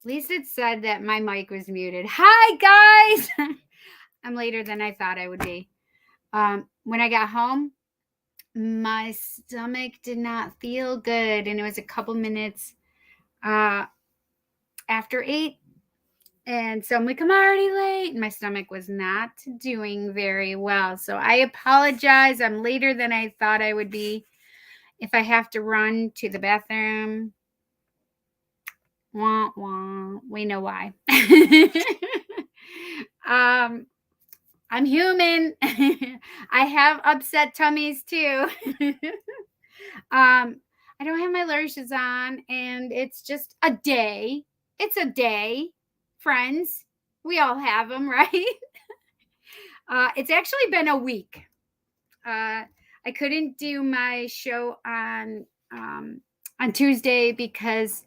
At least it said that my mic was muted. Hi, guys. I'm later than I thought I would be. When I got home, my stomach did not feel good, and it was a couple minutes after 8. And so I'm like, I'm already late. And my stomach was not doing very well. So I apologize. I'm later than I thought I would be. If I have to run to the bathroom, wah, wah, we know why. I'm human. I have upset tummies too. I don't have my lashes on, and it's just a day. It's a day, friends. We all have them, right? It's actually been a week. I couldn't do my show on Tuesday because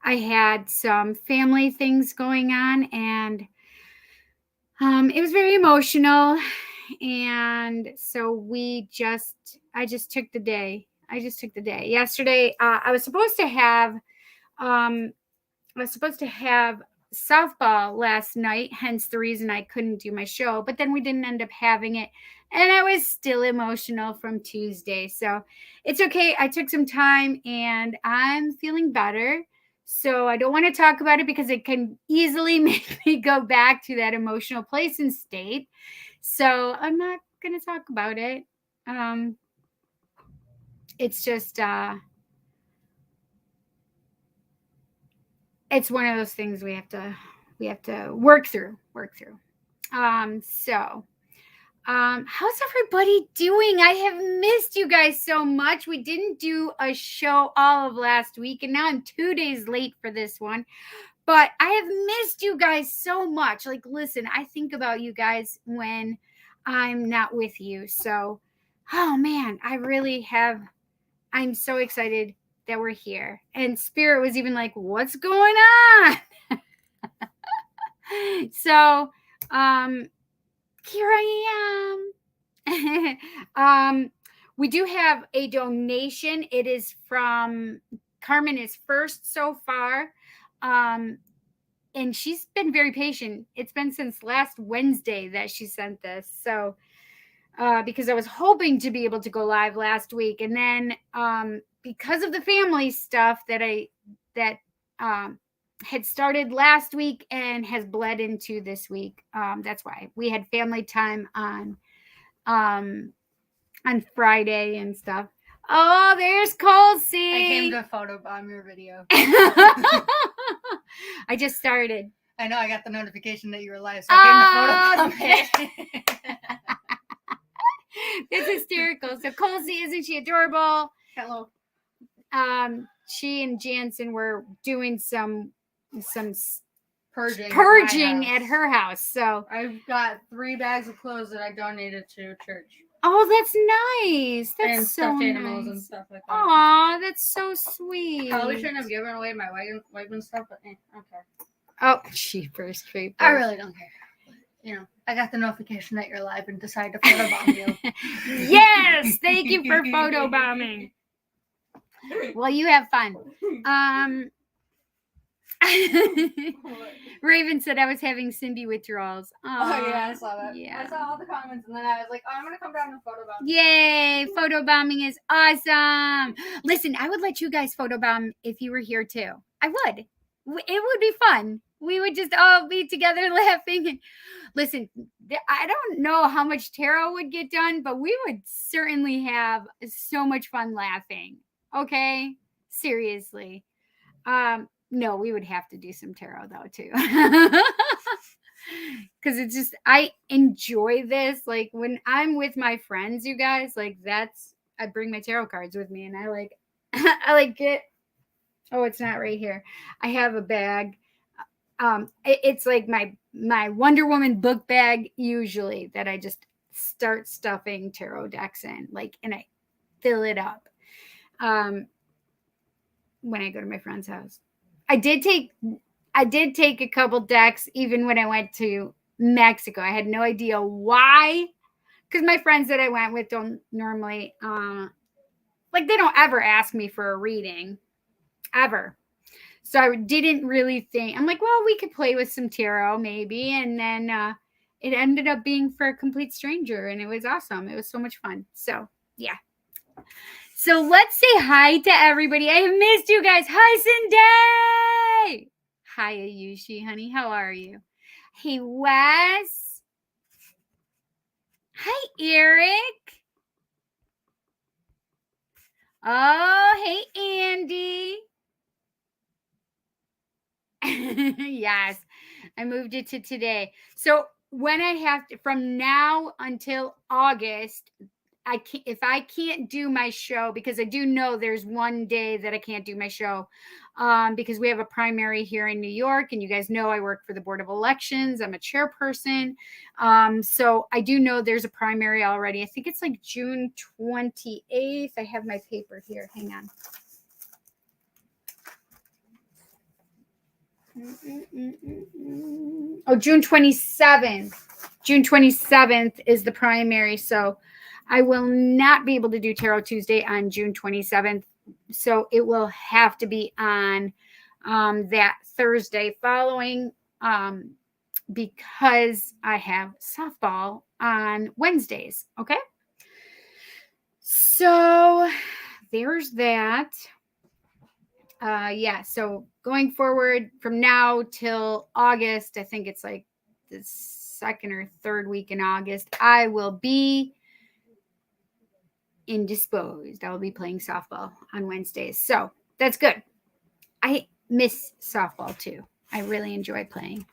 I had some family things going on, and it was very emotional. And so I just took the day. Yesterday, I was supposed to have softball last night, hence the reason I couldn't do my show, but then we didn't end up having it. And I was still emotional from Tuesday. So it's okay. I took some time and I'm feeling better. So I don't want to talk about it because it can easily make me go back to that emotional place and state. So I'm not going to talk about it. It's just, it's one of those things we have to work through. How's everybody doing? I have missed you guys so much. We didn't do a show all of last week, and now I'm 2 days late for this one. But I have missed you guys so much. Like, listen, I think about you guys when I'm not with you. So, oh man, I really have. I'm so excited that we're here. And Spirit was even like, what's going on? So, here I am. We do have a donation. It is from Carmen is first so far. And she's been very patient. It's been since last Wednesday that she sent this. So, because I was hoping to be able to go live last week. And then, because of the family stuff that had started last week and has bled into this week. That's why we had family time on Friday and stuff. Oh, there's Colsey. I came to photobomb your video. I just started. I know, I got the notification that you were live, so I came to photobomb it. That's hysterical. So Colsey, isn't she adorable? Hello. She and Jansen were doing some purging at her house. So I've got 3 bags of clothes that I donated to church. Oh, that's nice. That's and so stuffed nice. Animals and stuff like that. Aw, that's so sweet. Probably shouldn't have given away my wagon stuff, but okay. Oh, cheapers, creepers. I really don't care. You know, I got the notification that you're live and decided to photobomb you. Yes, thank you for photobombing. Well, you have fun. Raven said I was having Cindy withdrawals. Oh yeah, I saw that. Yeah. I saw all the comments and then I was like, oh, I'm gonna come down and photobomb. Yay! Photobombing is awesome. Listen, I would let you guys photobomb if you were here too. I would. It would be fun. We would just all be together laughing. Listen, I don't know how much tarot would get done, but we would certainly have so much fun laughing. Okay? Seriously. No, we would have to do some tarot though too. Because it's just, I enjoy this. Like when I'm with my friends, you guys, like I bring my tarot cards with me and I like get, oh, it's not right here. I have a bag. It's like my Wonder Woman book bag usually that I just start stuffing tarot decks in, like, and I fill it up when I go to my friend's house. I did take a couple decks even when I went to Mexico. I had no idea why, because my friends that I went with don't normally they don't ever ask me for a reading, ever. So I didn't really think. I'm like, well, we could play with some tarot maybe. And then it ended up being for a complete stranger. And it was awesome. It was so much fun. So, yeah. So let's say hi to everybody. I have missed you guys. Hi, Cindy. Hi, Ayushi, honey. How are you? Hey, Wes. Hi, Eric. Oh, hey, Andy. Yes, I moved it to today. So when I have to, from now until August, I can't, if I can't do my show, because I do know there's one day that I can't do my show, because we have a primary here in New York, and you guys know I work for the Board of Elections. I'm a chairperson. So I do know there's a primary already. I think it's like June 28th. I have my paper here. Hang on. Oh, June 27th. June 27th is the primary. So I will not be able to do Tarot Tuesday on June 27th. So it will have to be on that Thursday following, because I have softball on Wednesdays. Okay. So there's that. Yeah, so going forward from now till August, I think it's like the second or third week in August, I will be indisposed. I will be playing softball on Wednesdays. So that's good. I miss softball too. I really enjoy playing.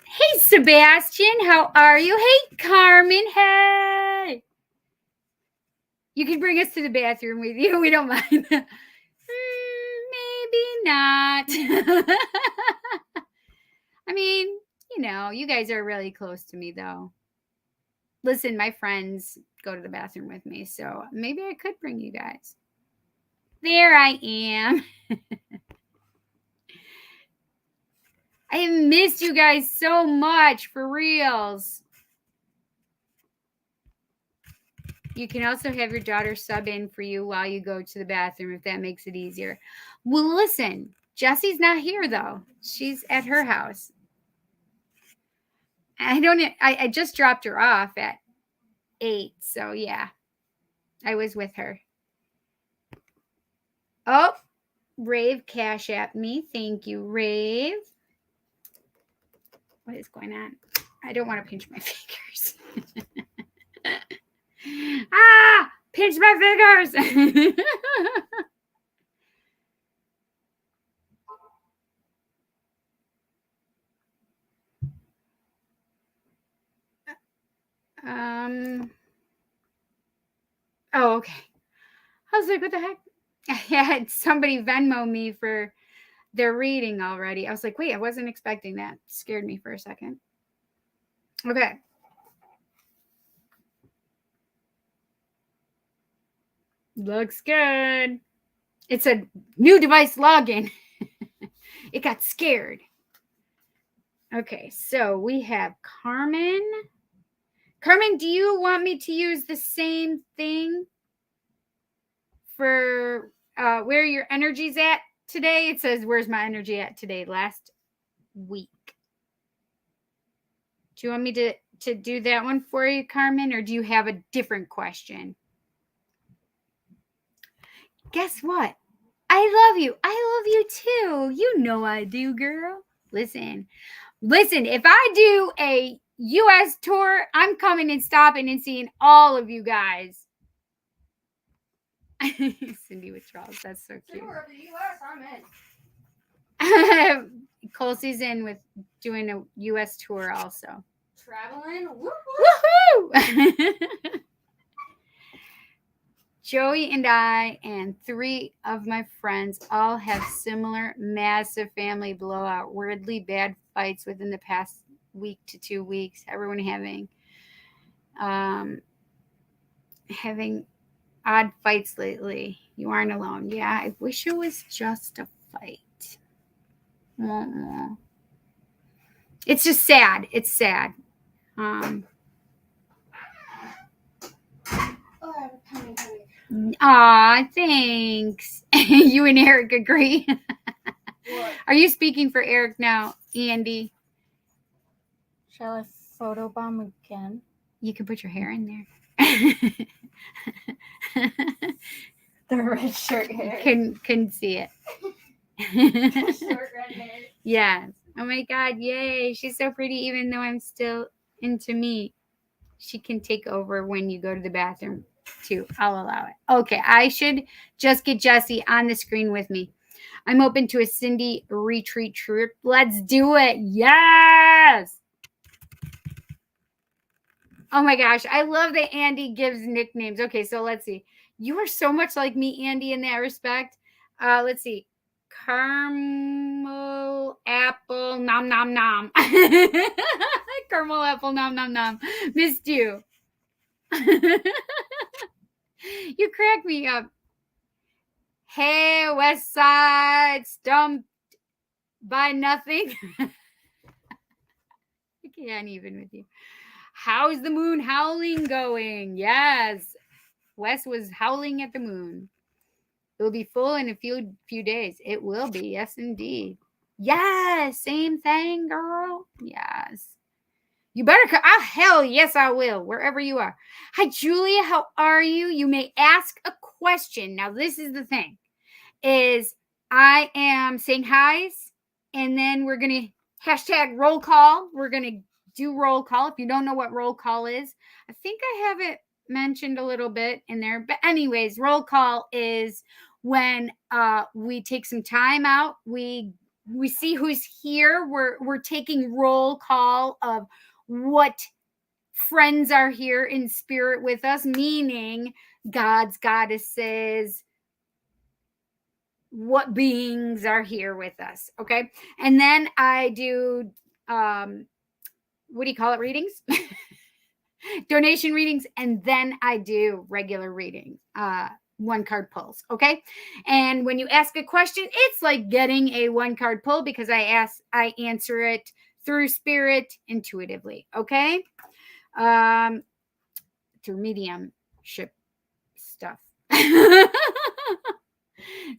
Hey, Sebastian, how are you? Hey, Carmen, hey. You can bring us to the bathroom with you. We don't mind. Maybe not. I mean, you know, you guys are really close to me, though. Listen, my friends go to the bathroom with me, so maybe I could bring you guys. There I am. I have missed you guys so much, for reals. You can also have your daughter sub in for you while you go to the bathroom if that makes it easier. Well, listen, Jessie's not here, though. She's at her house. I just dropped her off at 8, so yeah, I was with her. Oh, Rave cash at me. Thank you, Rave. What is going on? I don't want to pinch my fingers. Ah, pinch my fingers. Oh, okay. I was like, what the heck? I had somebody Venmo me for their reading already. I was like, wait, I wasn't expecting that. It scared me for a second. Okay. Looks good. It's a new device login. It got scared. Okay, so we have Carmen. Carmen, do you want me to use the same thing for where your energy's at today? It says, where's my energy at today? Last week. Do you want me to do that one for you, Carmen, or do you have a different question? Guess what? I love you. I love you too. You know I do, girl. Listen, if I do a U.S. tour, I'm coming and stopping and seeing all of you guys. Cindy with Charles. That's so cute. Tour of the U.S., I'm in. Kelsey's in with doing a U.S. tour also. traveling. Woohoo! Joey and I and 3 of my friends all have similar massive family blowout, weirdly bad fights within the past week to 2 weeks. Everyone having odd fights lately. You aren't alone. Yeah, I wish it was just a fight. It's just sad. It's sad. Aw, thanks. You and Eric agree. What? Are you speaking for Eric now, Andy? Shall I photobomb again? You can put your hair in there. The red shirt hair. Couldn't see it. Short red hair. Yes. Oh my God, yay. She's so pretty even though I'm still into me. She can take over when you go to the bathroom too. I'll allow it. Okay, I should just get Jessie on the screen with me. I'm open to a Cindy retreat trip. Let's do it. Yes. Oh my gosh, I love that Andy gives nicknames. Okay, so let's see. You are so much like me, Andy, in that respect. Let's see. Caramel apple nom nom nom. Caramel apple nom nom nom. Missed you. You crack me up. Hey, West Side, stumped by nothing. I can't even with you. How's the moon howling going? Yes. Wes was howling at the moon. It will be full in a few days. It will be. Yes, indeed. Yes. Same thing, girl. Yes. You better come. Oh, hell yes, I will. Wherever you are. Hi, Julia. How are you? You may ask a question. Now, this is the thing. Is I am saying hi's, and then we're going to hashtag roll call. We're going to do roll call. If you don't know what roll call is, I think I have it mentioned a little bit in there. But anyways, roll call is when we take some time out. We see who's here. We're taking roll call of what friends are here in spirit with us, meaning gods, goddesses, what beings are here with us. Okay. And then I do what do you call it, readings? Donation readings, and then I do regular reading, one card pulls. Okay. And when you ask a question, it's like getting a one card pull because I answer it through spirit intuitively. Okay. Through mediumship stuff.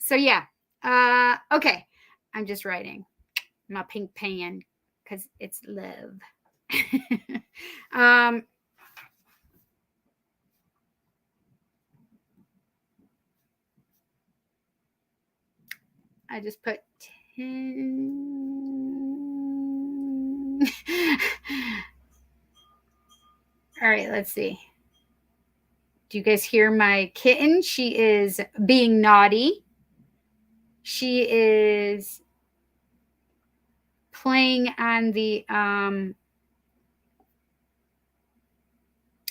So yeah. Okay. I'm just writing my pink pen because it's love. I just put 10. All right, let's see. Do you guys hear my kitten? She is being naughty. She is playing on the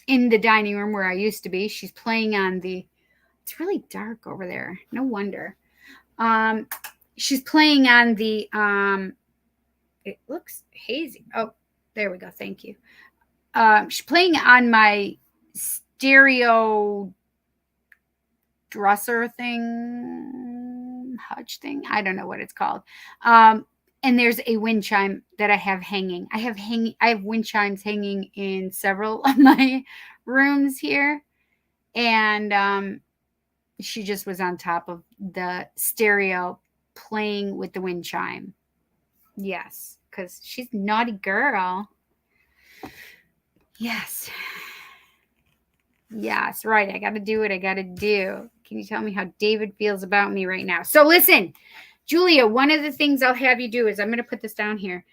in the dining room where I used to be. She's playing on the, it's really dark over there. No wonder. She's playing on the it looks hazy. Oh, there we go. Thank you. She's playing on my stereo dresser thing, hutch thing. I don't know what it's called. And there's a wind chime that I have hanging. I have wind chimes hanging in several of my rooms here. And she just was on top of the stereo playing with the wind chime. Yes, because she's a naughty girl. Yes. Yes, right. I got to do what I got to do. Can you tell me how David feels about me right now? So listen, Julia, one of the things I'll have you do is I'm going to put this down here.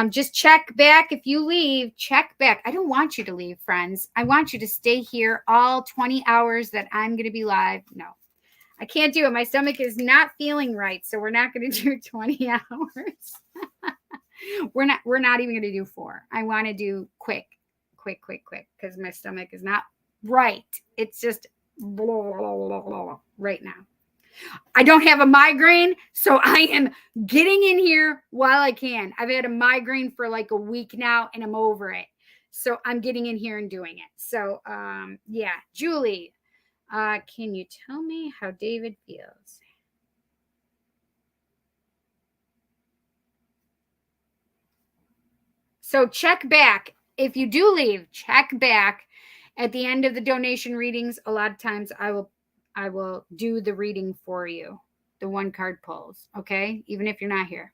Just check back. If you leave, check back. I don't want you to leave, friends. I want you to stay here all 20 hours that I'm going to be live. No, I can't do it. My stomach is not feeling right. So we're not going to do 20 hours. We're not even going to do 4. I want to do quick, because my stomach is not right. It's just blah, blah, blah, right now. I don't have a migraine, so I am getting in here while I can. I've had a migraine for like a week now, and I'm over it. So I'm getting in here and doing it. So yeah, Julie, can you tell me how David feels? So check back. If you do leave, check back at the end of the donation readings. A lot of times I will I will do the reading for you, the one card pulls, okay? Even if you're not here.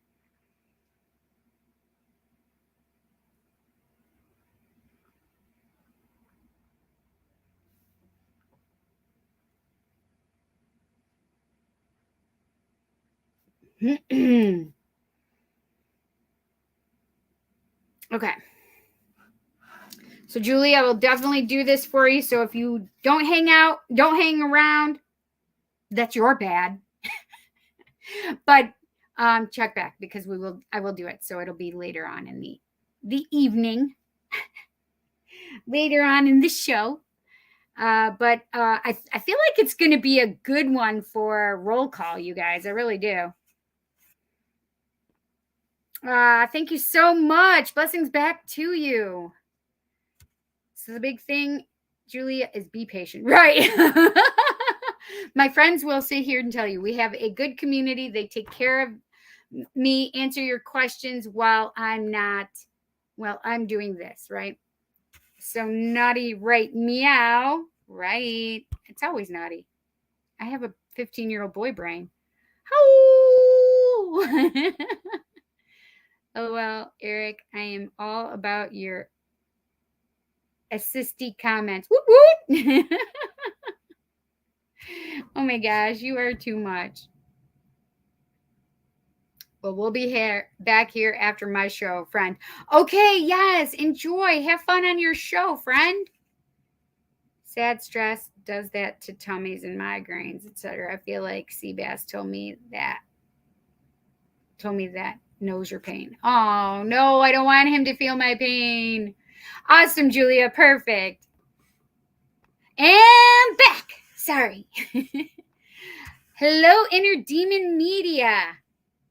Okay. So, Julie, I will definitely do this for you. So, if you don't hang out, don't hang around, that's your bad. But check back because I will do it. So it'll be later on in the evening, later on in the show. But I feel like it's going to be a good one for roll call, you guys. I really do. Thank you so much. Blessings back to you. So the big thing, Julia, is be patient. Right. My friends will sit here and tell you we have a good community. They take care of me, answer your questions while I'm doing this, right? So naughty, right? Meow, right? It's always naughty. I have a 15-year-old boy brain. Oh, oh well, Eric, I am all about your assisty comments. Woot woot. Oh my gosh, you are too much. Well, we'll be back here after my show, friend. Okay, yes, enjoy. Have fun on your show, friend. Sad stress does that to tummies and migraines, etc. I feel like Seabass told me that knows your pain. Oh, no, I don't want him to feel my pain. Awesome, Julia. Perfect. And back. Sorry. Hello, Inner Demon Media.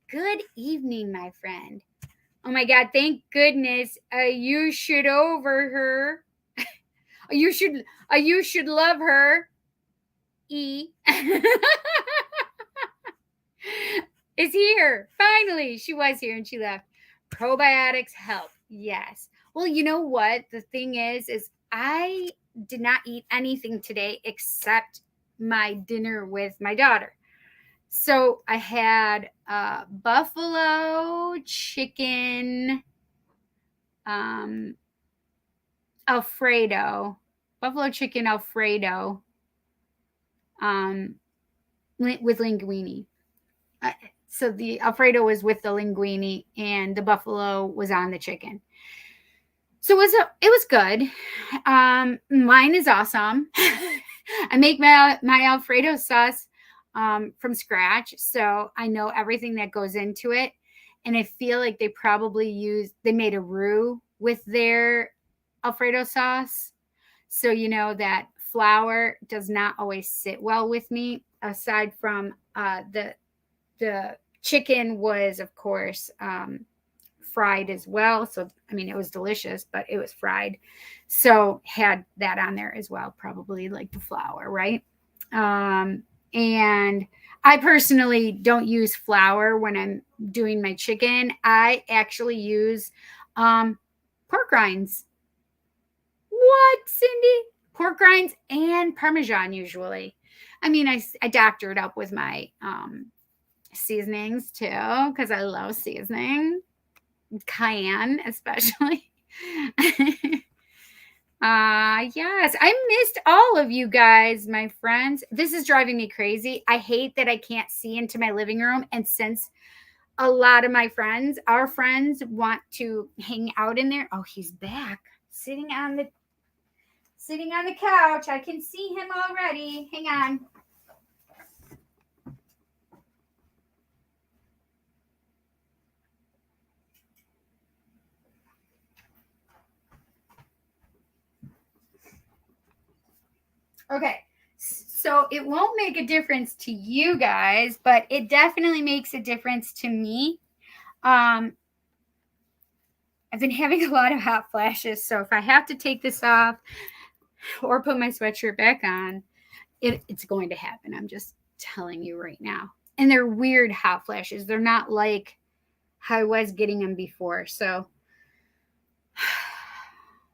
Good evening, my friend. Oh my God, thank goodness. You should over her. You should love her. E. Is here. Finally. She was here and she left. Probiotics help. Yes. Well, you know what? The thing is I did not eat anything today except my dinner with my daughter. So I had buffalo chicken Alfredo, buffalo chicken Alfredo with linguine. So the Alfredo was with the linguine and the buffalo was on the chicken. So it was good. Mine is awesome. I make my Alfredo sauce from scratch, so I know everything that goes into it. And I feel like they made a roux with their Alfredo sauce. So you know that flour does not always sit well with me. Aside from the chicken was, of course, fried as well. So, I mean, it was delicious, but it was fried. So had that on there as well, probably like the flour, right? And I personally don't use flour when I'm doing my chicken. I actually use pork rinds. What, Cindy? Pork rinds and Parmesan usually. I mean, I doctor it up with my seasonings too because I love seasoning. Cayenne especially. Yes, I missed all of you guys, my friends. This is driving me crazy. I hate that I can't see into my living room, and since a lot of our friends want to hang out in there. Oh, he's back sitting on the couch. I can see him already. Hang on. Okay, so it won't make a difference to you guys, but it definitely makes a difference to me. I've been having a lot of hot flashes, so if I have to take this off or put my sweatshirt back on, it's going to happen. I'm just telling you right now. And they're weird hot flashes. They're not like how I was getting them before. So,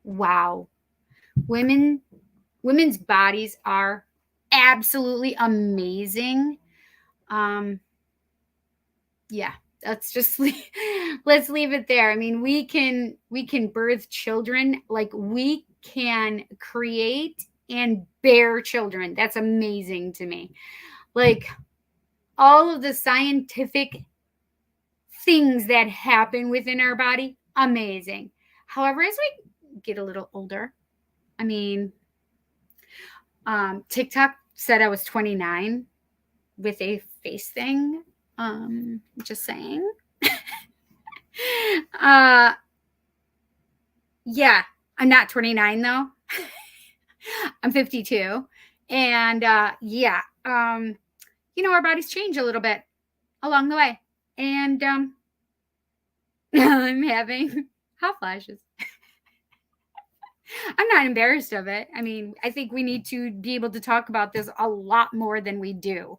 wow. Women's bodies are absolutely amazing. Yeah, let's just let's leave it there. I mean, we can birth children, like we can create and bear children. That's amazing to me. Like all of the scientific things that happen within our body, amazing. However, as we get a little older, I mean, TikTok said I was 29 with a face thing. Just saying. Yeah, I'm not 29 though. I'm 52. And yeah, our bodies change a little bit along the way. And I'm having hot flashes. I'm not embarrassed of it. I mean, I think we need to be able to talk about this a lot more than we do.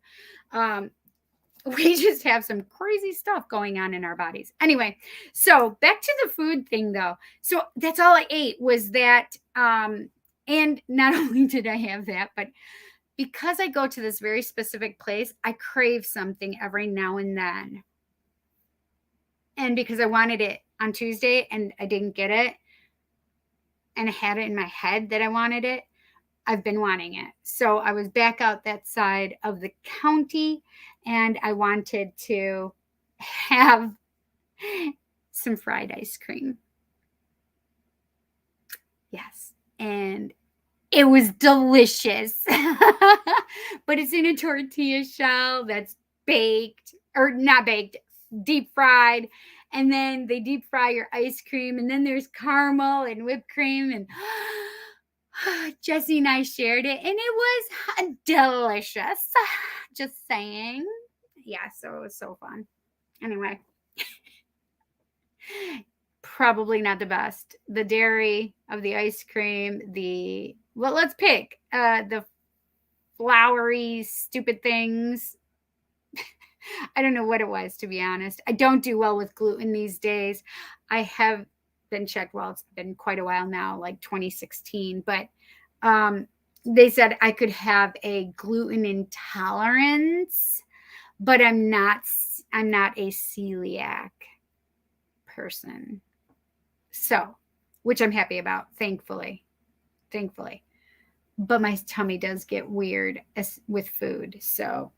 We just have some crazy stuff going on in our bodies. Anyway, so back to the food thing though. So that's all I ate was that. And not only did I have that, but because I go to this very specific place, I crave something every now and then. And because I wanted it on Tuesday and I didn't get it, and I had it in my head that I wanted it, I've been wanting it. So I was back out that side of the county and I wanted to have some fried ice cream. Yes. And it was delicious. But it's in a tortilla shell that's baked, or not baked, deep fried. And then they deep fry your ice cream. And then there's caramel and whipped cream. And Jesse and I shared it. And it was delicious. Just saying. Yeah, so it was so fun. Anyway. Probably not the best. The dairy of the ice cream, let's pick the floury, stupid things. I don't know what it was, to be honest. I don't do well with gluten these days. I have been checked. Well, it's been quite a while now, like 2016. But they said I could have a gluten intolerance, but I'm not a celiac person. So, which I'm happy about, thankfully. But my tummy does get weird with food. So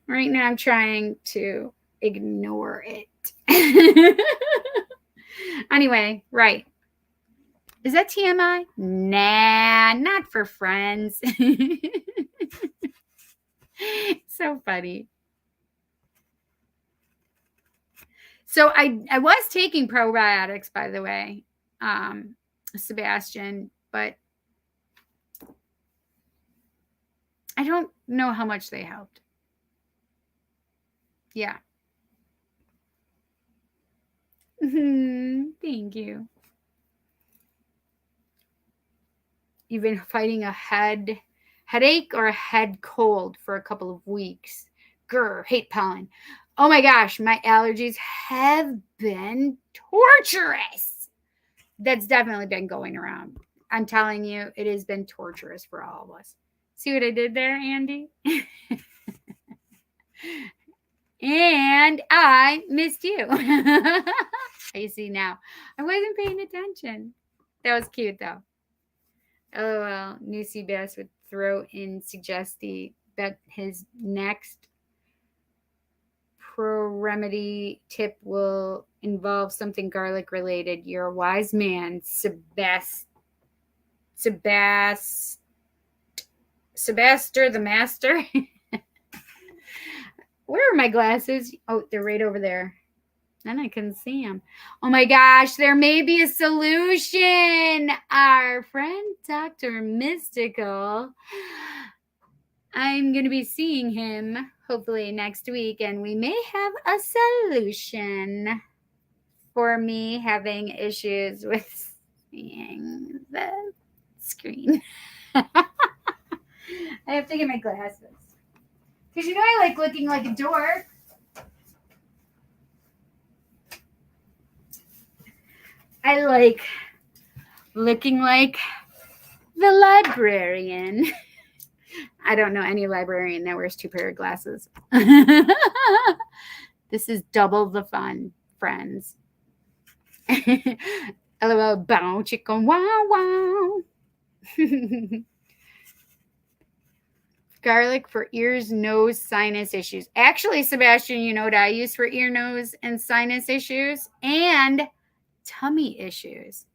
right now I'm trying to ignore it. Anyway, right. Is that TMI? Nah, not for friends. So funny. So I was taking probiotics, by the way, Sebastian, but I don't know how much they helped. Yeah. Thank you. You've been fighting a headache or a head cold for a couple of weeks. Grr, hate pollen. Oh my gosh, my allergies have been torturous. That's definitely been going around. I'm telling you, it has been torturous for all of us. See what I did there, Andy? And I missed you. I see now. I wasn't paying attention. That was cute, though. LOL. New sea bass would throw in suggesty that his next pro remedy tip will involve something garlic related. You're a wise man, Sebaster the master. Where are my glasses? Oh, they're right over there. Then I can see them. Oh my gosh, there may be a solution. Our friend Dr. Mystical. I'm going to be seeing him hopefully next week, and we may have a solution for me having issues with seeing the screen. I have to get my glasses. Because I like looking like a dork. I like looking like the librarian. I don't know any librarian that wears 2 pair of glasses. This is double the fun, friends. LOL, bow, chicken, wow, wow. Garlic for ears, nose, sinus issues. Actually, Sebastian, you know what I use for ear, nose, and sinus issues? And tummy issues.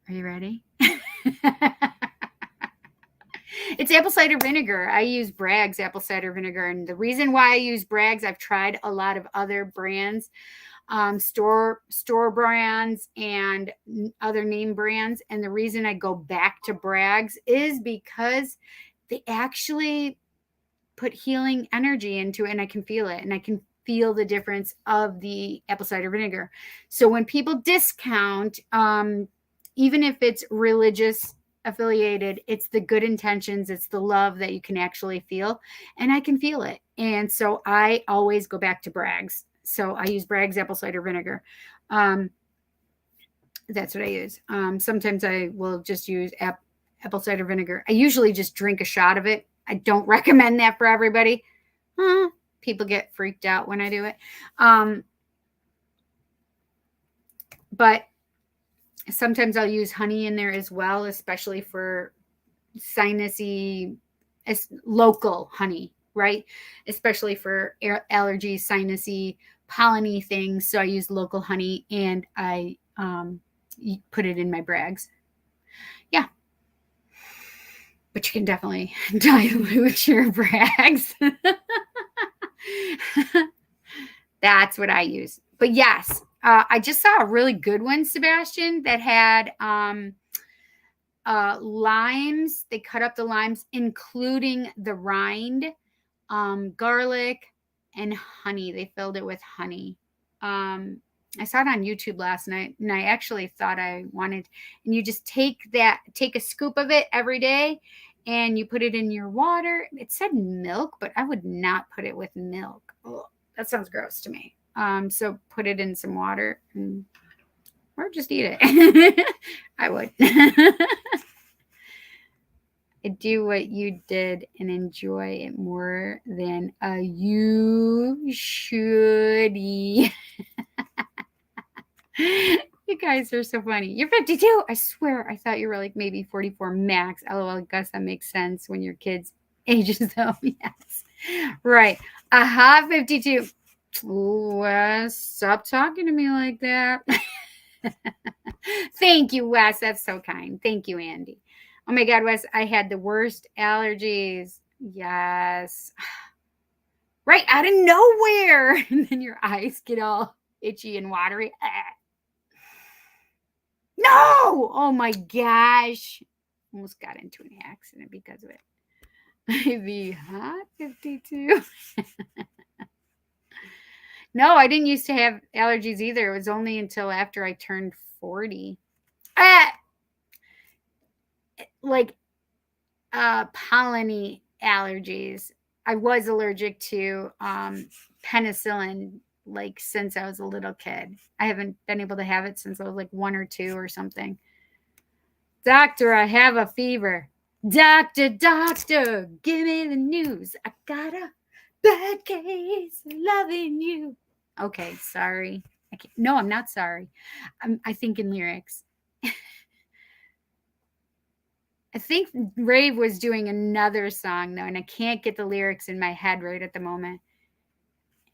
Are you ready? It's apple cider vinegar. I use Bragg's apple cider vinegar. And the reason why I use Bragg's, I've tried a lot of other brands, store brands and other name brands. And the reason I go back to Bragg's is because they actually put healing energy into it, and I can feel it, and I can feel the difference of the apple cider vinegar. So when people discount, even if it's religious affiliated, it's the good intentions, it's the love that you can actually feel, and I can feel it. And so I always go back to Bragg's. So I use Bragg's apple cider vinegar. That's what I use. Sometimes I will just use apple cider vinegar. I usually just drink a shot of it. I don't recommend that for everybody. People get freaked out when I do it. But sometimes I'll use honey in there as well, especially for sinusy, local honey, right? Especially for allergies, sinusy, pollen-y things. So I use local honey, and I put it in my Bragg's. Yeah. But you can definitely dilute your Bragg's. That's what I use. But yes, I just saw a really good one, Sebastian, that had limes. They cut up the limes, including the rind, garlic, and honey. They filled it with honey. I saw it on YouTube last night, and I actually thought I wanted, and you just take a scoop of it every day, and you put it in your water. It said milk, but I would not put it with milk. Oh, that sounds gross to me. So put it in some water, or just eat it. I would. Do what you did and enjoy it more than you should. You guys are so funny. You're 52. I swear I thought you were like maybe 44 max. LOL, I guess that makes sense when your kids ages though. Yes. Right. 52. Wes, stop talking to me like that. Thank you, Wes. That's so kind. Thank you, Andy. Oh my God, Wes, I had the worst allergies. Yes. Right out of nowhere. And then your eyes get all itchy and watery. No! Oh my gosh. Almost got into an accident because of it. Maybe hot 52. No, I didn't used to have allergies either. It was only until after I turned 40. Like pollen allergies. I was allergic to penicillin like since I was a little kid. I haven't been able to have it since I was like 1 or 2 or something. Doctor, I have a fever. Doctor, give me the news. I got a bad case of loving you. Okay, sorry. No, I'm not sorry. I think in lyrics. I think Rave was doing another song, though, and I can't get the lyrics in my head right at the moment.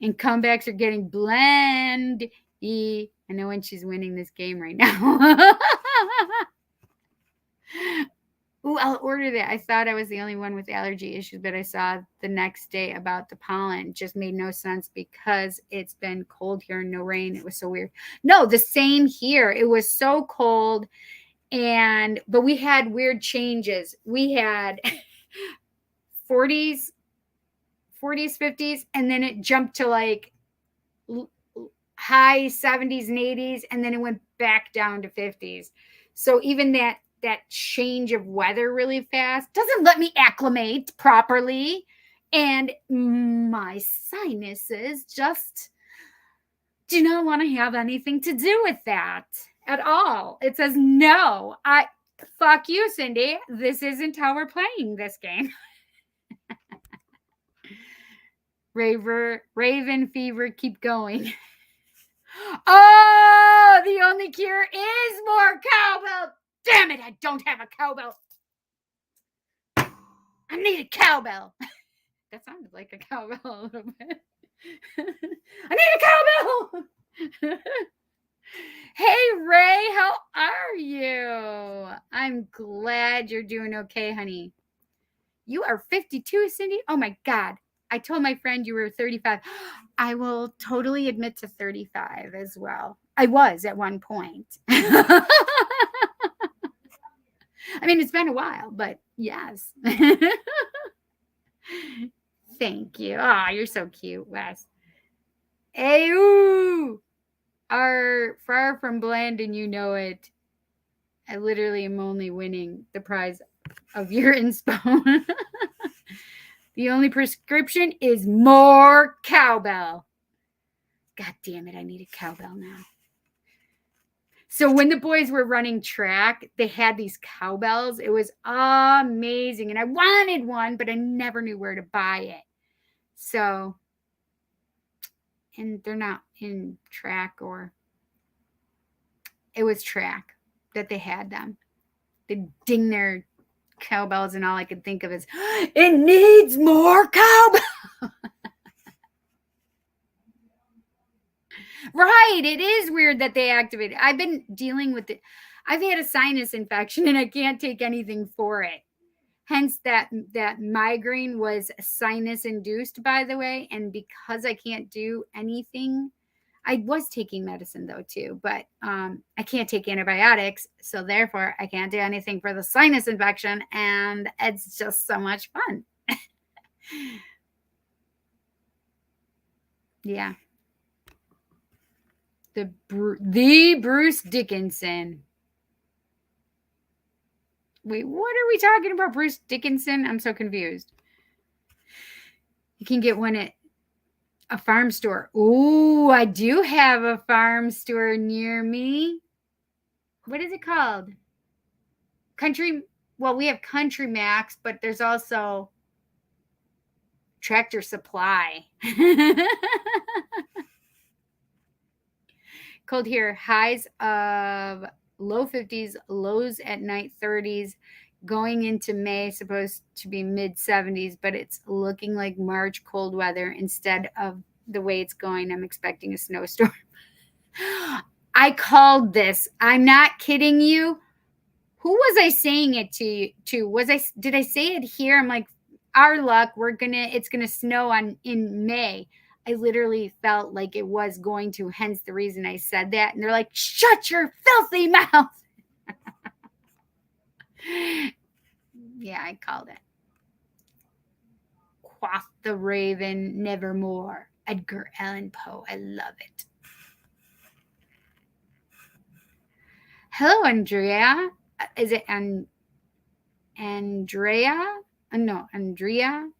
And comebacks are getting bland. I know when she's winning this game right now. Ooh, I'll order that. I thought I was the only one with allergy issues, but I saw the next day about the pollen. It just made no sense because it's been cold here and no rain. It was so weird. No, the same here. It was so cold. But we had weird changes. We had 40s, 50s, and then it jumped to like high 70s and 80s, and then it went back down to 50s. So even that change of weather really fast doesn't let me acclimate properly, and my sinuses just do not want to have anything to do with that at all. It says no. Fuck you, Cindy. This isn't how we're playing this game. Raven fever, keep going. Oh, the only cure is more cowbell. Damn it, I don't have a cowbell. I need a cowbell. That sounded like a cowbell a little bit. I need a cowbell. Hey, Ray, how are you? I'm glad you're doing okay, honey. You are 52, Cindy? Oh, my God. I told my friend you were 35. I will totally admit to 35 as well. I was at one point. I mean, it's been a while, but yes. Thank you. Oh, you're so cute, Wes. Hey, ooh. Are far from bland and you know it. I literally am only winning the prize of your inspo. The only prescription is more cowbell. God damn it, I need a cowbell now. So when the boys were running track, they had these cowbells. It was amazing. And I wanted one, but I never knew where to buy it. So, and they're not in track, or it was track that they had them. They ding their cowbells, and all I could think of is, it needs more cowbell. Right. It is weird that they activate it. I've been dealing with it. I've had a sinus infection and I can't take anything for it. Hence that migraine was sinus induced, by the way. And because I can't do anything, I was taking medicine though too, but I can't take antibiotics. So therefore I can't do anything for the sinus infection. And it's just so much fun. Yeah. The Bruce Dickinson. Wait, what are we talking about? Bruce Dickinson? I'm so confused. You can get one at a farm store. Ooh, I do have a farm store near me. What is it called? Well, we have Country Max, but there's also Tractor Supply. Cold here, highs of low 50s, lows at night 30s, going into May, supposed to be mid 70s, but it's looking like March cold weather instead of the way it's going. I'm expecting a snowstorm. I called this. I'm not kidding you. Who was I saying it to? Did I say it here? I'm like, our luck, it's gonna snow in May. I literally felt like it was going to, hence the reason I said that. And they're like, shut your filthy mouth. Yeah, I called it. Quaff the Raven, nevermore. Edgar Allan Poe. I love it. Hello, Andrea. Is it Andrea? No, Andrea.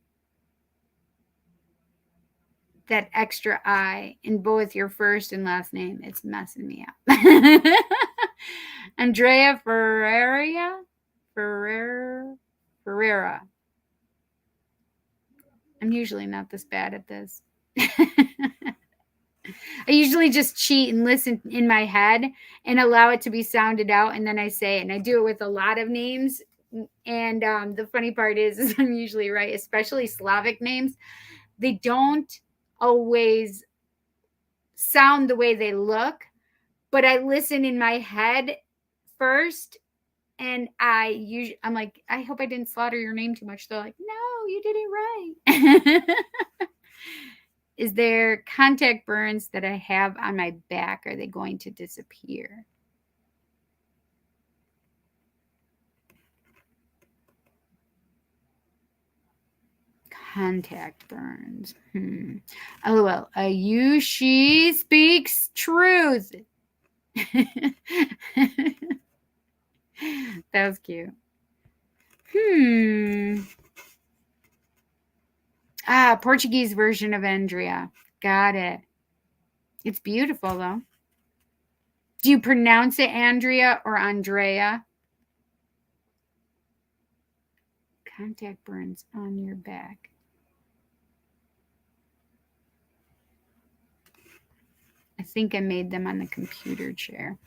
That extra I in both your first and last name. It's messing me up. Andrea Ferreira. I'm usually not this bad at this. I usually just cheat and listen in my head and allow it to be sounded out, and then I say it. And I do it with a lot of names. And the funny part is I'm usually right, especially Slavic names. They don't always sound the way they look, but I listen in my head first, and I'm like, I hope I didn't slaughter your name too much. They're like, no, you did it right. Is there contact burns that I have on my back? Are they going to disappear? Contact burns. LOL. Ayushi speaks truth. That was cute. Portuguese version of Andrea. Got it. It's beautiful, though. Do you pronounce it Andrea or Andrea? Contact burns on your back. I think I made them on the computer chair.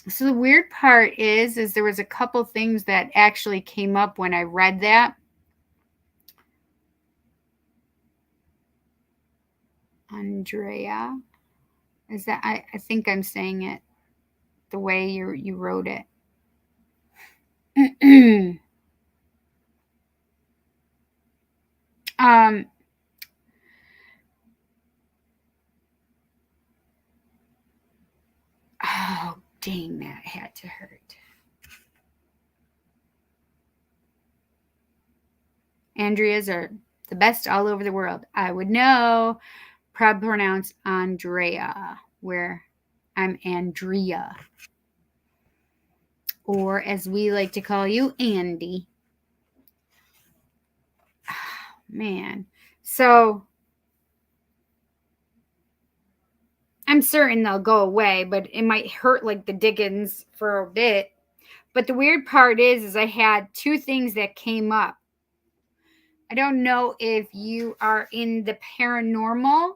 So the weird part is there was a couple things that actually came up when I read that. Andrea, is that I think I'm saying it the way you wrote it. Oh, dang, that had to hurt. Andreas are the best all over the world. I would know. Probably pronounce Andrea, where I'm Andrea. Or as we like to call you, Andy. Oh, man. So I'm certain they'll go away, but it might hurt like the dickens for a bit. But the weird part is I had two things that came up. I don't know if you are in the paranormal,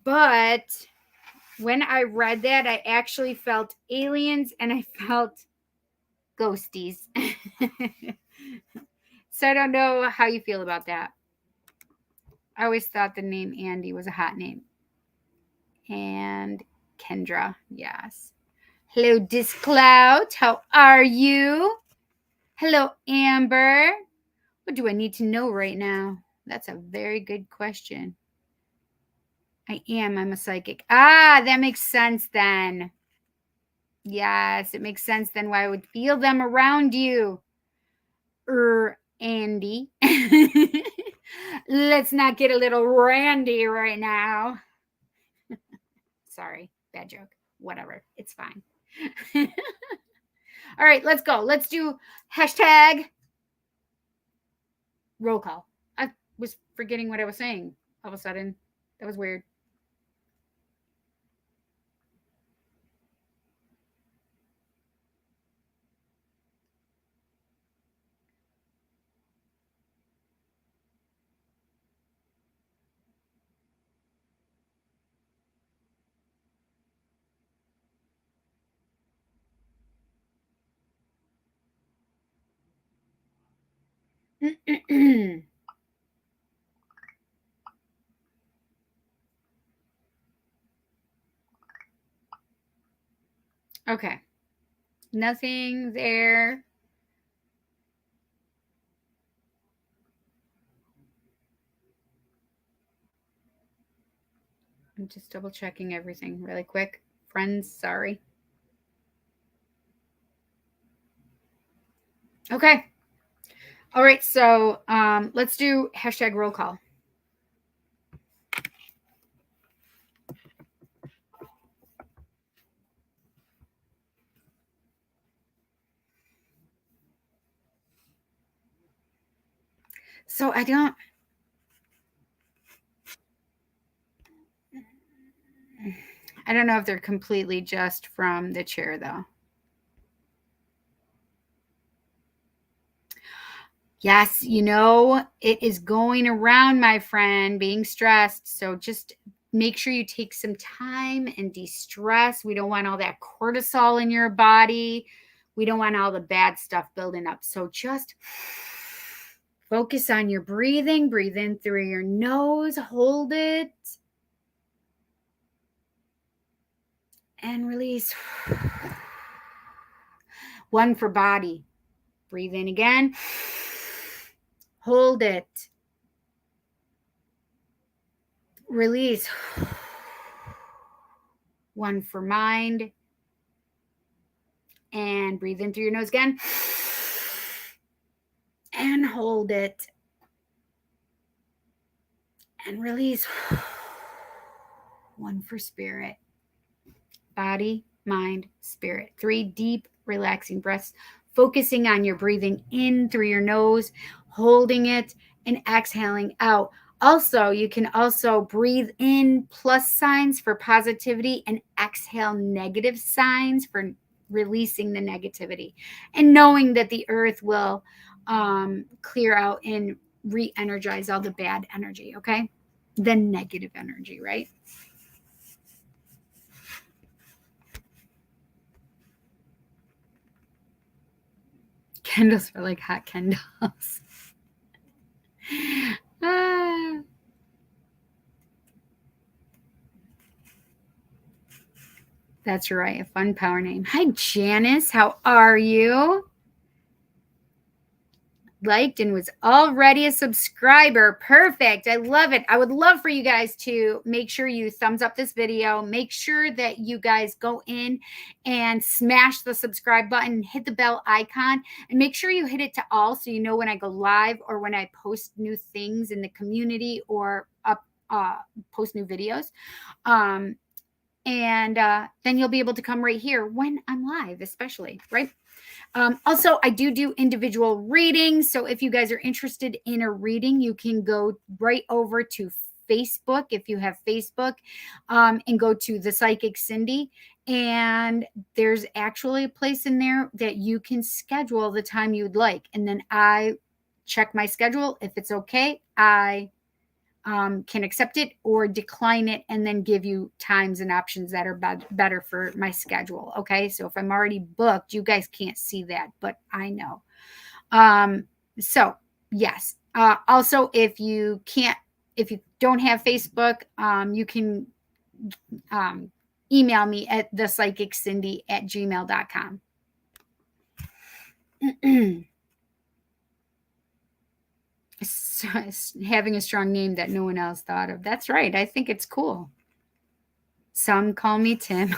but when I read that, I actually felt aliens and I felt ghosties. So I don't know how you feel about that. I always thought the name Andy was a hot name. And Kendra, yes. Hello, Disclout. How are you? Hello, Amber. What do I need to know right now? That's a very good question. I'm a psychic. Ah, that makes sense then. Yes, it makes sense then why I would feel them around you. Andy. Let's not get a little randy right now. Sorry, bad joke. Whatever, it's fine. All right, let's go. Let's do hashtag roll call. I was forgetting what I was saying all of a sudden. That was weird. Okay. Nothing there. I'm just double checking everything really quick. Friends, sorry. Okay. All right, so let's do hashtag roll call. So I don't know if they're completely just from the chair though. Yes, it is going around, my friend, being stressed. So just make sure you take some time and de-stress. We don't want all that cortisol in your body. We don't want all the bad stuff building up. So just focus on your breathing. Breathe in through your nose. Hold it. And release. One for body. Breathe in again. Hold it. Release. One for mind. And breathe in through your nose again. And hold it. And release. One for spirit. Body, mind, spirit. 3 deep, relaxing breaths, focusing on your breathing in through your nose, holding it, and exhaling out. Also, you can also breathe in plus signs for positivity and exhale negative signs for releasing the negativity, and knowing that the earth will clear out and re-energize all the bad energy, okay? The negative energy, right? Candles are like hot candles. That's right, a fun power name. Hi, Janice. How are you? Liked and was already a subscriber. Perfect. I love it. I would love for you guys to make sure you thumbs up this video. Make sure that you guys go in and smash the subscribe button, hit the bell icon, and make sure you hit it to all so you know when I go live or when I post new things in the community or post new videos. And then you'll be able to come right here when I'm live, especially, right? Also, I do individual readings. So if you guys are interested in a reading, you can go right over to Facebook if you have Facebook, and go to The Psychic Cindy. And there's actually a place in there that you can schedule the time you'd like. And then I check my schedule. If it's okay, I can accept it or decline it, and then give you times and options that are better for my schedule. Okay. So if I'm already booked, you guys can't see that, but I know. So yes. Also, if you don't have Facebook, you can email me at thepsychiccindy@gmail.com. Having a strong name that no one else thought of. That's right. I think it's cool. Some call me Tim.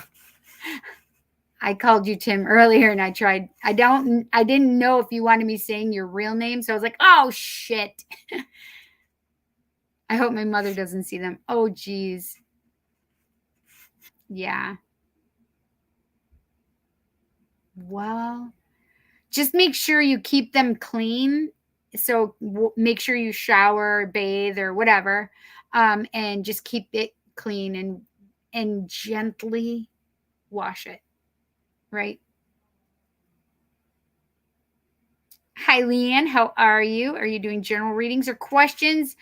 I called you Tim earlier and I didn't know if you wanted me saying your real name. So I was like, oh shit. I hope my mother doesn't see them. Oh geez. Yeah. Well, just make sure you keep them clean. So make sure you shower, bathe, or whatever, and just keep it clean and gently wash it. Right. Hi, Leanne. How are you? Are you doing general readings or questions?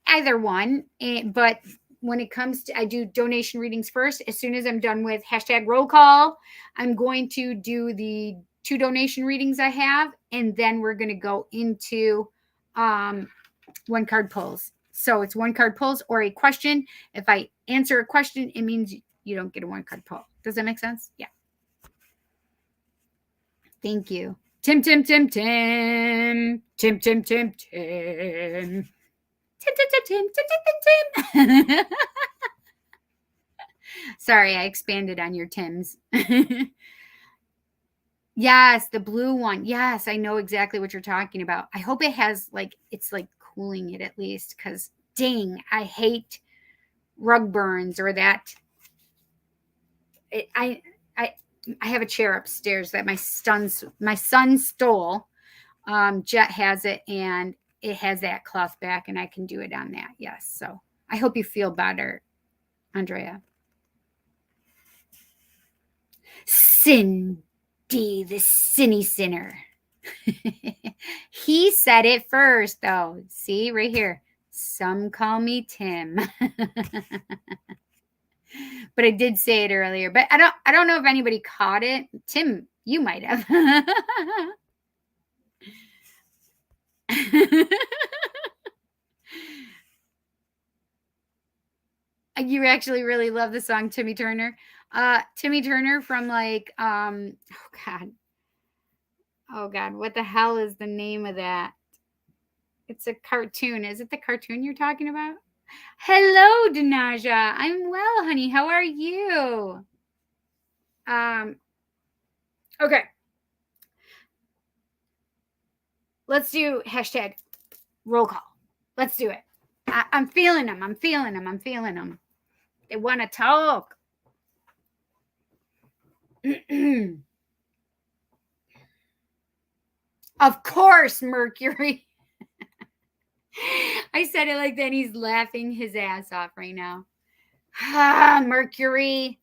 Either one. But when it comes to, I do donation readings first. As soon as I'm done with hashtag roll call, I'm going to do the 2 donation readings I have, and then we're going to go into 1 card pulls. So it's 1 card pulls or a question. If I answer a question, it means you don't get a 1 card pull. Does that make sense? Yeah. Thank you. Tim. Sorry, I expanded on your Tims. Yes, the blue one. Yes, I know exactly what you're talking about. I hope it has it's like cooling it at least, because dang, I hate rug burns or that. I have a chair upstairs that my son stole. Jet has it, and it has that cloth back, and I can do it on that. Yes. So I hope you feel better, Andrea. Cindy, the Cinny Sinner. He said it first, though. See right here. Some call me Tim. But I did say it earlier. But I don't know if anybody caught it. Tim, you might have. You actually really love the song Timmy Turner. Timmy Turner from oh god, what the hell is the name of that? It's a cartoon. Is it the cartoon you're talking about? Hello, Danaja. I'm well, honey. How are you? Okay. Let's do hashtag roll call. Let's do it. I'm feeling them. They want to talk. Of course, Mercury. I said it like that. He's laughing his ass off right now. Ah, Mercury.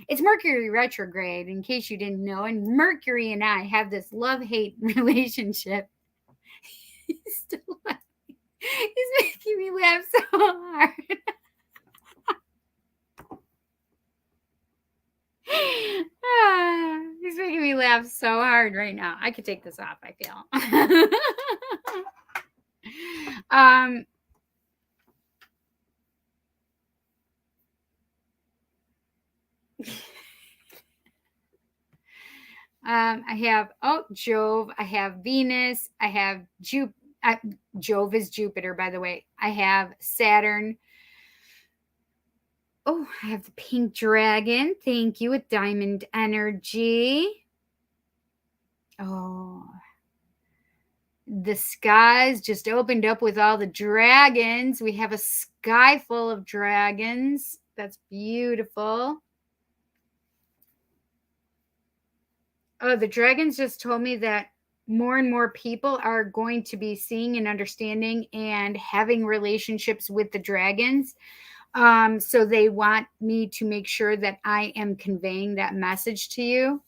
It's Mercury retrograde, in case you didn't know. And Mercury and I have this love-hate relationship. He's still laughing. He's making me laugh so hard. He's making me laugh so hard right now. I could take this off, I feel. I have Jove, I have Venus, I have Jove is Jupiter, by the way. I have Saturn. Oh, I have the pink dragon. Thank you, with diamond energy. Oh, the skies just opened up with all the dragons. We have a sky full of dragons. That's beautiful. Oh, the dragons just told me that more and more people are going to be seeing and understanding and having relationships with the dragons. So they want me to make sure that I am conveying that message to you.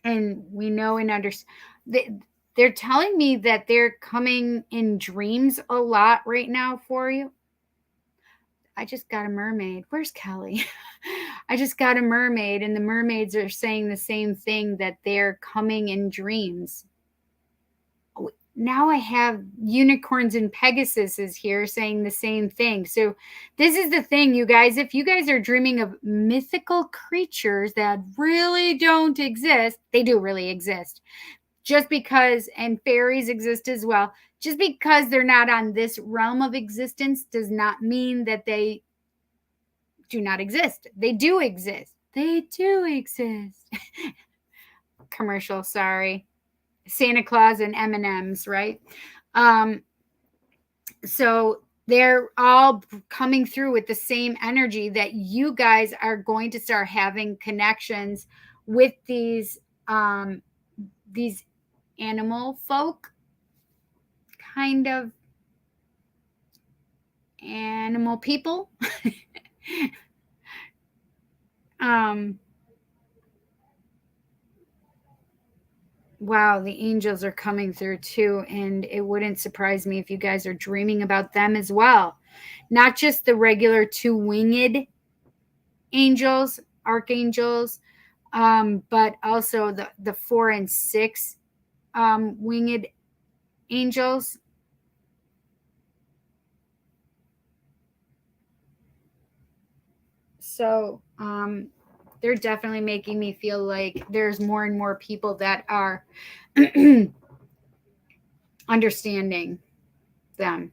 And we know and understand. They're telling me that they're coming in dreams a lot right now for you. I just got a mermaid. Where's Kelly? I just got a mermaid, and the mermaids are saying the same thing, that they're coming in dreams. Now I have unicorns and Pegasus is here saying the same thing. So this is the thing, you guys. If you guys are dreaming of mythical creatures that really don't exist, they do really exist. Just because, and fairies exist as well, just because they're not on this realm of existence does not mean that they do not exist. They do exist. They do exist. Commercial, sorry. Santa Claus and M&Ms, right? So they're all coming through with the same energy that you guys are going to start having connections with these animal folk, kind of animal people. Wow, the angels are coming through too, and it wouldn't surprise me if you guys are dreaming about them as well. Not just the regular two winged angels, archangels, but also the 4 and 6 winged angels. So they're definitely making me feel like there's more and more people that are understanding them.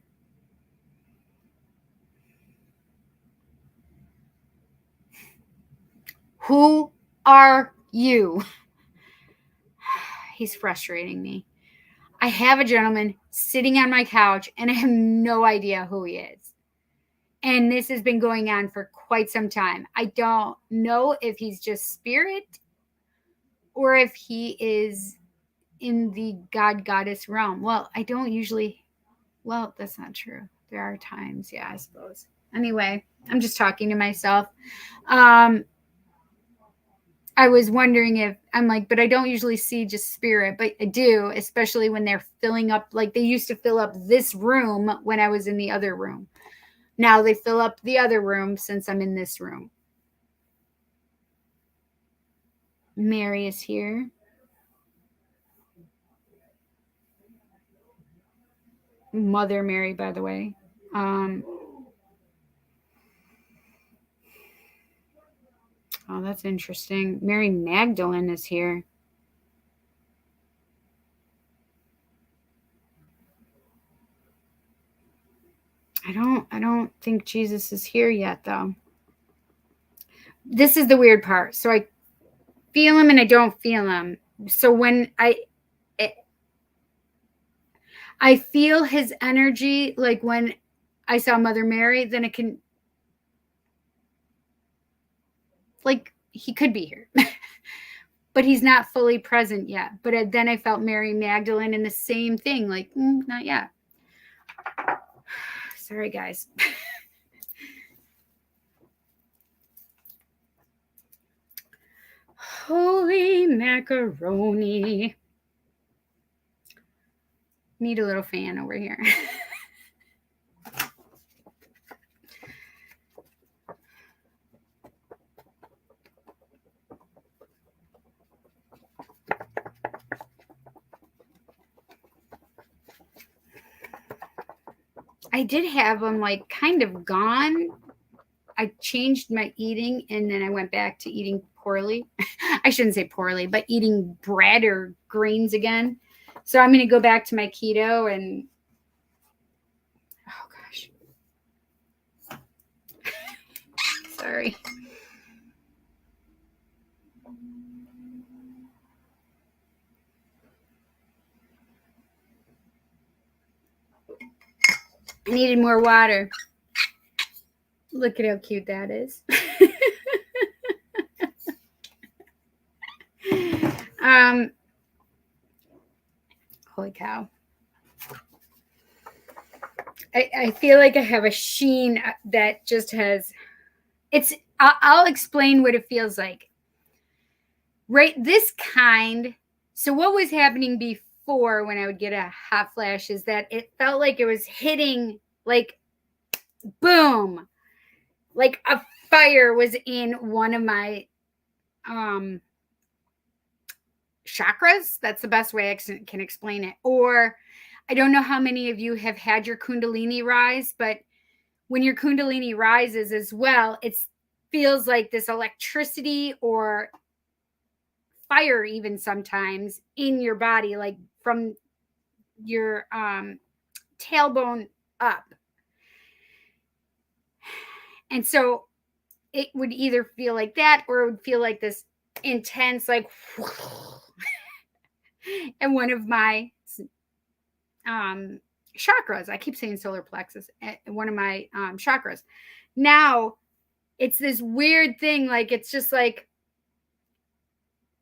Who are you? He's frustrating me. I have a gentleman sitting on my couch, and I have no idea who he is. And this has been going on for quite some time. I don't know if he's just spirit or if he is in the goddess realm. Well, I don't usually. Well, that's not true. There are times, yeah, I suppose. Anyway, I'm just talking to myself. I was wondering if I'm like, but I don't usually see just spirit, but I do, especially when they're filling up, like they used to fill up this room when I was in the other room. Now they fill up the other room since I'm in this room. Mary is here. Mother Mary, by the way. Oh, that's interesting. Mary Magdalene is here. I don't think Jesus is here yet, though. This is the weird part. So I feel him and I don't feel him. So when I feel his energy, like when I saw Mother Mary, then it can, like, he could be here. But he's not fully present yet. But then I felt Mary Magdalene and the same thing, like, not yet. Sorry, guys. Holy macaroni. Need a little fan over here. I did have them like kind of gone. I changed my eating and then I went back to eating poorly. I shouldn't say poorly, but eating bread or grains again. So I'm going to go back to my keto and oh gosh. Sorry. I needed more water. Look at how cute that is. Holy cow. I feel like I have a sheen that just has, I'll explain what it feels like. Right, this kind, so what was happening before when I would get a hot flash is that it felt like it was hitting, like, boom, like a fire was in one of my chakras. That's the best way I can explain it. Or I don't know how many of you have had your Kundalini rise, but when your Kundalini rises as well, it feels like this electricity or fire even sometimes in your body, like from your tailbone up. And so it would either feel like that or it would feel like this intense, like, and one of my chakras, I keep saying solar plexus, one of my chakras. Now it's this weird thing, like it's just like,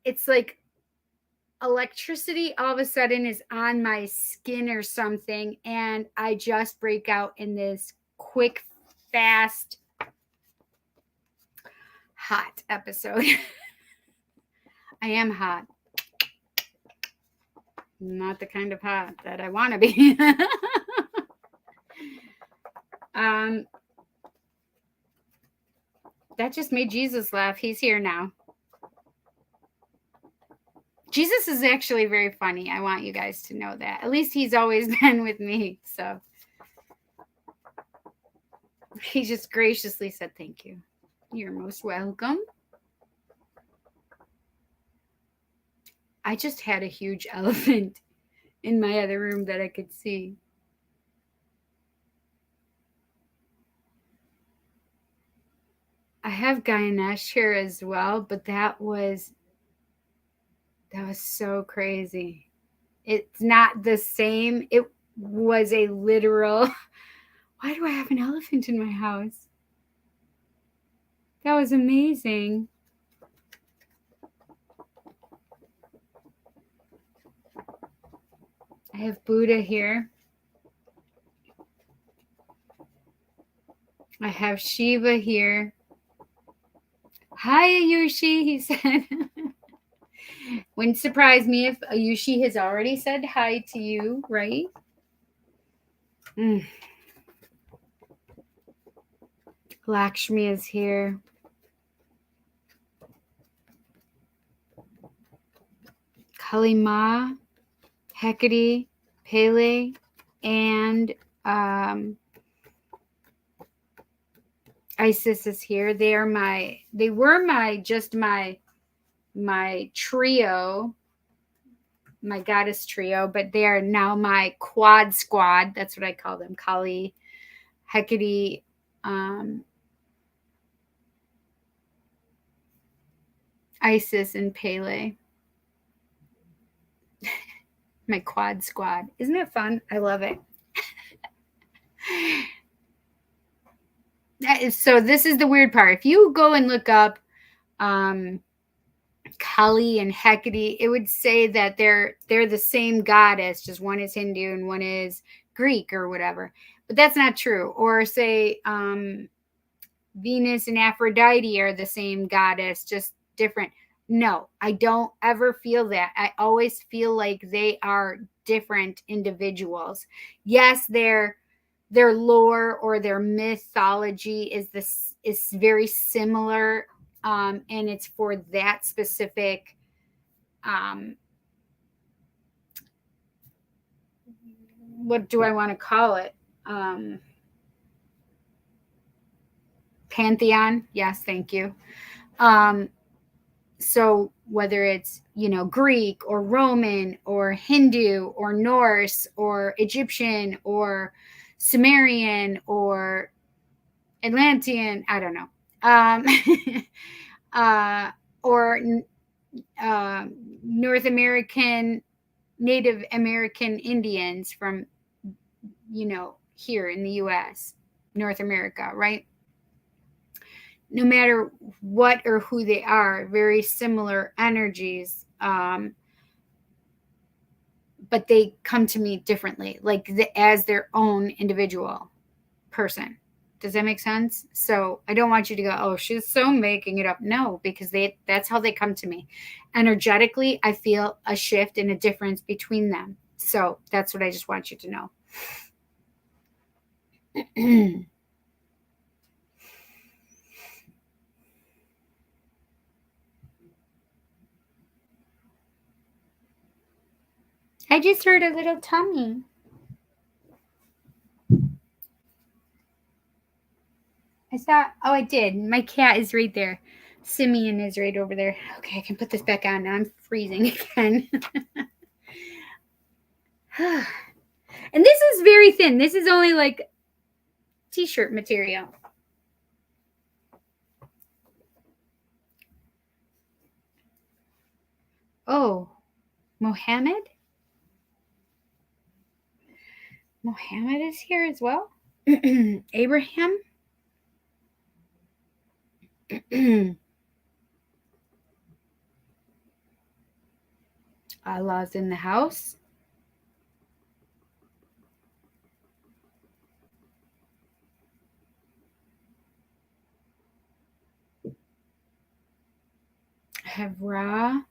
it's like electricity all of a sudden is on my skin or something, and I just break out in this quick, fast, hot episode. I am hot. Not the kind of hot that I want to be. That just made Jesus laugh. He's here now. Jesus is actually very funny. I want you guys to know that. At least he's always been with me. So he just graciously said, thank you. You're most welcome. I just had a huge elephant in my other room that I could see. I have Ganesh here as well, but that was so crazy. It's not the same. It was a literal, why do I have an elephant in my house? That was amazing. I have Buddha here. I have Shiva here. Hi, Ayushi, he said. Wouldn't surprise me if Ayushi has already said hi to you, right? Lakshmi is here. Kalima, Hecate, Pele, and Isis is here. They were my trio, my goddess trio, but they are now my quad squad. That's what I call them. Kali, Hecate, Isis, and Pele. My quad squad. Isn't it fun? I love it. So this is the weird part. If you go and look up Kali and Hecate, it would say that they're the same goddess, just one is Hindu and one is Greek or whatever. But that's not true. Or say Venus and Aphrodite are the same goddess, just different. No, I don't ever feel that. I always feel like they are different individuals. Yes, their lore or their mythology is very similar, and it's for that specific what do I want to call it? Pantheon. Yes, thank you. So whether it's, Greek or Roman or Hindu or Norse or Egyptian or Sumerian or Atlantean, I don't know. Or North American, Native American Indians from, here in the US, North America, right? No matter what or who they are, very similar energies, but they come to me differently, like as their own individual person. Does that make sense? So I don't want you to go, oh, she's so making it up. No, because that's how they come to me. Energetically, I feel a shift and a difference between them. So that's what I just want you to know. I just heard a little tummy. I did. My cat is right there. Simeon is right over there. Okay, I can put this back on now. I'm freezing again. And this is very thin. This is only like t-shirt material. Oh, Mohammed? Mohammed is here as well? Abraham? Allah's in the house. Have Ra.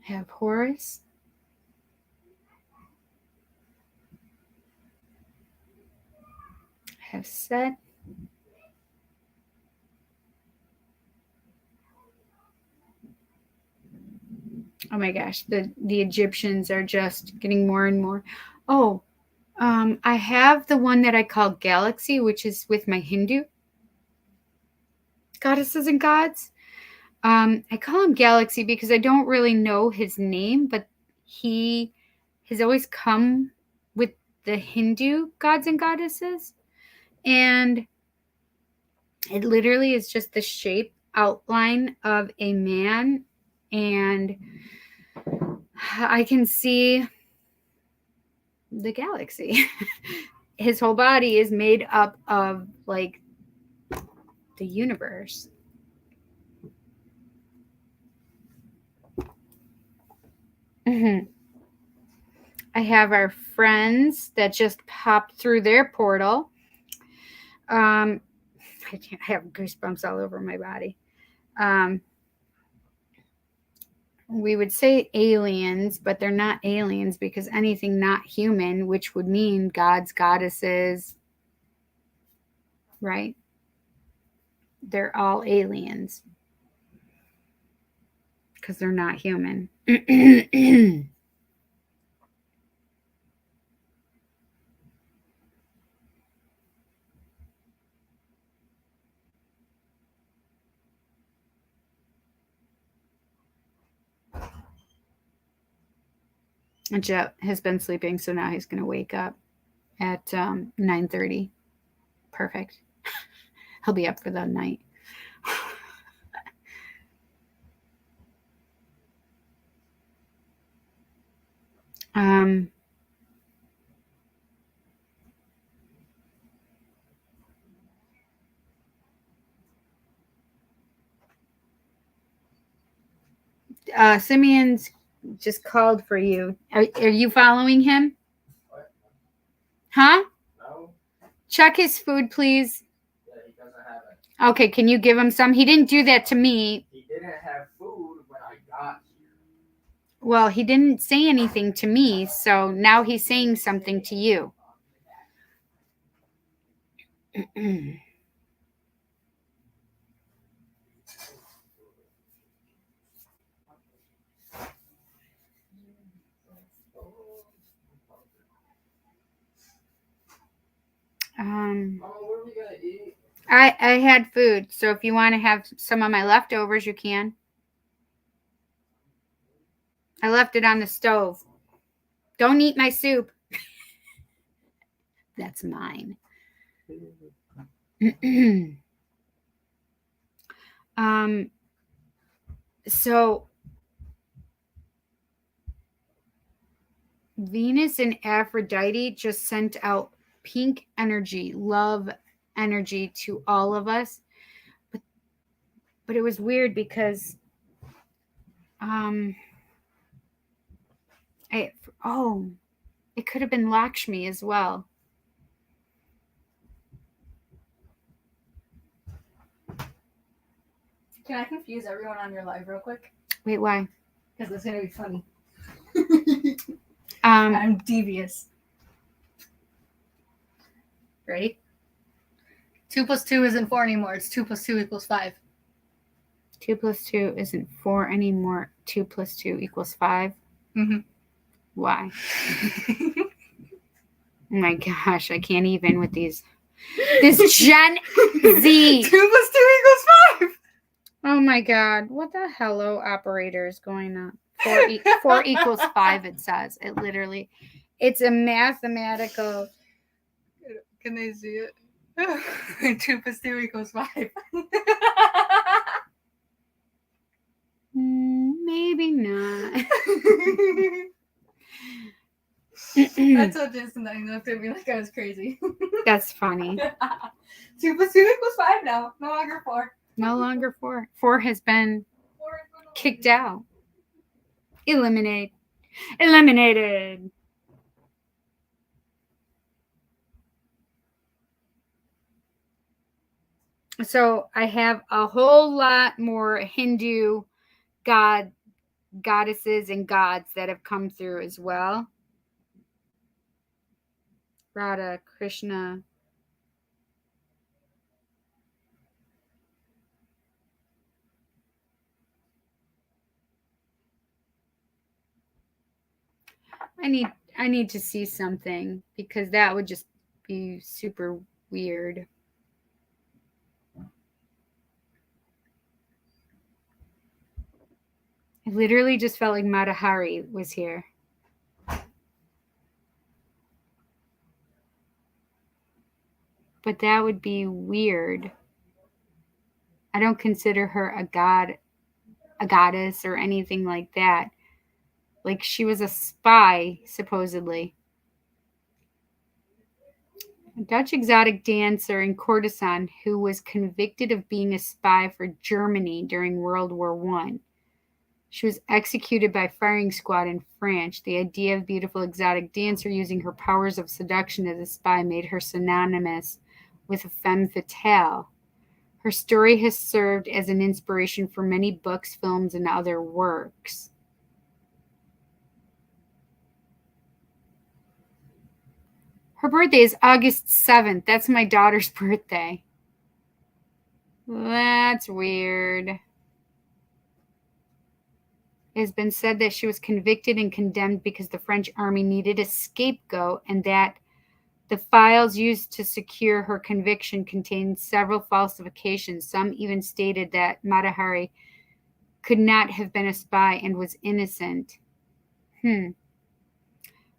Have Horus. Have Set. Oh my gosh, the Egyptians are just getting more and more. Oh, I have the one that I call Galaxy, which is with my Hindu goddesses and gods. I call him Galaxy because I don't really know his name, but he has always come with the Hindu gods and goddesses. And it literally is just the shape outline of a man. And I can see the galaxy. His whole body is made up of like the universe. I have our friends that just popped through their portal. I have goosebumps all over my body. We would say aliens, but they're not aliens because anything not human, which would mean gods, goddesses, right? They're all aliens because they're not human. And Jet has been sleeping, so now he's going to wake up at 9:30. Perfect. He'll be up for the night. Simeon's just called for you. Are you following him? What? Huh? No? Check his food, please. Yeah, he doesn't have it. Okay, can you give him some? He didn't do that to me. He didn't have food when I got here. Well, he didn't say anything to me, so now he's saying something to you. Mama, what are we gonna eat? I had food, so if you want to have some of my leftovers, you can. I left it on the stove. Don't eat my soup. That's mine. So Venus and Aphrodite just sent out pink energy, love energy to all of us. But it was weird because it could have been Lakshmi as well. Can I confuse everyone on your live real quick? Wait, why? Because it's gonna be funny. Um, I'm devious. Ready? 2 + 2 isn't 4 anymore. It's 2 + 2 = 5. 2 + 2 isn't 4 anymore. 2 + 2 = 5. Mm-hmm. Why? Oh my gosh, I can't even with these. This Gen Z. 2 + 2 = 5. Oh my God, what the hello operator is going on? 4 = 5. It says it literally. It's a mathematical. Can they see it? 2 + 2 = 5. Maybe not. I told Jason that he looked at me like I was crazy. That's funny. 2 + 2 = 5 now. No longer 4. No longer 4. 4 has been kicked out. Eliminated. So I have a whole lot more Hindu goddesses and gods that have come through as well. Radha, Krishna. I need to see something because that would just be super weird. I literally just felt like Matahari was here. But that would be weird. I don't consider her a goddess or anything like that. Like she was a spy, supposedly. A Dutch exotic dancer and courtesan who was convicted of being a spy for Germany during World War I. She was executed by firing squad in France. The idea of beautiful exotic dancer using her powers of seduction as a spy made her synonymous with a femme fatale. Her story has served as an inspiration for many books, films, and other works. Her birthday is August 7th. That's my daughter's birthday. That's weird. It has been said that she was convicted and condemned because the French army needed a scapegoat and that the files used to secure her conviction contained several falsifications. Some even stated that Matahari could not have been a spy and was innocent.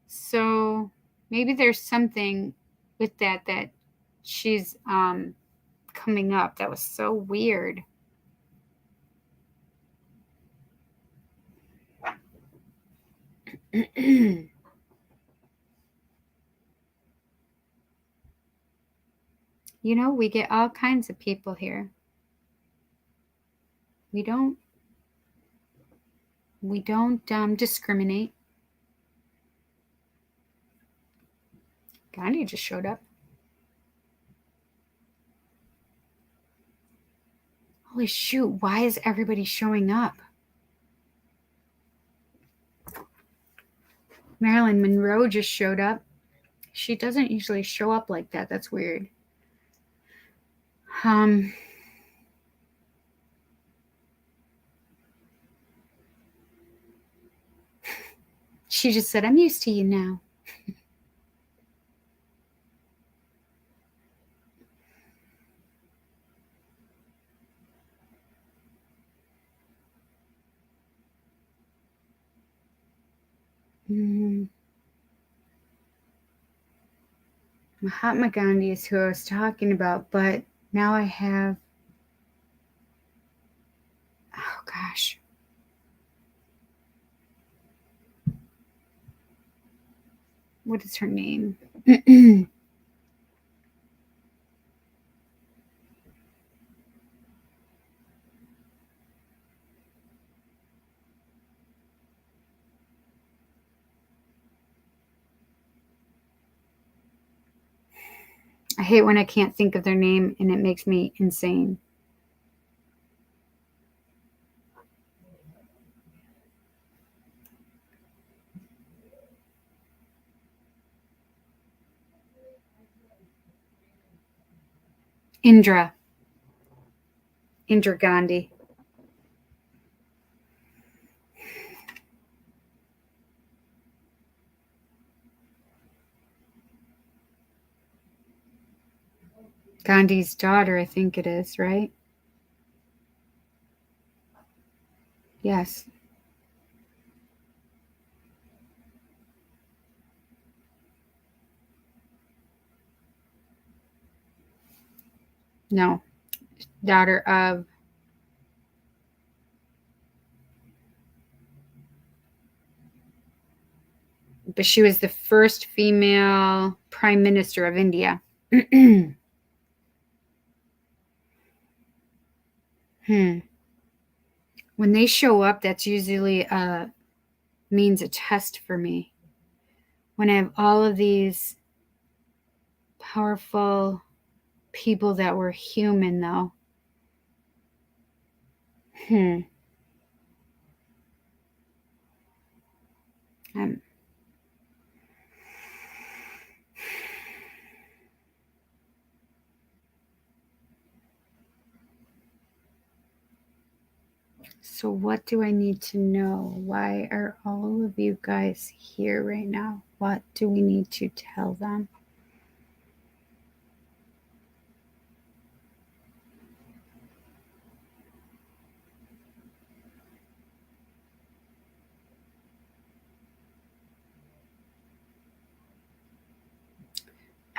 So maybe there's something with that she's coming up. That was so weird. You know, we get all kinds of people here. We don't We don't discriminate. Gandhi just showed up. Holy shoot, why is everybody showing up? Marilyn Monroe just showed up. She doesn't usually show up like that. That's weird. She just said, I'm used to you now. Mahatma Gandhi is who I was talking about, but now I have, oh gosh. What is her name? I hate when I can't think of their name and it makes me insane. Indira Gandhi. Gandhi's daughter, I think it is, right? Yes. No. Daughter of but she was the first female prime minister of India. When they show up, that's usually means a test for me. When I have all of these powerful people that were human, though. So what do I need to know? Why are all of you guys here right now? What do we need to tell them?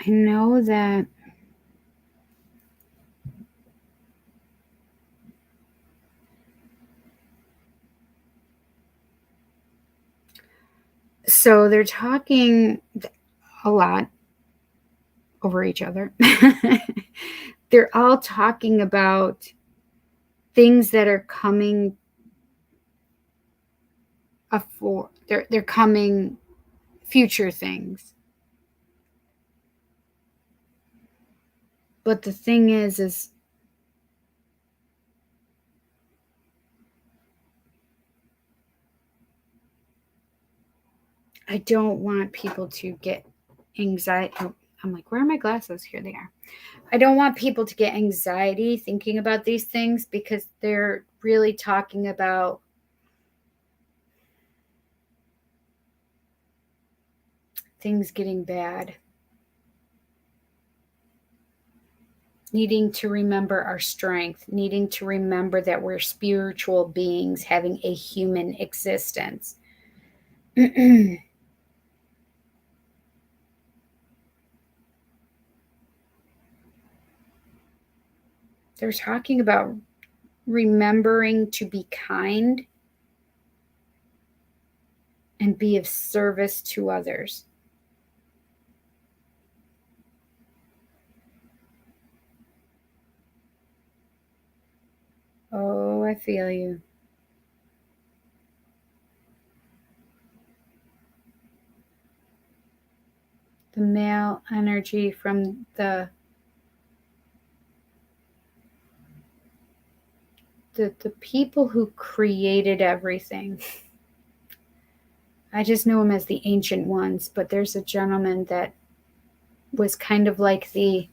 I know that so they're talking a lot over each other. They're all talking about things that are coming they're coming future things. But the thing is I don't want people to get anxiety. I'm like, where are my glasses? Here they are. I don't want people to get anxiety thinking about these things because they're really talking about things getting bad. Needing to remember our strength, needing to remember that we're spiritual beings having a human existence. They're talking about remembering to be kind and be of service to others. Oh, I feel you. male energy from the people who created everything. I just know them as the ancient ones, but there's a gentleman that was kind of like the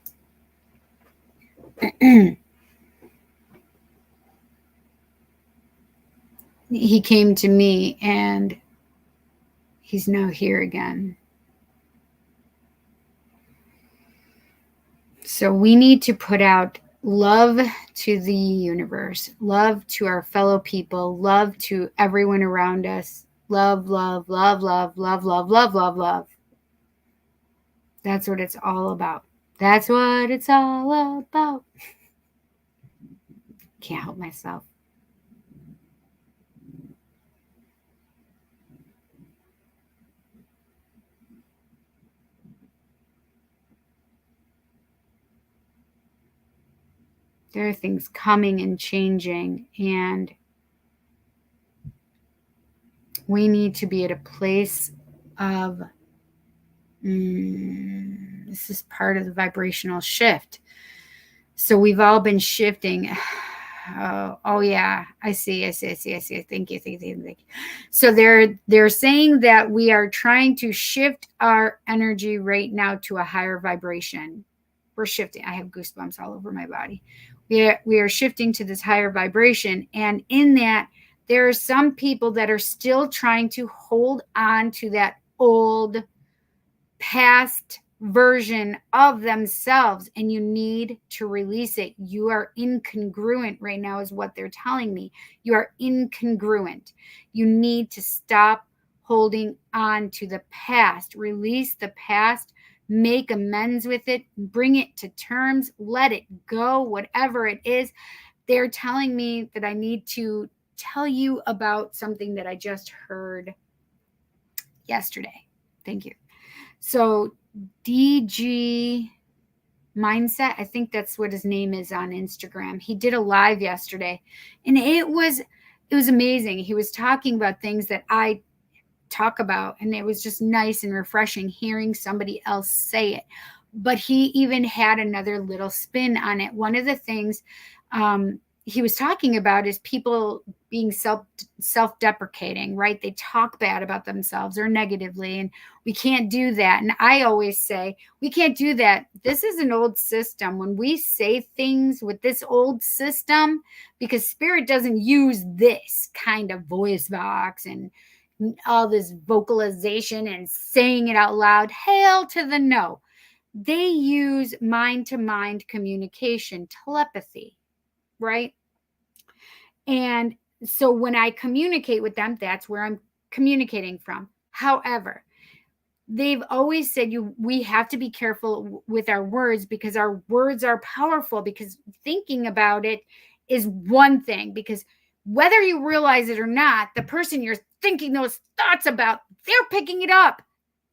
he came to me and he's now here again. So we need to put out love to the universe, love to our fellow people, love to everyone around us. Love, love, love, love, love, love, love, love, love. That's what it's all about. That's what it's all about. Can't help myself. There are things coming and changing, and we need to be at a place of this is part of the vibrational shift. So we've all been shifting. Oh yeah, I see. Thank you. So they're saying that we are trying to shift our energy right now to a higher vibration. We're shifting. I have goosebumps all over my body. We are shifting to this higher vibration, and in that, there are some people that are still trying to hold on to that old past version of themselves, and you need to release it. You are incongruent right now is what they're telling me. You are incongruent. You need to stop holding on to the past. Release the past, make amends with it, bring it to terms, let it go, whatever it is. They're telling me that I need to tell you about something that I just heard yesterday. Thank you. So DG Mindset, I think that's what his name is on Instagram. He did a live yesterday, and it was amazing. He was talking about things that I talk about, and it was just nice and refreshing hearing somebody else say it. But he even had another little spin on it. One of the things he was talking about is people being self-deprecating, right? They talk bad about themselves or negatively, and we can't do that. And I always say, we can't do that. This is an old system. When we say things with this old system, because spirit doesn't use this kind of voice box and all this vocalization and saying it out loud, hail to the no. They use mind-to-mind communication, telepathy, right? And so when I communicate with them, that's where I'm communicating from. However, they've always said we have to be careful with our words, because our words are powerful, because thinking about it is one thing, because whether you realize it or not, the person you're thinking those thoughts about, they're picking it up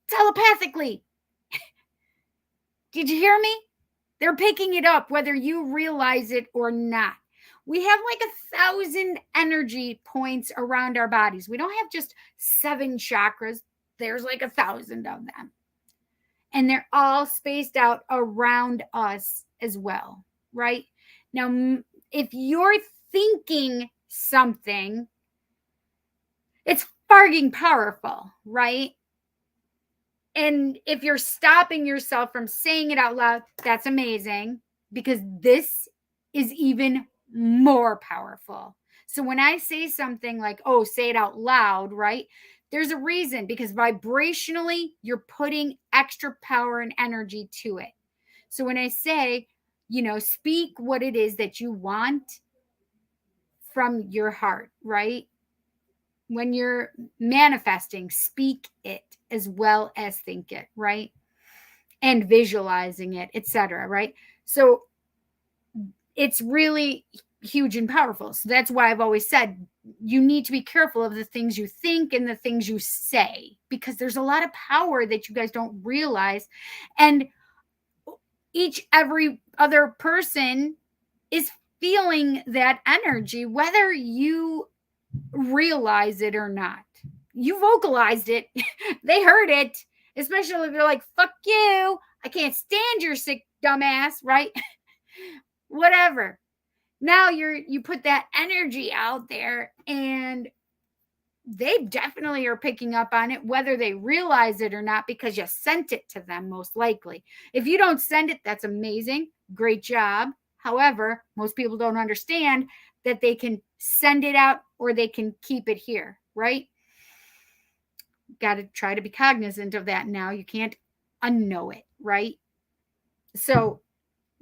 telepathically. Did you hear me? They're picking it up whether you realize it or not. We have like 1,000 energy points around our bodies. We don't have just 7 chakras. There's like 1,000 of them. And they're all spaced out around us as well, right? Now, if you're thinking something, it's fucking powerful, right? And if you're stopping yourself from saying it out loud, that's amazing, because this is even more powerful. So when I say something like, oh, say it out loud, right? There's a reason, because vibrationally, you're putting extra power and energy to it. So when I say, speak what it is that you want from your heart, right? When you're manifesting, speak it as well as think it, right? And visualizing it, etc., right? So it's really huge and powerful. So that's why I've always said you need to be careful of the things you think and the things you say, because there's a lot of power that you guys don't realize. And every other person is feeling that energy, whether you realize it or not. You vocalized it. They heard it. especially if you're like, fuck you, I can't stand your sick dumbass, right? Whatever. Now you put that energy out there, and they definitely are picking up on it, whether they realize it or not, because you sent it to them, most likely. If you don't send it, that's amazing. Great job. However, most people don't understand that they can send it out or they can keep it here, right? Got to try to be cognizant of that now. You can't unknow it, right? So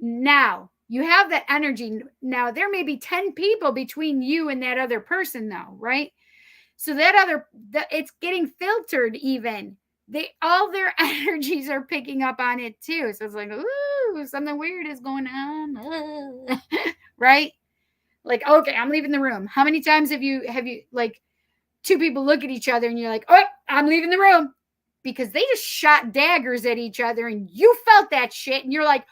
now you have that energy. Now there may be 10 people between you and that other person, though, right? So it's getting filtered even. All their energies are picking up on it too. So it's like, ooh, something weird is going on. Right? Like, okay, I'm leaving the room. How many times have you like two people look at each other and you're like, oh, I'm leaving the room, because they just shot daggers at each other and you felt that shit and you're like,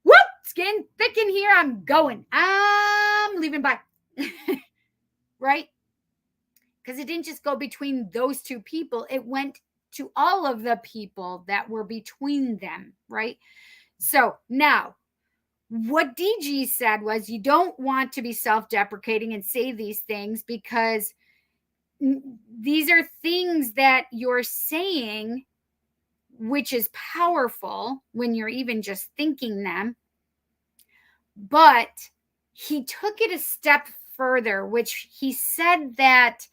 whoop, it's getting thick in here. I'm going. I'm leaving. Bye. Right? Because it didn't just go between those two people. It went to all of the people that were between them, right? So now, what DG said was, you don't want to be self-deprecating and say these things, because these are things that you're saying, which is powerful when you're even just thinking them. But he took it a step further, which he said that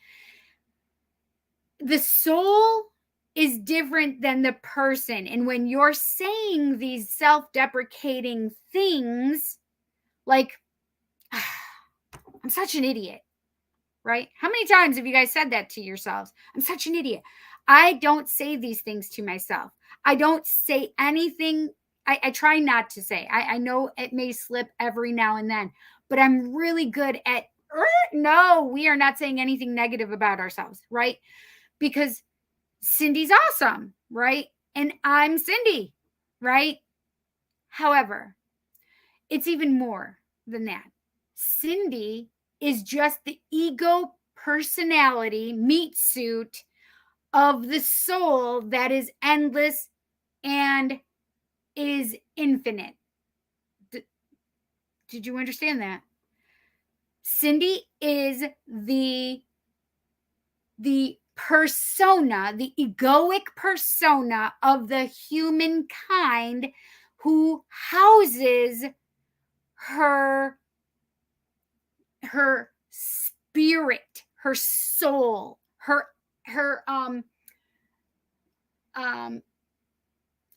the soul is different than the person. And when you're saying these self-deprecating things, like, I'm such an idiot, right? How many times have you guys said that to yourselves? I'm such an idiot. I don't say these things to myself. I don't say anything. I try not to say. I know it may slip every now and then, but I'm really good at, no, we are not saying anything negative about ourselves, right? Because Cindy's awesome, right? And I'm Cindy, right? However, it's even more than that. Cindy is just the ego personality meat suit of the soul that is endless and is infinite. Did you understand that? Cindy is the persona, the egoic persona of the humankind who houses her spirit, her soul, her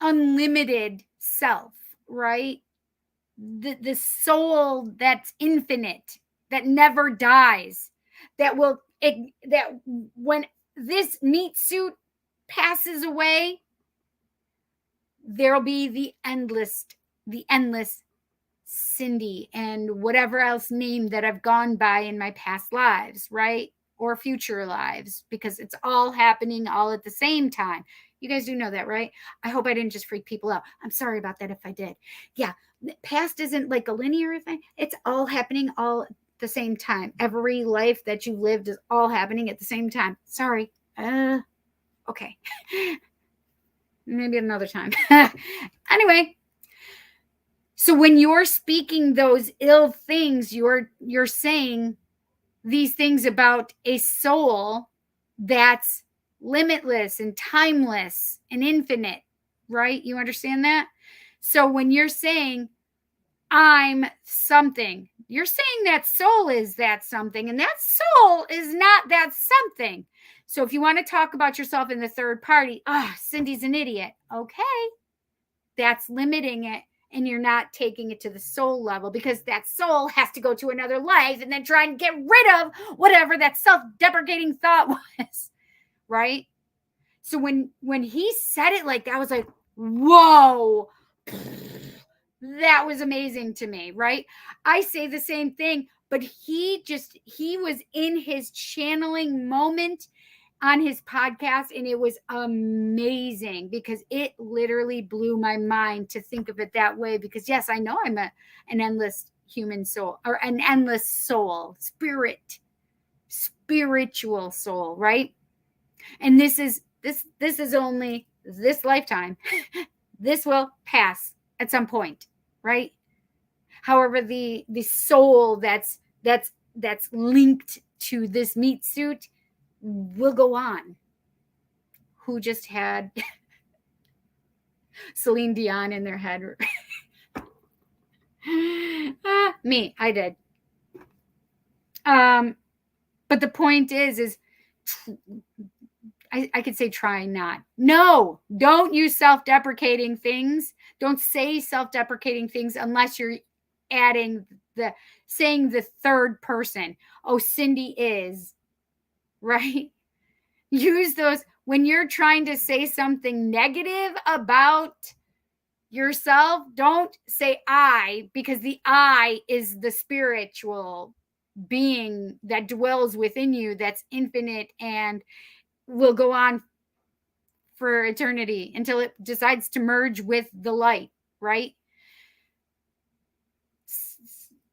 unlimited self, right? The soul that's infinite, that never dies, that when this meat suit passes away, there'll be the endless Cindy and whatever else name that I've gone by in my past lives, right? Or future lives, because it's all happening all at the same time. You guys do know that, right? I hope I didn't just freak people out. I'm sorry about that if I did. Yeah, past isn't like a linear thing. It's all happening all at the same time. Every life that you lived is all happening at the same time. Sorry. Okay. Maybe another time. Anyway, so when you're speaking those ill things, you're saying these things about a soul that's limitless and timeless and infinite, right? You understand that? So when you're saying, I'm something, you're saying that soul is that something, and that soul is not that something. So if you want to talk about yourself in the third party, Cindy's an idiot. Okay. That's limiting it, and you're not taking it to the soul level, because that soul has to go to another life and then try and get rid of whatever that self-deprecating thought was, right? So when he said it like that, I was like, whoa, that was amazing to me, right? I say the same thing, but he was in his channeling moment on his podcast, and it was amazing, because it literally blew my mind to think of it that way. Because yes, I know I'm an endless human soul, or an endless soul, spiritual soul, right? And this is only this lifetime. This will pass at some point, right? However, the soul that's linked to this meat suit will go on. Who just had Celine Dion in their head? Me, I did. But the point is I could say try not. No, don't use self-deprecating things. Don't say self-deprecating things unless you're saying the third person. Oh, Cindy is, right? Use those when you're trying to say something negative about yourself. Don't say I, because the I is the spiritual being that dwells within you, that's infinite and will go on for eternity until it decides to merge with the light, right?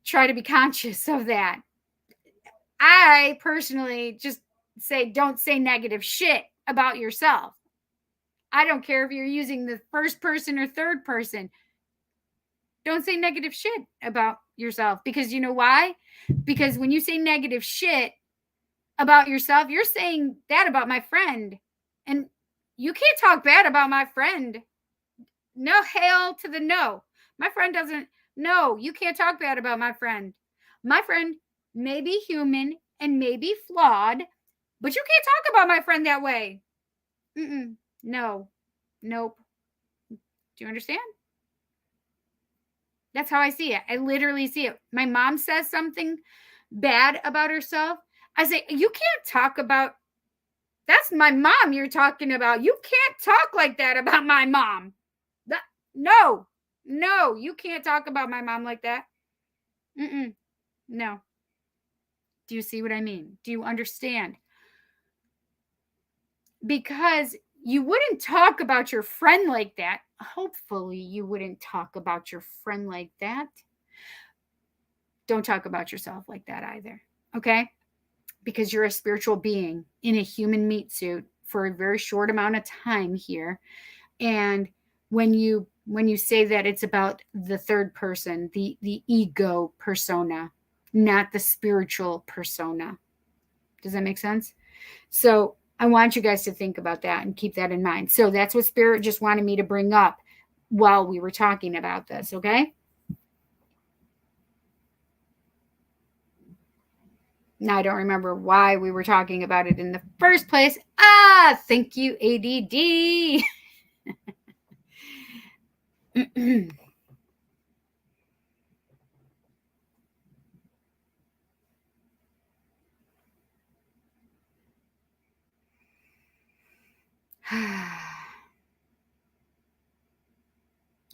Try to be conscious of that. I personally just say, don't say negative shit about yourself. I don't care if you're using the first person or third person. Don't say negative shit about yourself, because you know why? Because when you say negative shit about yourself, you're saying that about my friend. And you can't talk bad about my friend. No, hail to the no. My friend doesn't. No, you can't talk bad about my friend. My friend may be human and may be flawed, but you can't talk about my friend that way. No. Nope. Do you understand? That's how I see it. I literally see it. My mom says something bad about herself. I say, you can't talk about, that's my mom you're talking about. You can't talk like that about my mom. No, you can't talk about my mom like that. No. Do you see what I mean? Do you understand? Because you wouldn't talk about your friend like that. Hopefully you wouldn't talk about your friend like that. Don't talk about yourself like that either. Okay? Because you're a spiritual being in a human meat suit for a very short amount of time here. And when you say that, it's about the third person, the ego persona, not the spiritual persona. Does that make sense? So I want you guys to think about that and keep that in mind. So that's what Spirit just wanted me to bring up while we were talking about this, okay? Now I don't remember why we were talking about it in the first place. Thank you, ADD.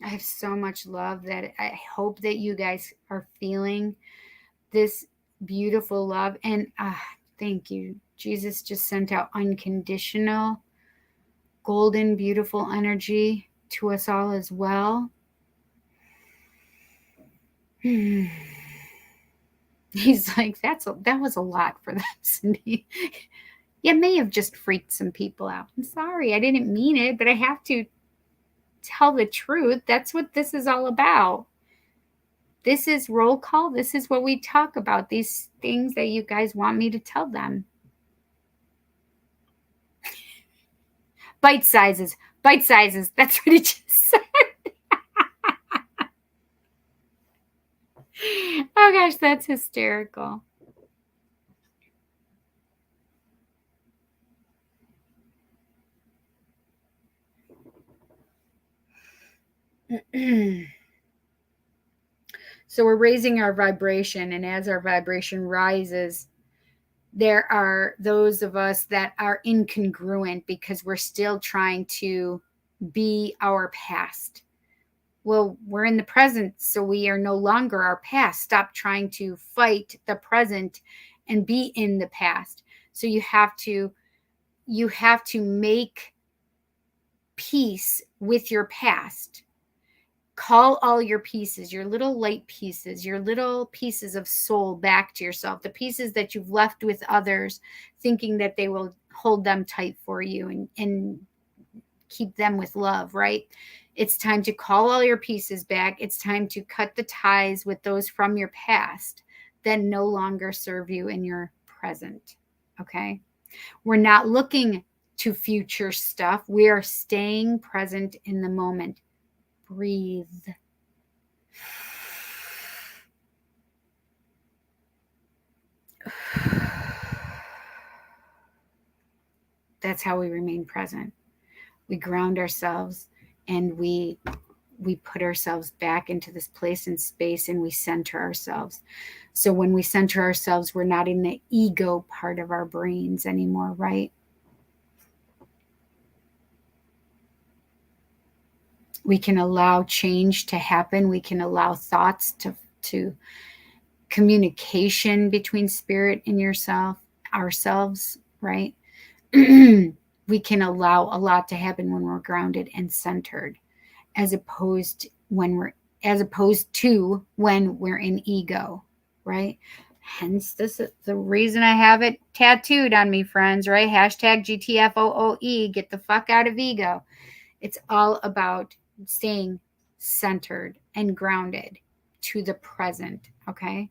I have so much love that I hope that you guys are feeling this beautiful love. And thank you. Jesus just sent out unconditional, golden, beautiful energy to us all as well. He's like, that was a lot for that, Cindy. You may have just freaked some people out. I'm sorry, I didn't mean it, but I have to tell the truth. That's what this is all about. This is roll call. This is what we talk about. These things that you guys want me to tell them. Bite sizes. That's what he just said. Oh gosh, that's hysterical. So we're raising our vibration, and as our vibration rises, there are those of us that are incongruent because we're still trying to be our past. Well, we're in the present, so we are no longer our past. Stop trying to fight the present and be in the past. So you have to make peace with your past. Call all your pieces, your little light pieces, your little pieces of soul back to yourself, the pieces that you've left with others, thinking that they will hold them tight for you and keep them with love, right? It's time to call all your pieces back. It's time to cut the ties with those from your past that no longer serve you in your present. Okay? We're not looking to future stuff. We are staying present in the moment. Breathe. That's how we remain present. We ground ourselves and we put ourselves back into this place and space, and we center ourselves. So when we center ourselves, we're not in the ego part of our brains anymore, right? We can allow change to happen. We can allow thoughts to communication between spirit and ourselves, right? We can allow a lot to happen when we're grounded and centered, as opposed to when we're in ego, right? Hence, this is the reason I have it tattooed on me, friends, right? Hashtag GTFOOE, get the fuck out of ego. It's all about staying centered and grounded to the present, okay?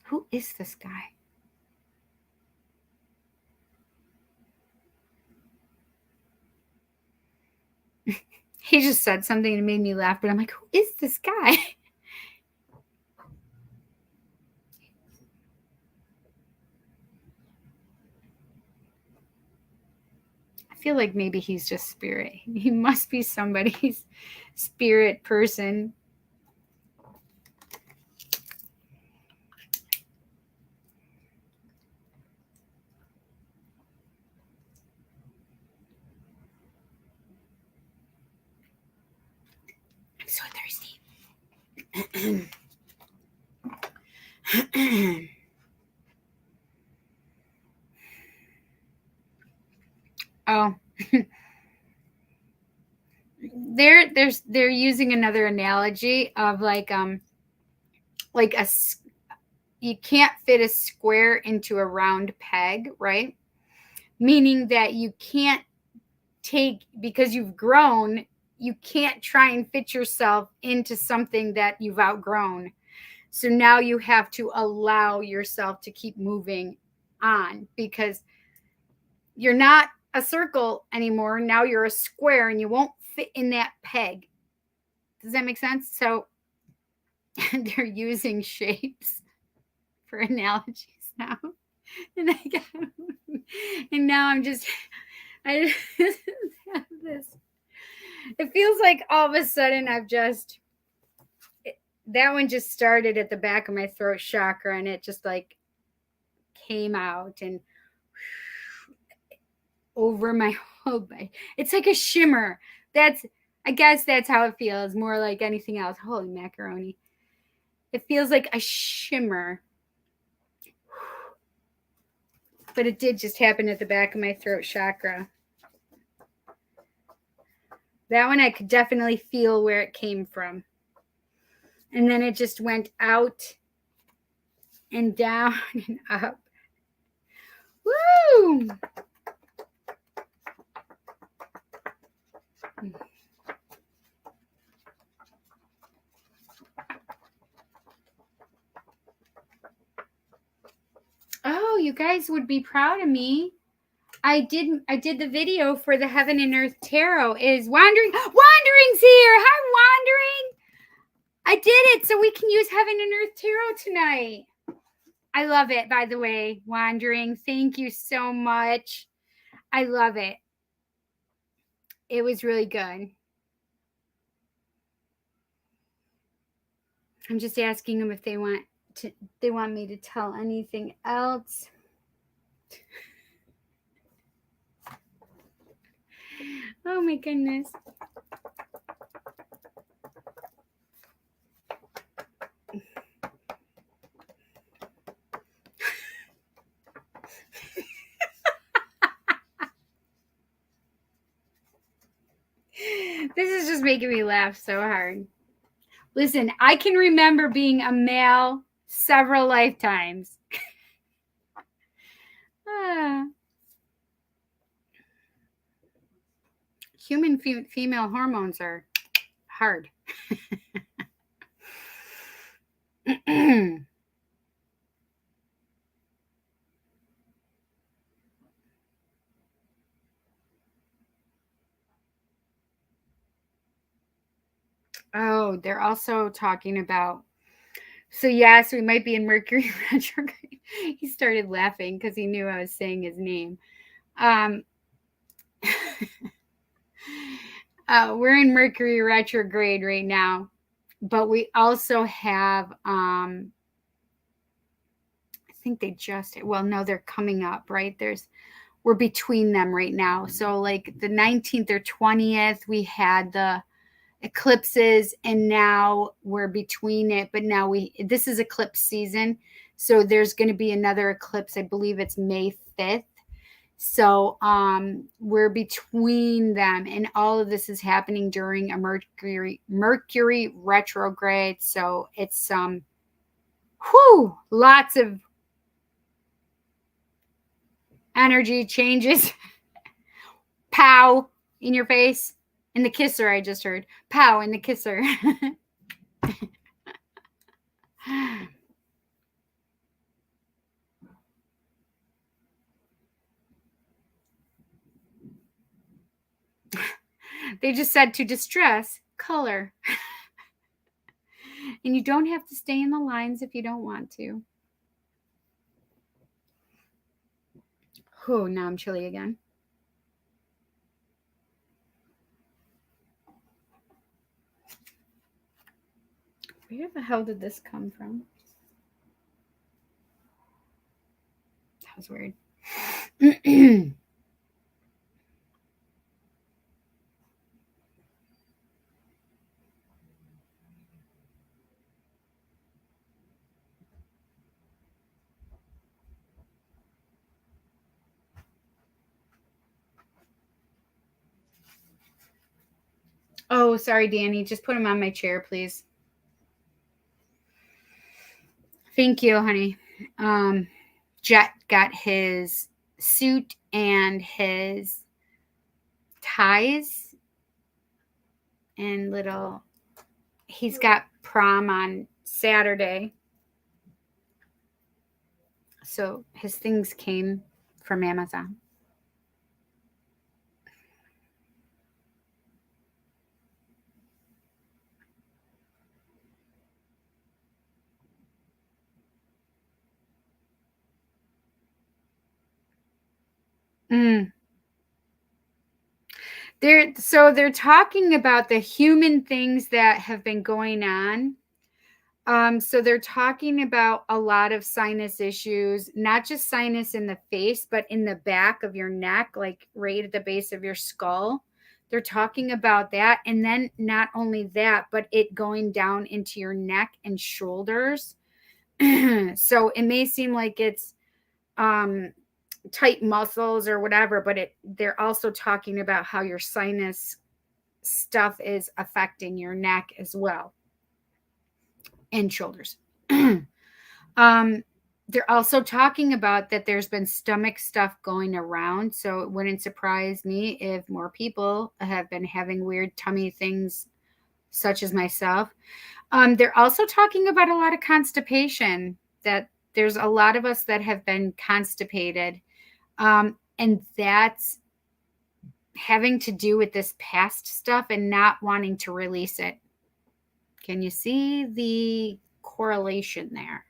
Who is this guy? He just said something and made me laugh, but I'm like, who is this guy? I feel like maybe he's just spirit. He must be somebody's spirit person. I'm so thirsty. Oh. They're using another analogy of like you can't fit a square into a round peg, right? Meaning that you can't because you've grown, you can't try and fit yourself into something that you've outgrown. So now you have to allow yourself to keep moving on, because you're not a circle anymore. Now you're a square and you won't fit in that peg. Does that make sense? So they're using shapes for analogies now. And now I'm just, I just have this. It feels like all of a sudden that one just started at the back of my throat chakra, and it just like came out and over my whole body. It's like a shimmer. I guess that's how it feels, more like anything else. Holy macaroni. It feels like a shimmer. But it did just happen at the back of my throat chakra. That one I could definitely feel where it came from. And then it just went out and down and up. Woo! Oh, you guys would be proud of me. I did the video for the Heaven and Earth Tarot. Wandering's here. Hi, Wandering. I did it so we can use Heaven and Earth Tarot tonight. I love it, by the way, Wandering. Thank you so much. I love it. It was really good. I'm just asking them if they want me to tell anything else. Oh my goodness. This is just making me laugh so hard. Listen, I can remember being a male several lifetimes. Ah. Human female hormones are hard. Oh, they're also talking about, so yes, we might be in Mercury retrograde. He started laughing because he knew I was saying his name. We're in Mercury retrograde right now, but we also have, I think they just, well, no, they're coming up, right? We're between them right now. So like the 19th or 20th, we had the eclipses, and now we're between it, but now this is eclipse season, so there's going to be another eclipse. I believe it's May 5th. So we're between them, and all of this is happening during a Mercury retrograde. So it's lots of energy changes. Pow in your face. In the kisser, I just heard. Pow in the kisser. They just said to distress, color. And you don't have to stay in the lines if you don't want to. Oh, now I'm chilly again. Where the hell did this come from? That was weird. Oh, sorry, Danny. Just put him on my chair, please. Thank you, honey. Jet got his suit and his ties and he's got prom on Saturday. So his things came from Amazon. They're talking about the human things that have been going on. So they're talking about a lot of sinus issues, not just sinus in the face, but in the back of your neck, like right at the base of your skull. They're talking about that. And then not only that, but it going down into your neck and shoulders. So it may seem like it's tight muscles or whatever, but they're also talking about how your sinus stuff is affecting your neck as well and shoulders. They're also talking about that there's been stomach stuff going around, so it wouldn't surprise me if more people have been having weird tummy things, such as myself. They're also talking about a lot of constipation, that there's a lot of us that have been constipated, and that's having to do with this past stuff and not wanting to release it. Can you see the correlation there?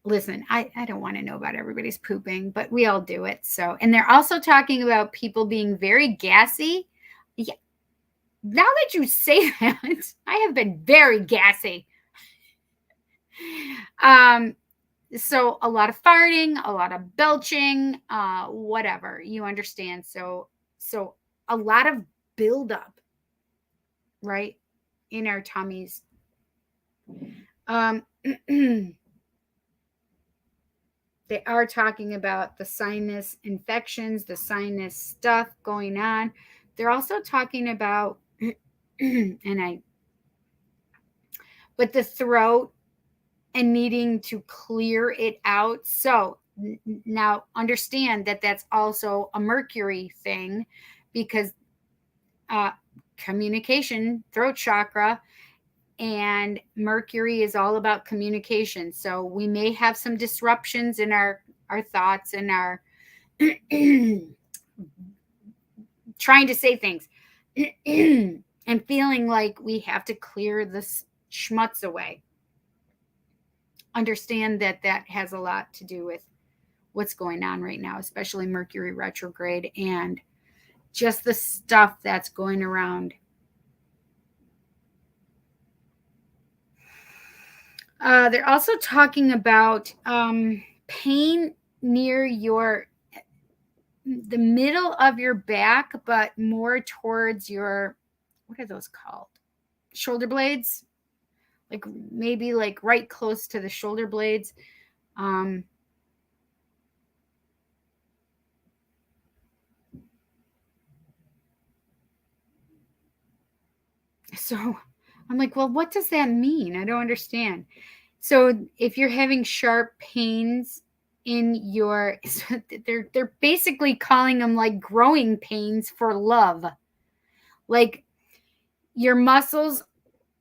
Listen, I don't want to know about everybody's pooping, but we all do it. So, and they're also talking about people being very gassy. Yeah. Now that you say that, I have been very gassy. So a lot of farting, a lot of belching, whatever, you understand. So a lot of buildup, right, in our tummies. They are talking about the sinus infections, the sinus stuff going on. They're also talking about, and but the throat and needing to clear it out. So now understand that that's also a Mercury thing, because communication, throat chakra, and Mercury is all about communication. So we may have some disruptions in our thoughts and our trying to say things and feeling like we have to clear the schmutz away. Understand that that has a lot to do with what's going on right now, especially Mercury retrograde and just the stuff that's going around. They're also talking about pain near the middle of your back, but more towards your, what are those called? Shoulder blades, like maybe like right close to the shoulder blades. So I'm like, well, what does that mean? I don't understand. So if you're having sharp pains in your, they're basically calling them like growing pains for love. Like your muscles,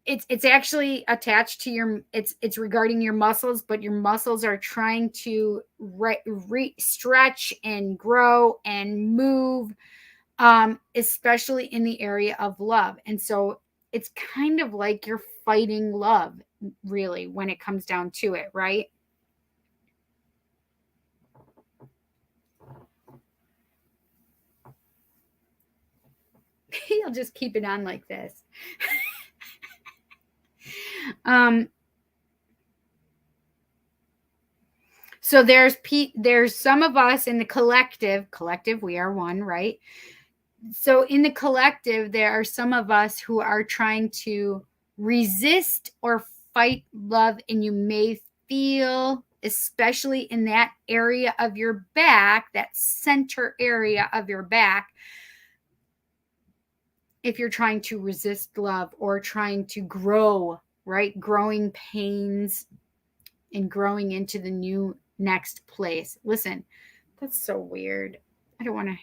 it's actually attached to your, it's regarding your muscles, but your muscles are trying to stretch and grow and move, especially in the area of love. And so it's kind of like you're fighting love, really, when it comes down to it, right? I'll just keep it on like this. So there's some of us in the collective, we are one, right? So in the collective, there are some of us who are trying to resist or fight love, and you may feel, especially in that area of your back, that center area of your back, if you're trying to resist love or trying to grow, right? Growing pains and growing into the new next place. Listen, that's so weird. I don't want to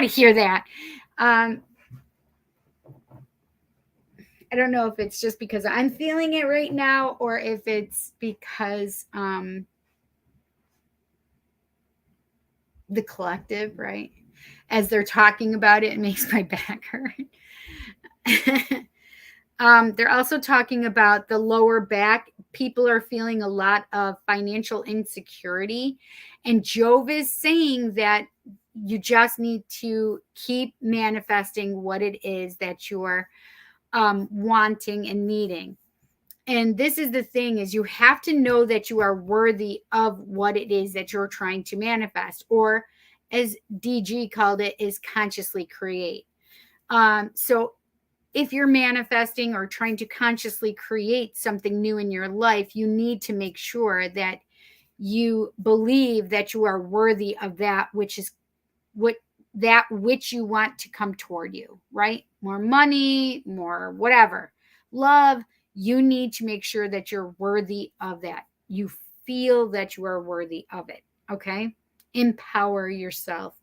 hear that. I don't know if it's just because I'm feeling it right now, or if it's because the collective, right? As they're talking about it, it makes my back hurt. They're also talking about the lower back. People are feeling a lot of financial insecurity. And Jove is saying that you just need to keep manifesting what it is that you're wanting and needing. And this is the thing, is you have to know that you are worthy of what it is that you're trying to manifest, or as DG called it, is consciously create. So if you're manifesting or trying to consciously create something new in your life, you need to make sure that you believe that you are worthy of that which is that which you want to come toward you, right? More money, more whatever. Love, you need to make sure that you're worthy of that. You feel that you are worthy of it, okay? Empower yourself.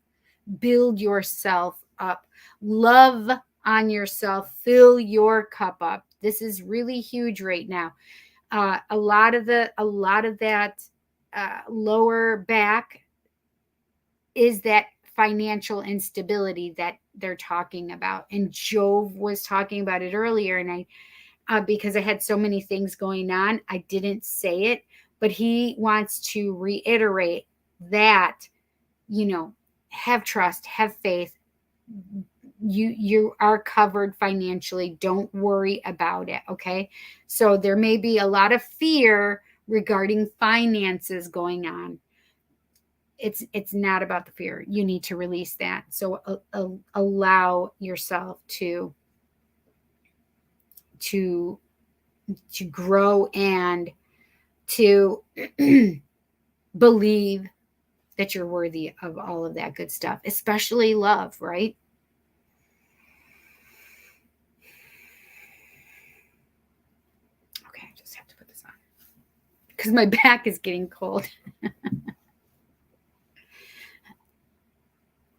Build yourself up. Love on yourself. Fill your cup up. This is really huge right now. A lot of that lower back is that financial instability that they're talking about. And Jove was talking about it earlier, and I because I had so many things going on, I didn't say it, but he wants to reiterate that, have trust, have faith. You are covered financially. Don't worry about it, okay? So there may be a lot of fear regarding finances going on. It's not about the fear. You need to release that. So allow yourself to grow and to believe that you're worthy of all of that good stuff, especially love, right? because my back is getting cold. I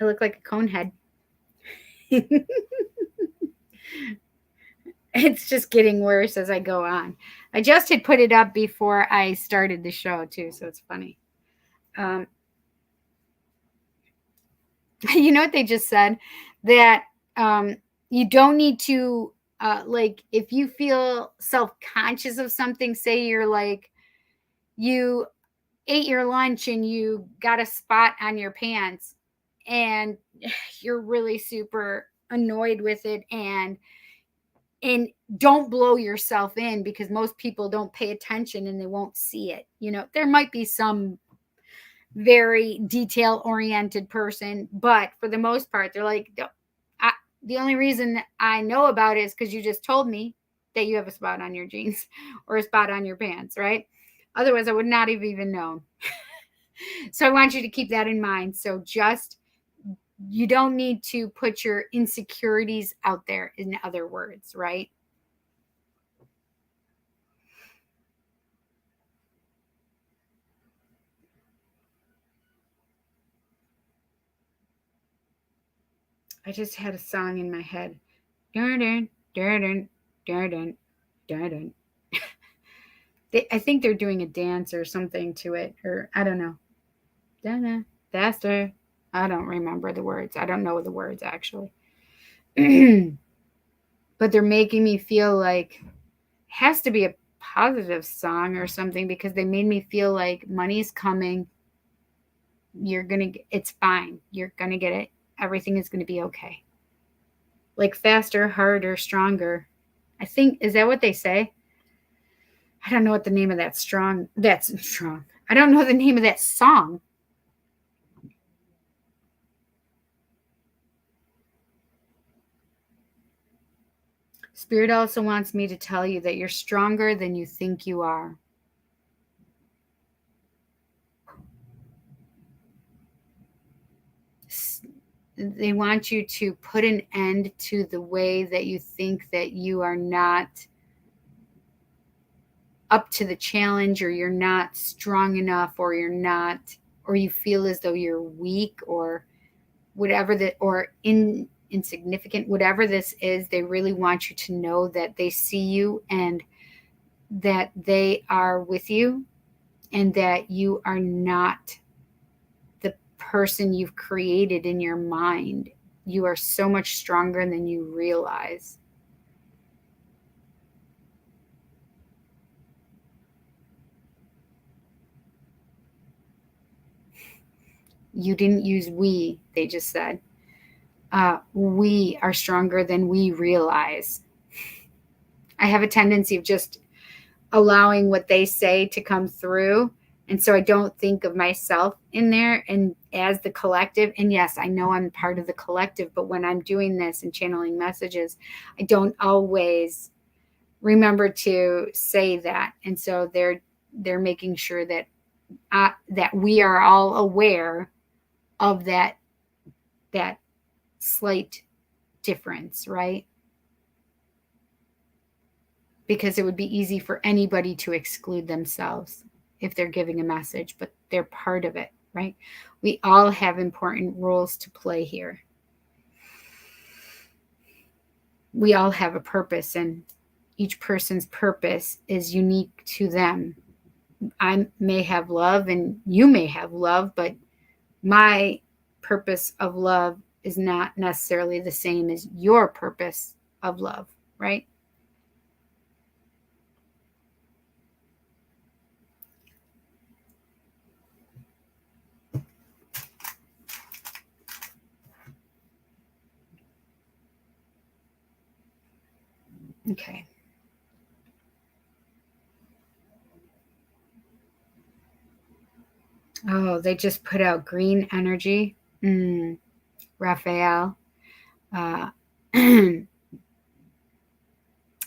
look like a cone head. It's just getting worse as I go on. I just had put it up before I started the show too, so it's funny. You know what they just said? That you don't need to, like, if you feel self-conscious of something, say you're like, you ate your lunch and you got a spot on your pants and you're really super annoyed with it, and don't blow yourself in, because most people don't pay attention and they won't see it. You know, there might be some very detail oriented person, but for the most part, they're like, the only reason I know about it is because you just told me that you have a spot on your jeans or a spot on your pants, right? Otherwise, I would not have even known. So I want you to keep that in mind. So just, you don't need to put your insecurities out there, in other words, right? I just had a song in my head. Dun, dun, dun, dun. I think they're doing a dance or something to it, or I don't know. Dun, faster. I don't remember the words. I don't know the words actually. But they're making me feel like it has to be a positive song or something, because they made me feel like money's coming. It's fine. You're going to get it. Everything is going to be okay. Like faster, harder, stronger. I think, is that what they say? I don't know what the name of that's strong. I don't know the name of that song. Spirit also wants me to tell you that you're stronger than you think you are. They want you to put an end to the way that you think that you are not up to the challenge, or you're not strong enough, or you feel as though you're weak, or whatever that, or insignificant, whatever this is. They really want you to know that they see you, and that they are with you, and that you are not the person you've created in your mind. You are so much stronger than you realize. You didn't use we, they just said. We are stronger than we realize. I have a tendency of just allowing what they say to come through. And so I don't think of myself in there and as the collective. And yes, I know I'm part of the collective, but when I'm doing this and channeling messages, I don't always remember to say that. And so they're making sure that that we are all aware of that slight difference, right? Because it would be easy for anybody to exclude themselves if they're giving a message, but they're part of it, right? We all have important roles to play here. We all have a purpose, and each person's purpose is unique to them. I may have love and you may have love, but my purpose of love is not necessarily the same as your purpose of love, right? Okay. Oh, they just put out green energy. Raphael.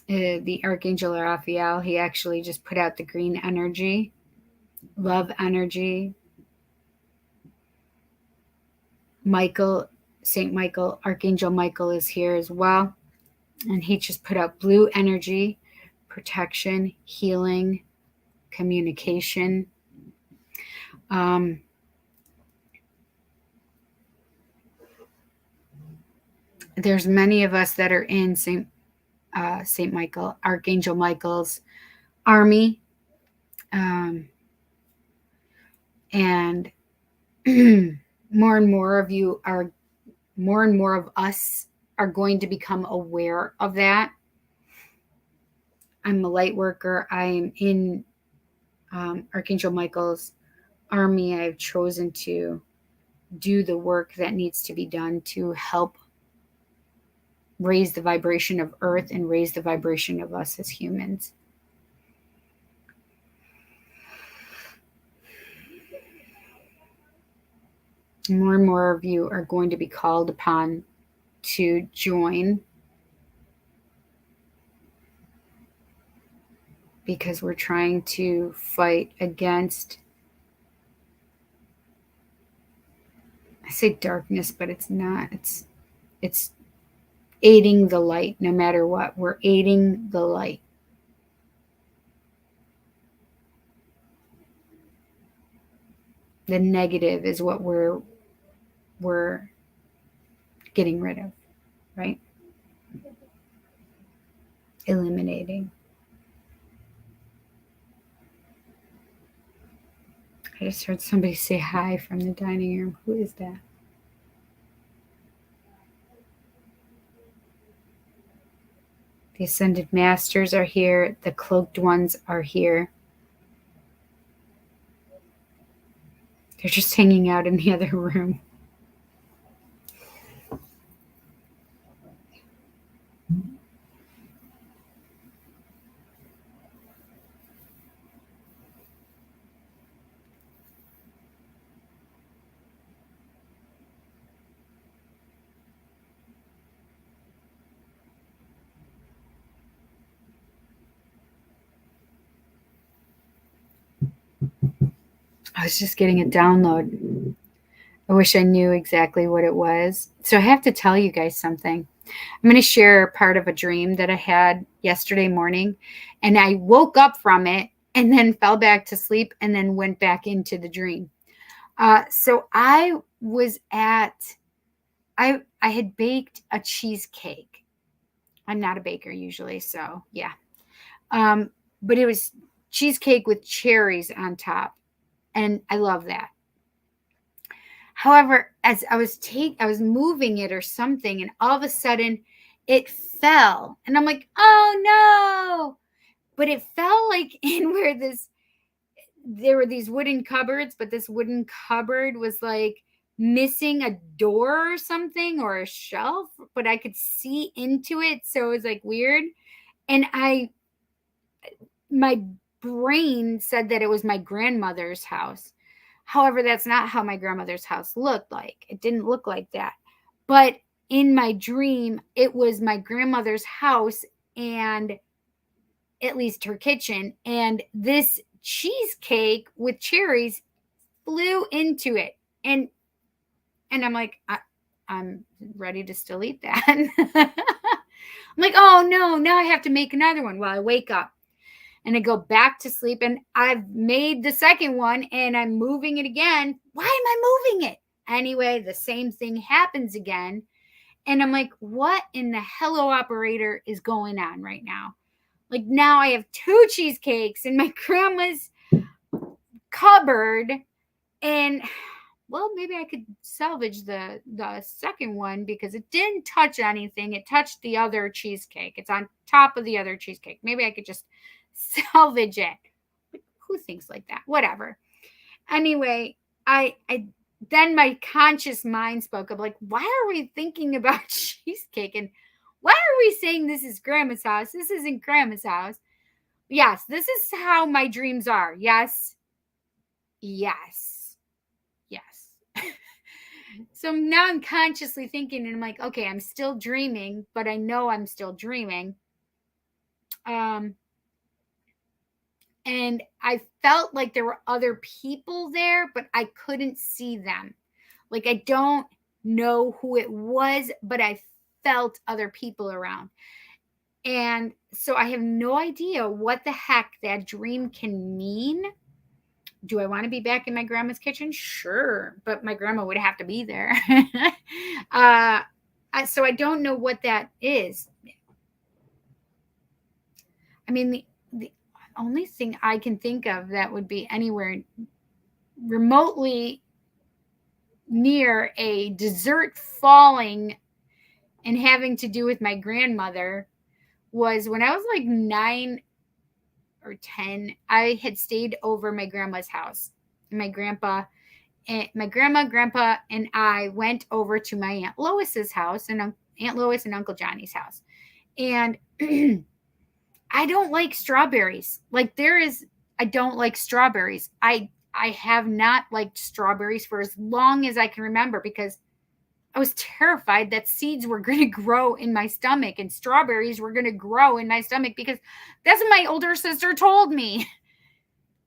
The Archangel Raphael, he actually just put out the green energy, love energy. Michael, Saint Michael, Archangel Michael is here as well. And he just put out blue energy, protection, healing, communication. There's many of us that are in Saint Michael, Archangel Michael's army, and more and more of you are, more and more of us are going to become aware of that. I'm a light worker. I'm in Archangel Michael's army. I've chosen to do the work that needs to be done to help raise the vibration of Earth and raise the vibration of us as humans. More and more of you are going to be called upon to join, because we're trying to fight against, I say darkness, but it's not. It's aiding the light. No matter what, we're aiding the light. The negative is what we're getting rid of, right? Eliminating. I just heard somebody say hi from the dining room. Who is that? The Ascended Masters are here. The Cloaked Ones are here. They're just hanging out in the other room. I was just getting a download. I wish I knew exactly what it was. So I have to tell you guys something. I'm going to share part of a dream that I had yesterday morning, and I woke up from it and then fell back to sleep and then went back into the dream. So I was I had baked a cheesecake. I'm not a baker usually, so yeah. But it was cheesecake with cherries on top, and I love that. However, as I was moving it or something, and all of a sudden it fell, and I'm like, oh no! But it fell like in where there were these wooden cupboards, but this wooden cupboard was like missing a door or something, or a shelf, but I could see into it, so it was like weird. And my brain said that it was my grandmother's house. However, that's not how my grandmother's house looked like. It didn't look like that. But in my dream, it was my grandmother's house, and at least her kitchen. And this cheesecake with cherries flew into it. And I'm like, I'm ready to still eat that. I'm like, oh no, now I have to make another one. Well, I wake up and I go back to sleep, and I've made the second one and I'm moving it again. Why am I moving it? Anyway, the same thing happens again. And I'm like, what in the hello operator is going on right now? Like, now I have 2 cheesecakes in my grandma's cupboard, and well, maybe I could salvage the second one because it didn't touch anything. It touched the other cheesecake. It's on top of the other cheesecake. Maybe I could just salvage it. Who thinks like that? Whatever. Anyway, I then my conscious mind spoke up, like, why are we thinking about cheesecake? And why are we saying this is grandma's house? This isn't grandma's house. Yes, this is how my dreams are. Yes. Yes. Yes. So now I'm consciously thinking, and I'm like, okay, I'm still dreaming, but I know I'm still dreaming. And I felt like there were other people there, but I couldn't see them. Like, I don't know who it was, but I felt other people around. And so I have no idea what the heck that dream can mean. Do I want to be back in my grandma's kitchen? Sure, but my grandma would have to be there. So I don't know what that is. I mean, the only thing I can think of that would be anywhere remotely near a dessert falling and having to do with my grandmother was when I was like 9 or 10. I had stayed over my grandma's house. My grandpa and my grandpa and I went over to my Aunt Lois's house and Aunt Lois and Uncle Johnny's house. And I don't like strawberries. I don't like strawberries. I have not liked strawberries for as long as I can remember because I was terrified that seeds were going to grow in my stomach and strawberries were going to grow in my stomach because that's what my older sister told me.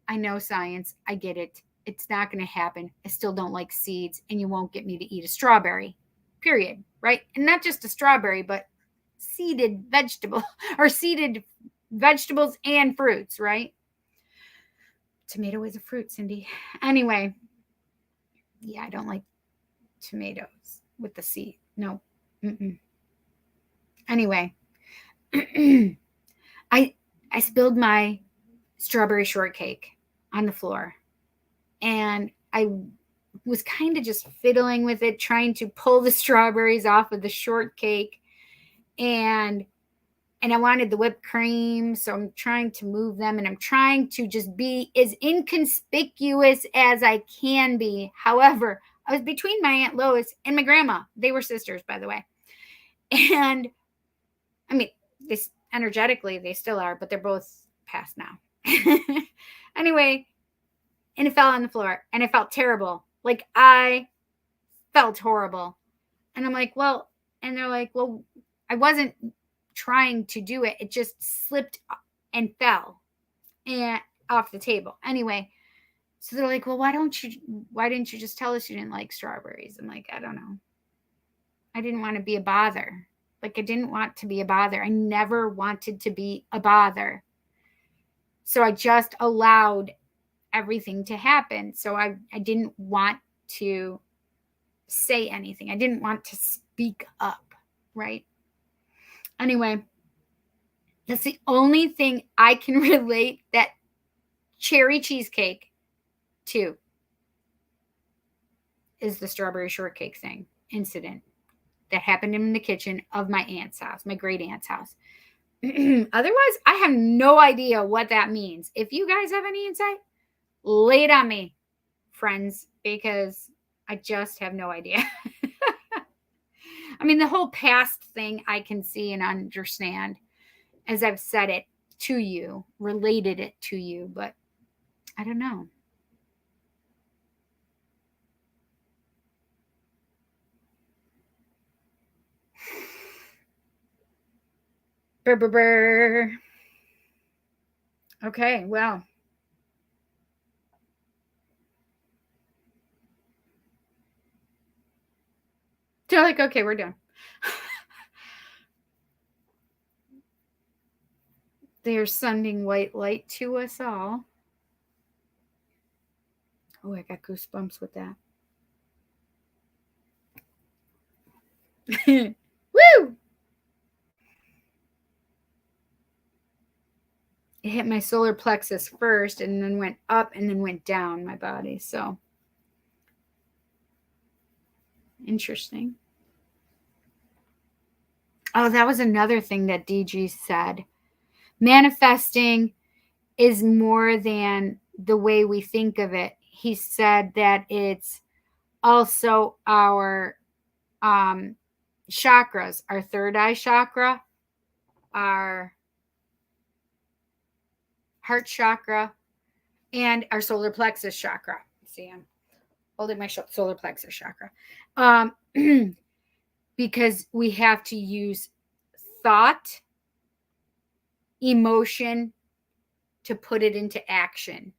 I know science. I get it. It's not going to happen. I still don't like seeds, and you won't get me to eat a strawberry, period. Right? And not just a strawberry, but seeded vegetable or seeded vegetables and fruits, right? Tomato is a fruit, Cindy. Anyway, yeah, I don't like tomatoes with the seed. No. Mm-mm. Anyway, I spilled my strawberry shortcake on the floor, and I was kind of just fiddling with it, trying to pull the strawberries off of the shortcake, and I wanted the whipped cream, so I'm trying to move them, and I'm trying to just be as inconspicuous as I can be. However, I was between my Aunt Lois and my grandma. They were sisters, by the way. And I mean, energetically, they still are, but they're both passed now. Anyway, and it fell on the floor, and I felt terrible. Like, I felt horrible. And I'm like, well, and they're like, well, I wasn't trying to do it. It just slipped and fell and off the table. Anyway, so they're like, well, why didn't you just tell us you didn't like strawberries? I'm like, I don't know. I didn't want to be a bother. Like, I didn't want to be a bother. I never wanted to be a bother. So I just allowed everything to happen. So I didn't want to say anything. I didn't want to speak up, right? Anyway, that's the only thing I can relate that cherry cheesecake to is the strawberry shortcake thing incident that happened in the kitchen of my aunt's house, my great aunt's house. Otherwise, I have no idea what that means. If you guys have any insight, lay it on me, friends, because I just have no idea. I mean, the whole past thing I can see and understand as I've said it to you, related it to you, but I don't know. Brr, brr, brr. Okay, well. They're like, okay, we're done. They're sending white light to us all. Oh, I got goosebumps with that. Woo! It hit my solar plexus first and then went up and then went down my body. So interesting. Oh, that was another thing that DG said. Manifesting is more than the way we think of it. He said that it's also our chakras, our third eye chakra, our heart chakra, and our solar plexus chakra. See, I'm holding my solar plexus chakra. Because we have to use thought, emotion to put it into action.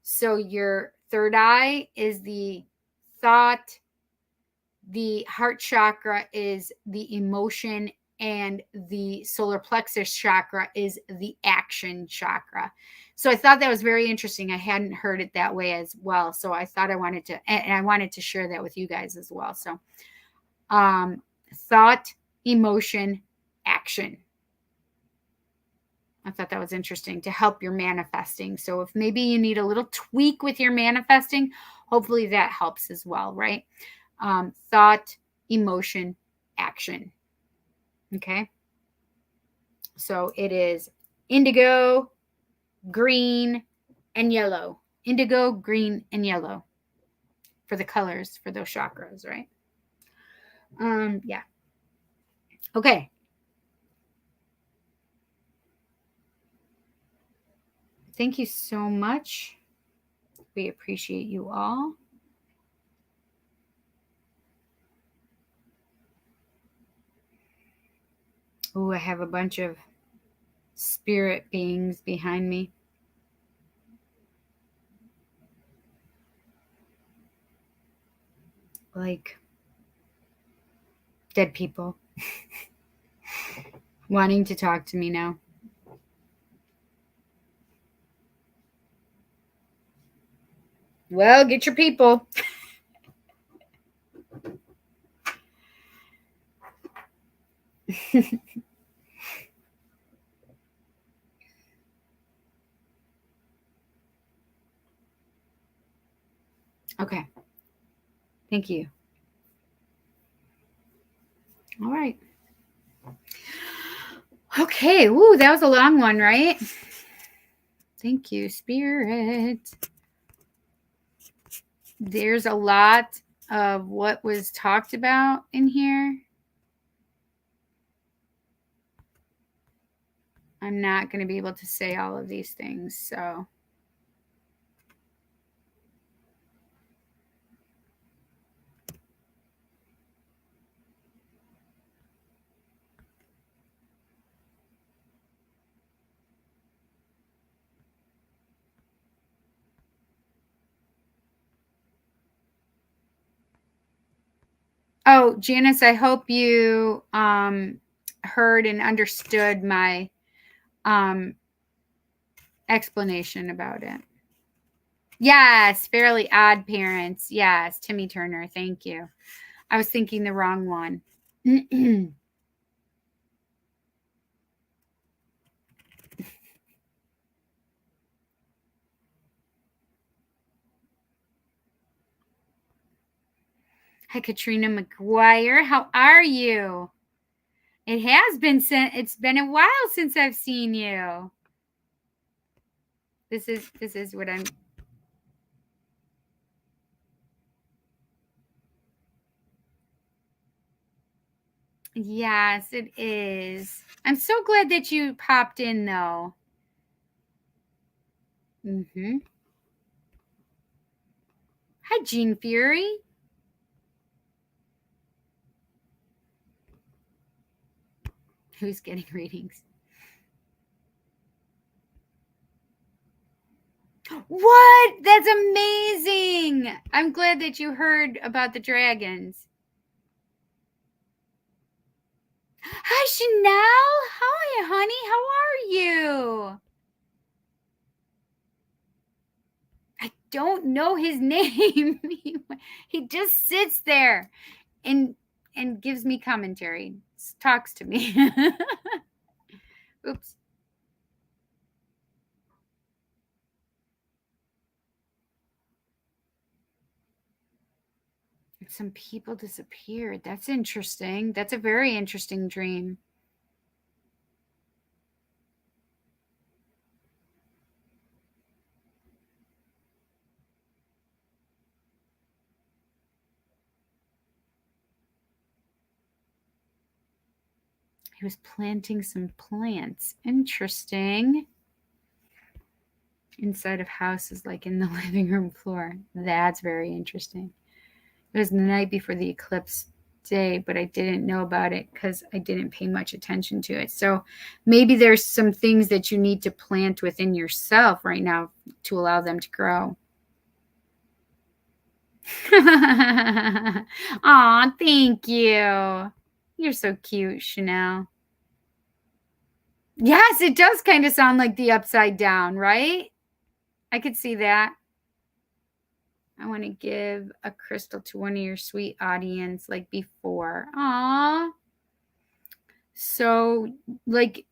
So your third eye is the thought, the heart chakra is the emotion, and the solar plexus chakra is the action chakra. So I thought that was very interesting. I hadn't heard it that way as well. So I thought I wanted to, and I wanted to share that with you guys as well. So thought, emotion, action. I thought that was interesting to help your manifesting. So if maybe you need a little tweak with your manifesting, hopefully that helps as well, right? Thought, emotion, action. Okay. So it is indigo, green, and yellow. Indigo, green, and yellow for the colors for those chakras, right? Yeah. Okay. Thank you so much. We appreciate you all. Oh, I have a bunch of spirit beings behind me. Like dead people wanting to talk to me now. Well, get your people. Okay. Thank you. All right. Okay. Woo, that was a long one, right? Thank you, Spirit. There's a lot of what was talked about in here. I'm not going to be able to say all of these things, so. Oh, Janice, I hope you heard and understood my explanation about it. Yes, Fairly Odd Parents. Yes, Timmy Turner. Thank you. I was thinking the wrong one. Hi, Katrina McGuire. How are you? It has been it's been a while since I've seen you. This is what I'm. Yes, it is. I'm so glad that you popped in, though. Hi, Jean Fury. Who's getting readings? What? That's amazing. I'm glad that you heard about the dragons. Hi, Chanel. Hi, honey. How are you? I don't know his name. He just sits there and gives me commentary. Talks to me. Oops. Some people disappeared. That's interesting. That's a very interesting dream. He was planting some plants. Interesting. Inside of houses, like in the living room floor. That's very interesting. It was the night before the eclipse day, but I didn't know about it because I didn't pay much attention to it. So maybe there's some things that you need to plant within yourself right now to allow them to grow. Aw, thank you. You're so cute, Chanel. Yes, it does kind of sound like the upside down, right? I could see that. I want to give a crystal to one of your sweet audience like before. Aw. So, like,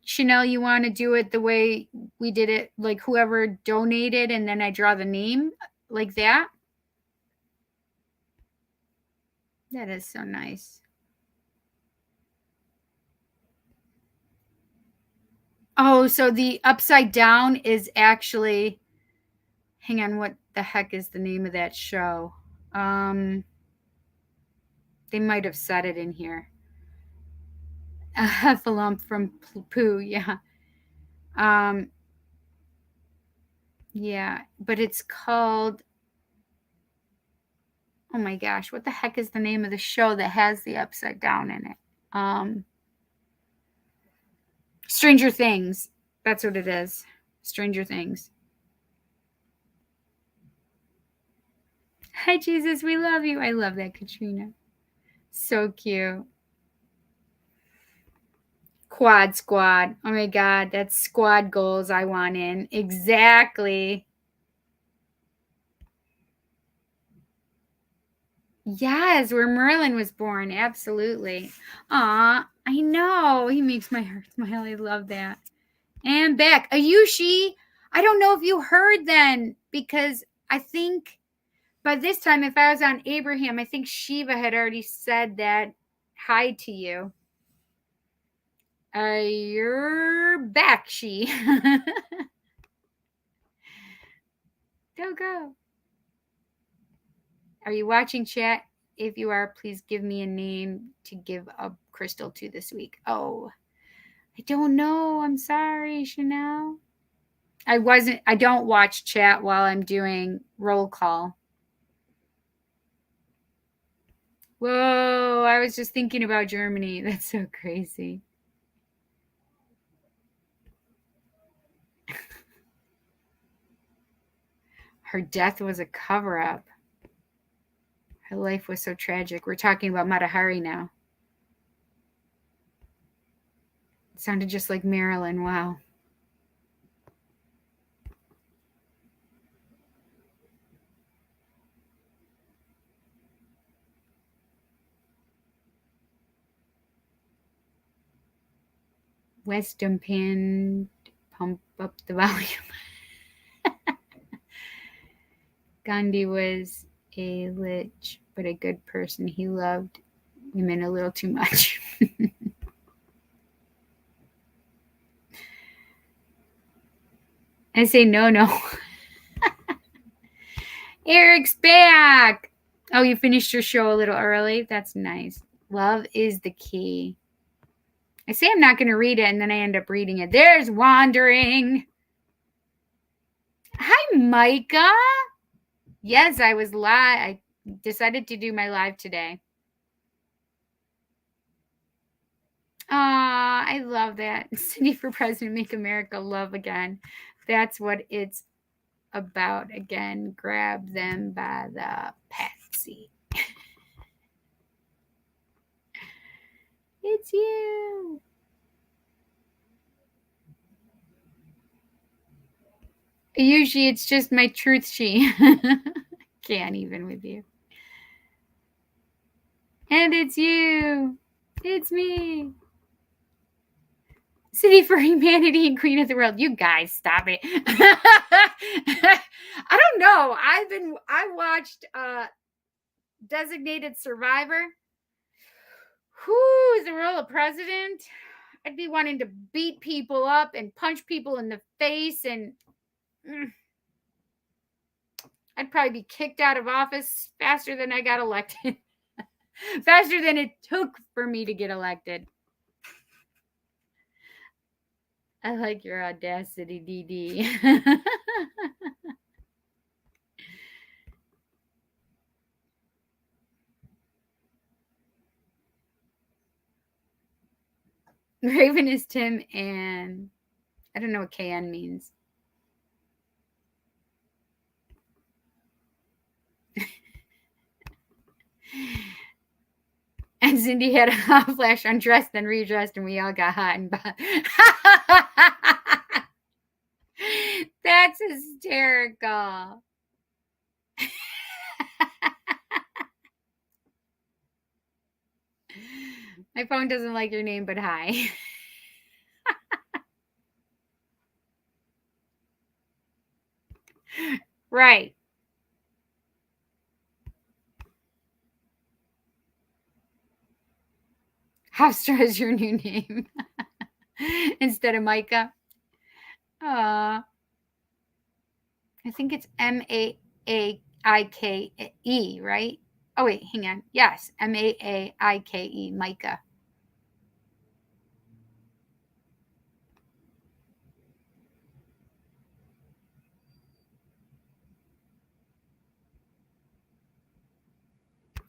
Chanel, you want to do it the way we did it, like whoever donated, and then I draw the name like that? That is so nice. Oh, so the upside down is actually, hang on, what the heck is the name of that show? They might have said it in here. A heffalump from Pooh, yeah. Yeah, but it's called, oh my gosh, what the heck is the name of the show that has the upside down in it? Stranger Things. That's what it is. Stranger Things. Hi, Jesus, we love you. I love that, Katrina. So cute. Quad squad. Oh my God, that's squad goals I want in. Exactly. Yes, where Merlin was born. Absolutely. Aw, I know. He makes my heart smile. I love that. And back. Ayushi, I don't know if you heard then, because I think by this time, if I was on Abraham, I think Shiva had already said that hi to you. You're back, she. Go. Are you watching, chat? If you are, please give me a name to give a crystal to this week. Oh, I don't know. I'm sorry, Chanel. I don't watch chat while I'm doing roll call. Whoa, I was just thinking about Germany. That's so crazy. Her death was a cover-up. Her life was so tragic. We're talking about Matahari now. It sounded just like Marilyn. Wow. Wisdom pin, pump up the volume. Gandhi was a lich, but a good person. He loved women a little too much. I say no. Eric's back. Oh, you finished your show a little early? That's nice. Love is the key. I say I'm not going to read it, and then I end up reading it. There's Wandering. Hi, Micah. Yes, I was live. I decided to do my live today. I love that. City for President, Make America Love Again. That's what it's about. Again, grab them by the patsy. It's you. Usually it's just my truth she. Can't even with you. And it's you. It's me. City for Humanity and Queen of the World. You guys, stop it. I don't know. I watched Designated Survivor. Who's the role of president? I'd be wanting to beat people up and punch people in the face, and I'd probably be kicked out of office faster than I got elected. Faster than it took for me to get elected. I like your audacity, DD. Raven is Tim, and I don't know what KN means. And And Cindy had a hot flash, undressed, then redressed, and we all got hot and That's hysterical. My phone doesn't like your name, but hi. Right. Hofstra is your new name instead of Micah. I think it's Maike, right? Oh, wait, hang on. Yes, Maike, Micah.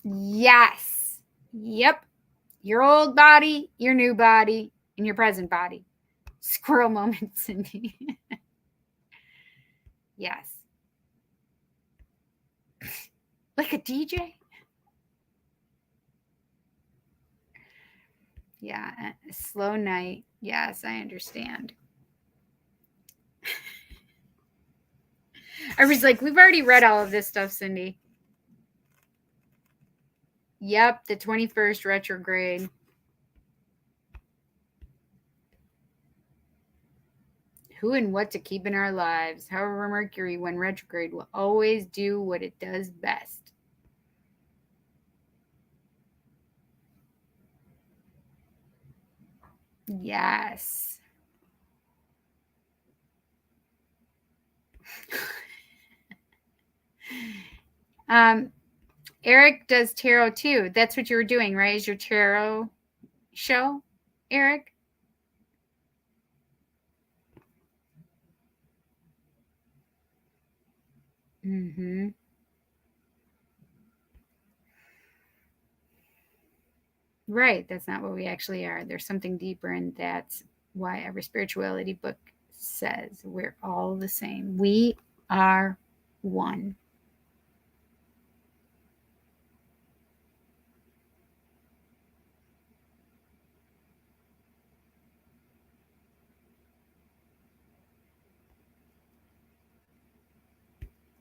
Yes. Yep. Your old body, your new body, and your present body. Squirrel moment, Cindy. Yes. Like a DJ? Yeah. A slow night. Yes, I understand. I was like, we've already read all of this stuff, Cindy. Yep, the 21st retrograde. Who and what to keep in our lives. However, Mercury, when retrograde, will always do what it does best. Yes. Eric does tarot too. That's what you were doing, right? Is your tarot show, Eric? Mm-hmm. Right. That's not what we actually are. There's something deeper, and that's why every spirituality book says we're all the same. We are one.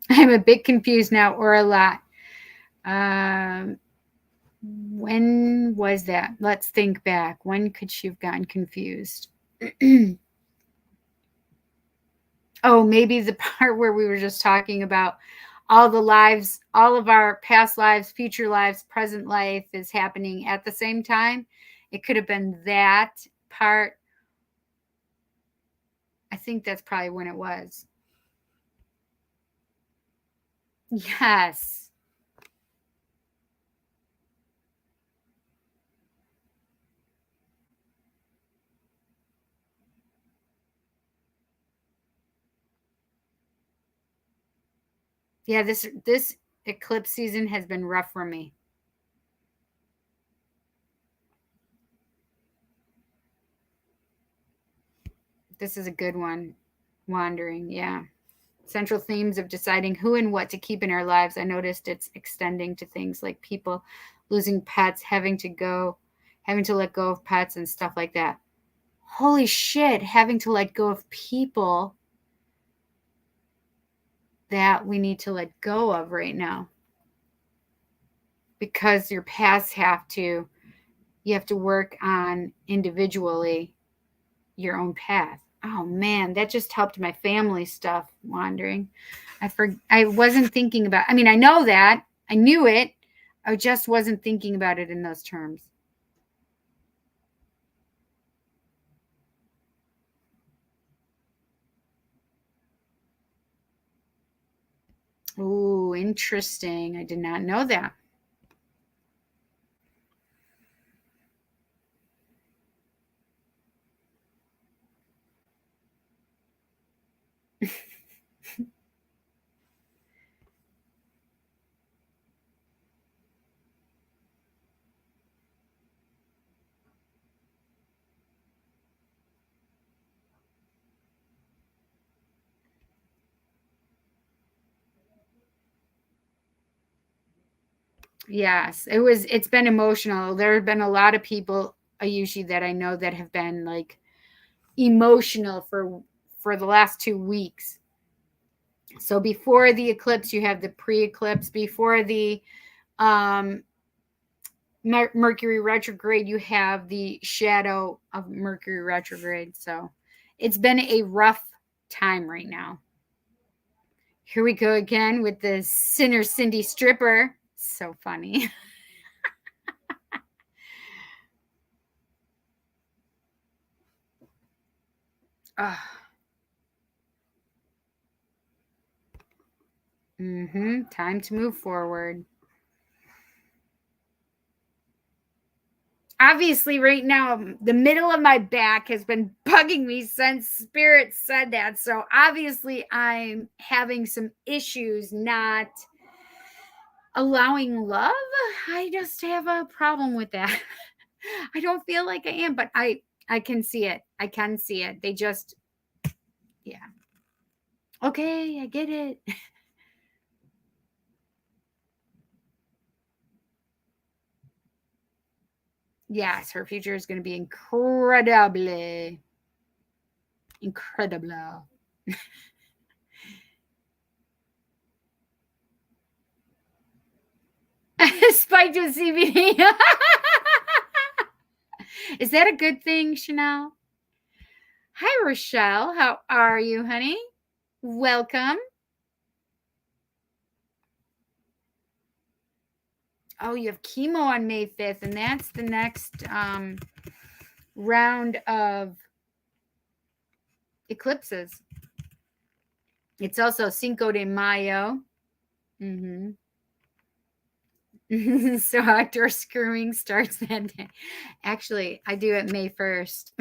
I'm a bit confused now, or a lot. When was that? Let's think back. When could she have gotten confused? Oh, maybe the part where we were just talking about all the lives, all of our past lives, future lives, present life is happening at the same time. It could have been that part. I think that's probably when it was. Yes. Yeah, this eclipse season has been rough for me. This is a good one. Wandering, yeah. Central themes of deciding who and what to keep in our lives. I noticed it's extending to things like people losing pets, having to let go of pets and stuff like that. Holy shit, having to let go of people that we need to let go of right now. Because your paths you have to work on individually your own path. Oh man, that just helped my family stuff wandering. I wasn't thinking about, I mean, I know that. I knew it. I just wasn't thinking about it in those terms. Oh, interesting. I did not know that. Yes, it's been emotional. There have been a lot of people, Ayushi, that I know that have been like emotional for the last 2 weeks. So before the eclipse, you have the pre-eclipse. Before the Mercury retrograde, you have the shadow of Mercury retrograde. So it's been a rough time right now. Here we go again with the Sinner Cindy stripper. So funny. Time to move forward. Obviously, right now, the middle of my back has been bugging me since Spirit said that. So obviously, I'm having some issues not allowing love. I just have a problem with that. I don't feel like I am, but I can see it. I can see it. They just, yeah. Okay, I get it. Yes, her future is going to be incredible. Spiked with CBD. Is that a good thing, Chanel? Hi, Rochelle. How are you, honey? Welcome. Oh, you have chemo on May 5th, and that's the next round of eclipses. It's also Cinco de Mayo. So outdoor screwing starts that day. Actually, I do it May 1st.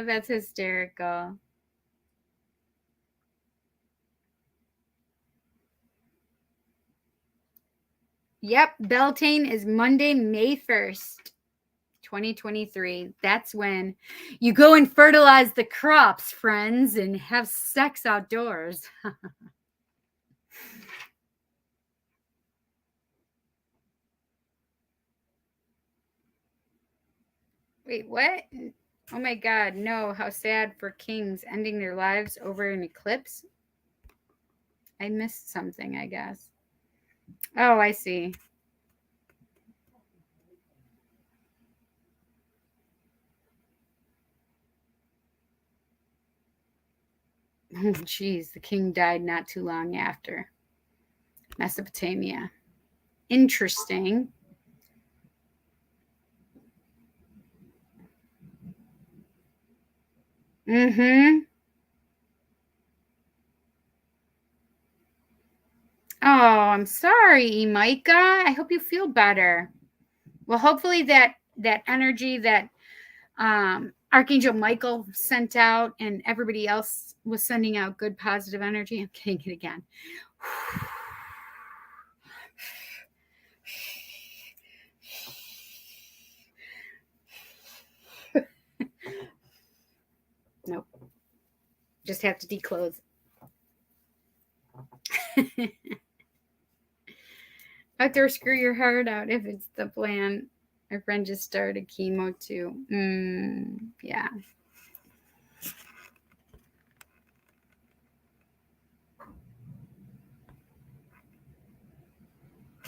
That's hysterical. Yep, Beltane is Monday, May 1st, 2023. That's when you go and fertilize the crops, friends, and have sex outdoors. Wait, what? Oh my God, no. How sad for kings ending their lives over an eclipse. I missed something, I guess. Oh, I see. Oh, geez, the king died not too long after. Mesopotamia. Interesting. Oh, I'm sorry, Micah. I hope you feel better. Well, hopefully that energy that Archangel Michael sent out and everybody else was sending out good positive energy. I'm getting it again. Nope. Just have to declose. Outdoor screw your heart out if it's the plan. My friend just started chemo too. Yeah.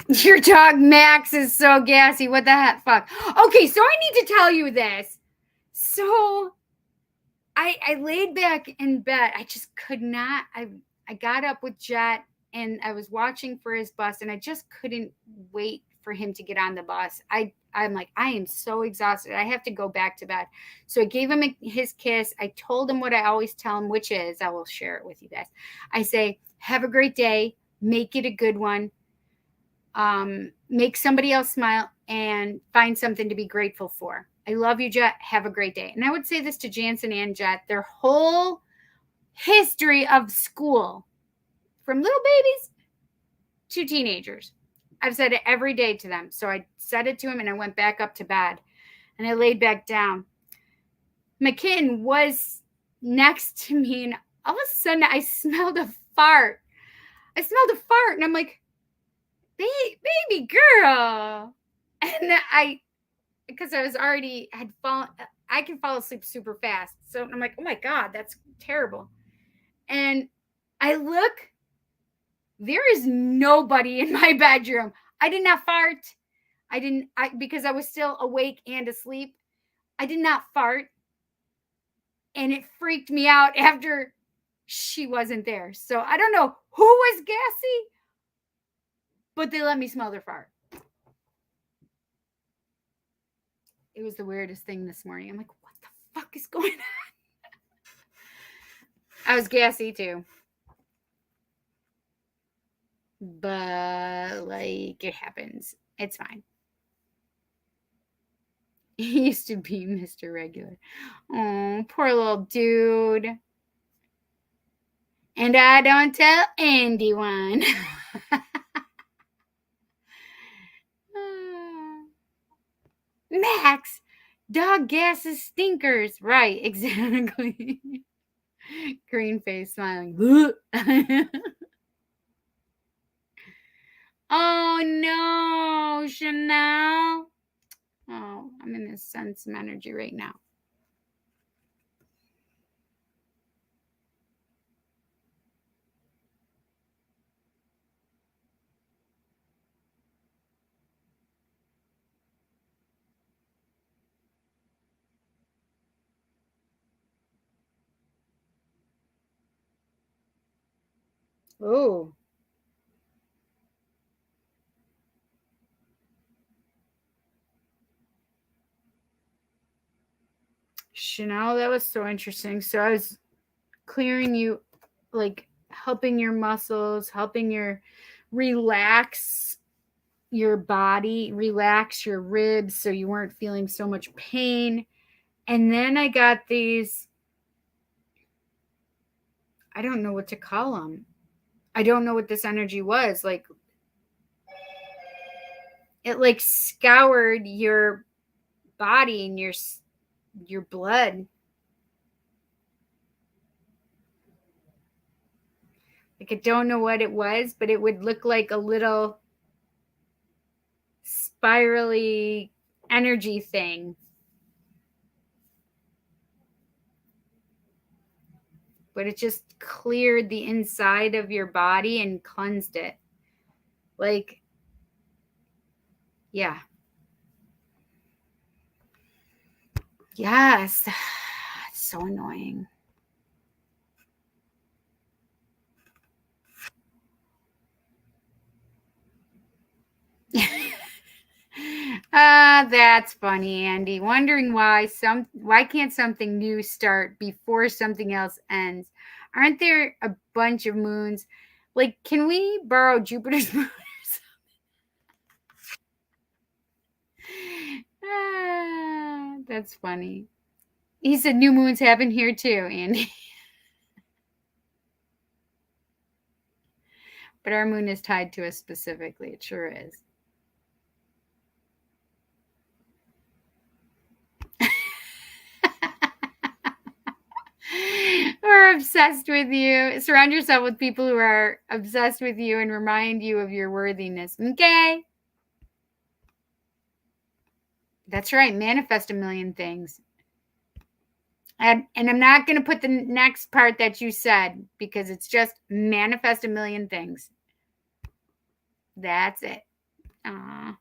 Your dog Max is so gassy. What the heck? Fuck. Okay, so I need to tell you this. So I laid back in bed. I just could not. I got up with Jet and I was watching for his bus and I just couldn't wait for him to get on the bus. I'm like, I am so exhausted. I have to go back to bed. So I gave him his kiss. I told him what I always tell him, which is, I will share it with you guys. I say, have a great day. Make it a good one. Make somebody else smile and find something to be grateful for. I love you, Jet. Have a great day. And I would say this to Jansen and Jet, their whole history of school, from little babies to teenagers. I've said it every day to them. So I said it to him and I went back up to bed and I laid back down. McKinn was next to me and all of a sudden I smelled a fart. And I'm like, baby girl. And because I was already had fallen, I can fall asleep super fast. So I'm like, oh my God, that's terrible. And I look, there is nobody in my bedroom. I did not fart. Because I was still awake and asleep. I did not fart. And it freaked me out after she wasn't there. So I don't know who was gassy, but they let me smell their fart. It was the weirdest thing this morning. I'm like, what the fuck is going on? I was gassy too. But like, it happens. It's fine. He used to be Mr. Regular. Oh, poor little dude. And I don't tell anyone. Max, dog gases stinkers. Right, exactly. Green face smiling. Oh no, Chanel. Oh, I'm going to send some energy right now. Oh. Chanel, that was so interesting. So I was clearing you, like helping your muscles, helping your relax your body, relax your ribs so you weren't feeling so much pain. And then I got these, I don't know what to call them. I don't know what this energy was. Like, it like scoured your body and your blood. Like, I don't know what it was, but it would look like a little spirally energy thing. But it just cleared the inside of your body and cleansed it. Like, yeah. Yes. It's so annoying. That's funny, Andy. Wondering why can't something new start before something else ends? Aren't there a bunch of moons? Like, can we borrow Jupiter's moon? That's funny. He said new moons happen here too, Andy. But our moon is tied to us specifically. It sure is. We're obsessed with you. Surround yourself with people who are obsessed with you and remind you of your worthiness. Okay? That's right. Manifest a million things. And I'm not going to put the next part that you said because it's just manifest a million things. That's it. Aww.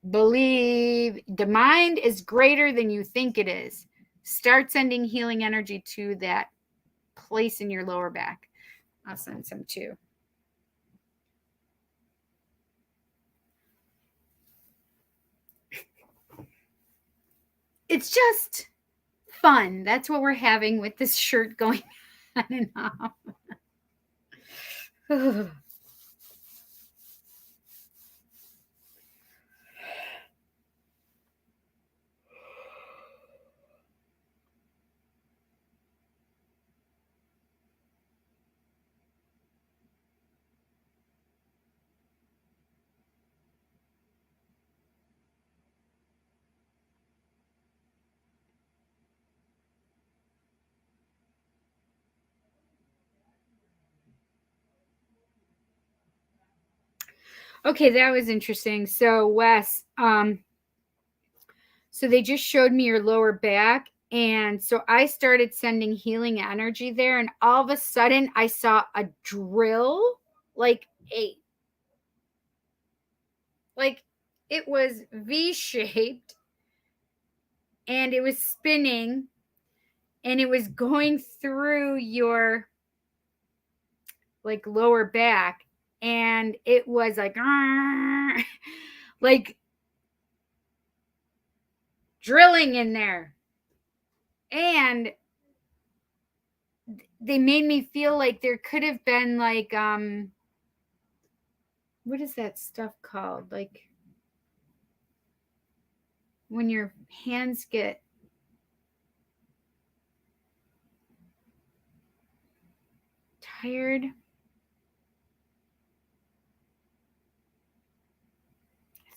Believe the mind is greater than you think it is. Start sending healing energy to that place in your lower back. I'll send some too. It's just fun. That's what we're having with this shirt going on and off. Okay, that was interesting. So Wes, so they just showed me your lower back, and so I started sending healing energy there, and all of a sudden I saw a drill, like it was V-shaped, and it was spinning, and it was going through your like lower back, and it was like like drilling in there. And they made me feel like there could have been like what is that stuff called? Like when your hands get tired. I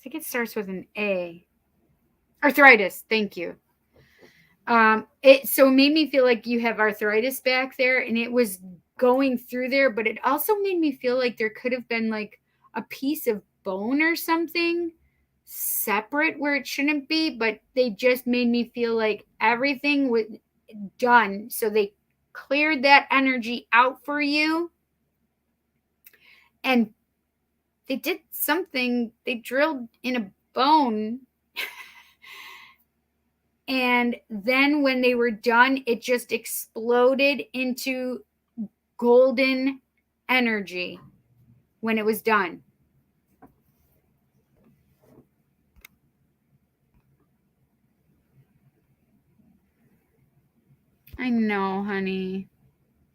think it starts with an A. Arthritis. Thank you. It made me feel like you have arthritis back there, and it was going through there, but it also made me feel like there could have been like a piece of bone or something separate where it shouldn't be, but they just made me feel like everything was done. So they cleared that energy out for you, and they did something. They drilled in a bone. And then when they were done, it just exploded into golden energy when it was done. I know, honey.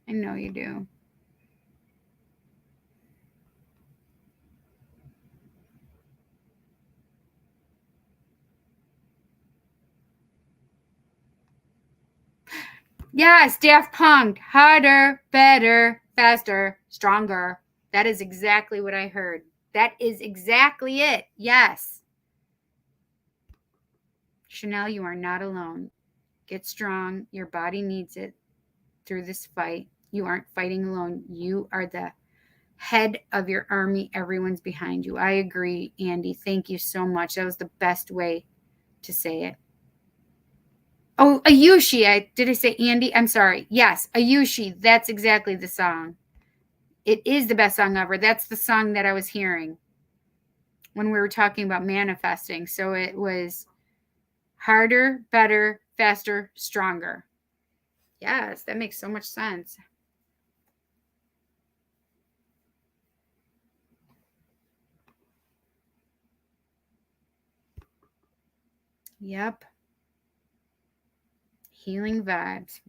I know you do. Yes, Daft Punk. Harder, better, faster, stronger. That is exactly what I heard. That is exactly it. Yes. Chanel, you are not alone. Get strong. Your body needs it through this fight. You aren't fighting alone. You are the head of your army. Everyone's behind you. I agree, Andy. Thank you so much. That was the best way to say it. Oh, Ayushi. Did I say Andy? I'm sorry. Yes, Ayushi. That's exactly the song. It is the best song ever. That's the song that I was hearing when we were talking about manifesting. So it was harder, better, faster, stronger. Yes, that makes so much sense. Yep. Healing vibes.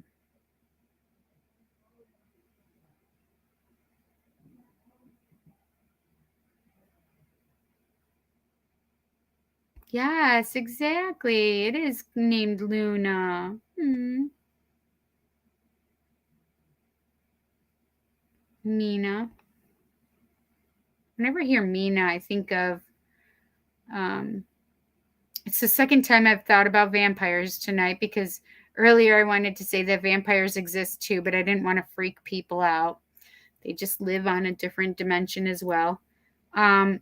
Yes, exactly. It is named Luna. Mina. Whenever I hear Mina, I think of it's the second time I've thought about vampires tonight, because earlier I wanted to say that vampires exist too, but I didn't want to freak people out. They just live on a different dimension as well. I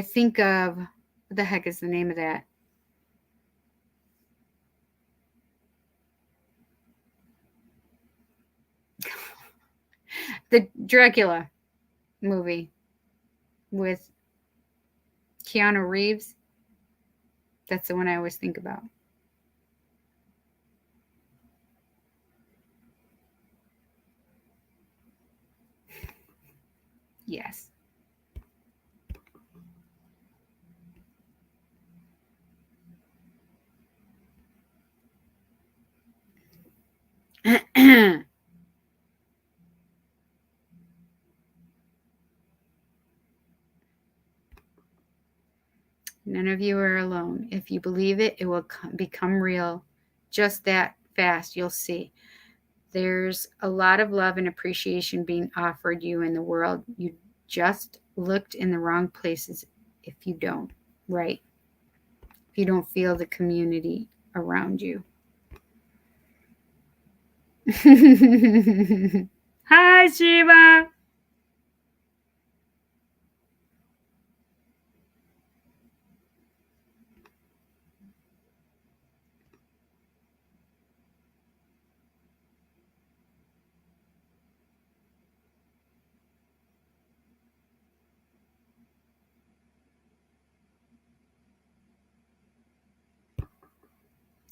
think of, what the heck is the name of that? The Dracula movie with Keanu Reeves. That's the one I always think about. Yes. None of you are alone. If you believe it, it will become real just that fast. You'll see. There's a lot of love and appreciation being offered you in the world. You just looked in the wrong places if you don't, right? If you don't feel the community around you. Hi, Shiva.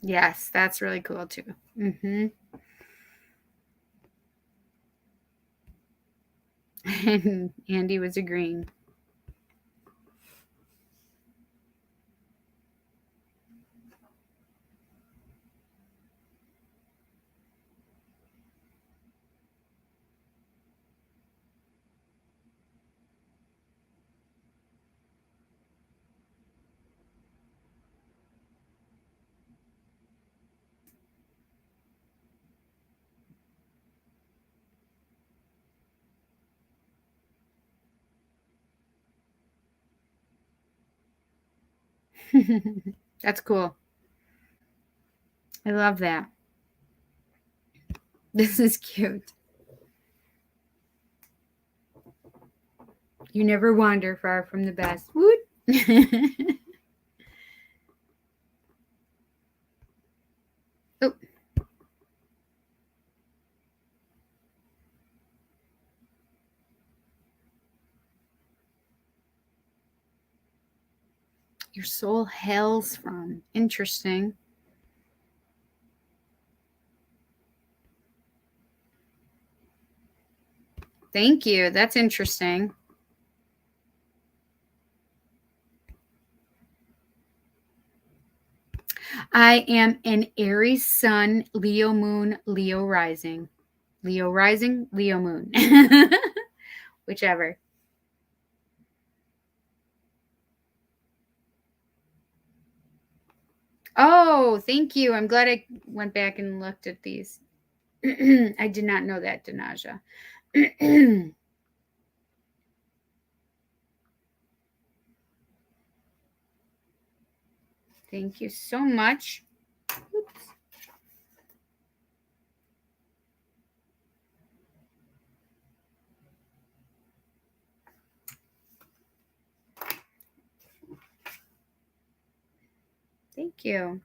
Yes, that's really cool too. Mm-hmm. And Andy was agreeing. That's cool. I love that. This is cute. You never wander far from the best. Woot. Oh. Your soul hails from. Interesting. Thank you. That's interesting. I am an Aries sun, Leo moon, Leo rising. Leo rising, Leo moon. Whichever. Oh, thank you. I'm glad I went back and looked at these. I did not know that, Danaja. Thank you so much. Oops. Thank you.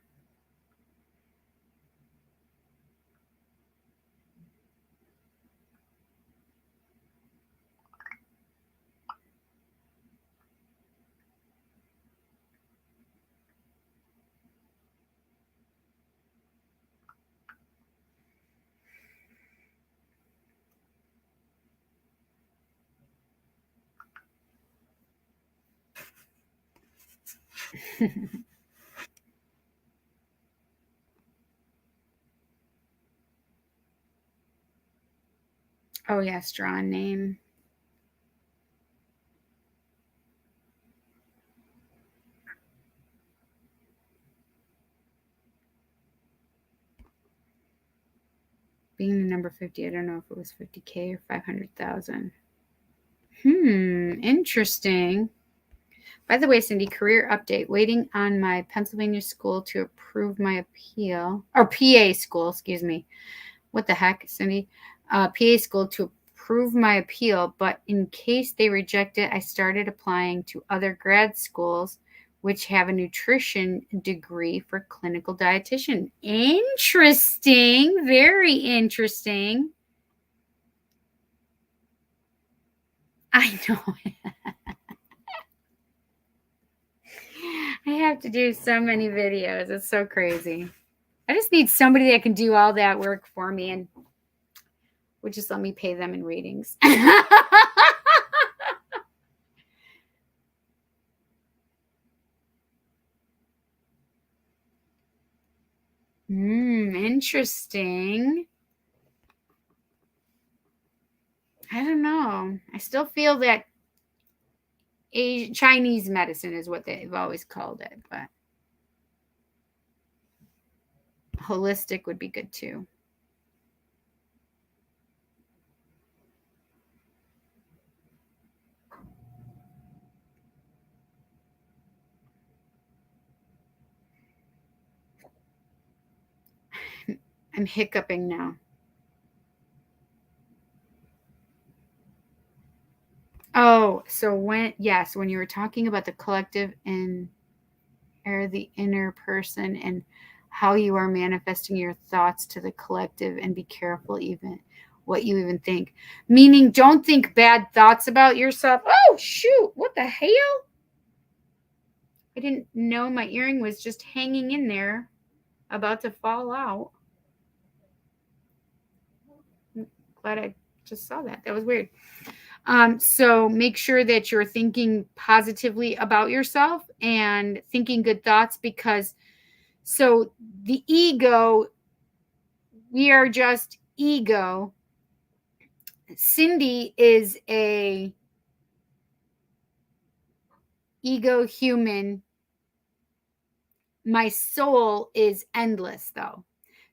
Oh, yes, draw a name. Being the number 50, I don't know if it was 50K or 500,000. Interesting. By the way, Cindy, career update. Waiting on my Pennsylvania school to approve my appeal. Or PA school, excuse me. What the heck, Cindy? PA school to approve my appeal, but in case they reject it, I started applying to other grad schools which have a nutrition degree for clinical dietitian. Interesting. Very interesting. I know. I have to do so many videos. It's so crazy. I just need somebody that can do all that work for me and would just let me pay them in readings. Interesting. I don't know. I still feel that Chinese medicine is what they've always called it, but holistic would be good too. I'm hiccuping now. Oh, so when you were talking about the collective and or the inner person and how you are manifesting your thoughts to the collective, and be careful even what you even think. Meaning, don't think bad thoughts about yourself. Oh, shoot. What the hell? I didn't know my earring was just hanging in there. about to fall out. Glad I just saw that. That was weird. So make sure that you're thinking positively about yourself and thinking good thoughts, because so the ego, we are just ego. Cindy is a ego human. My soul is endless, though.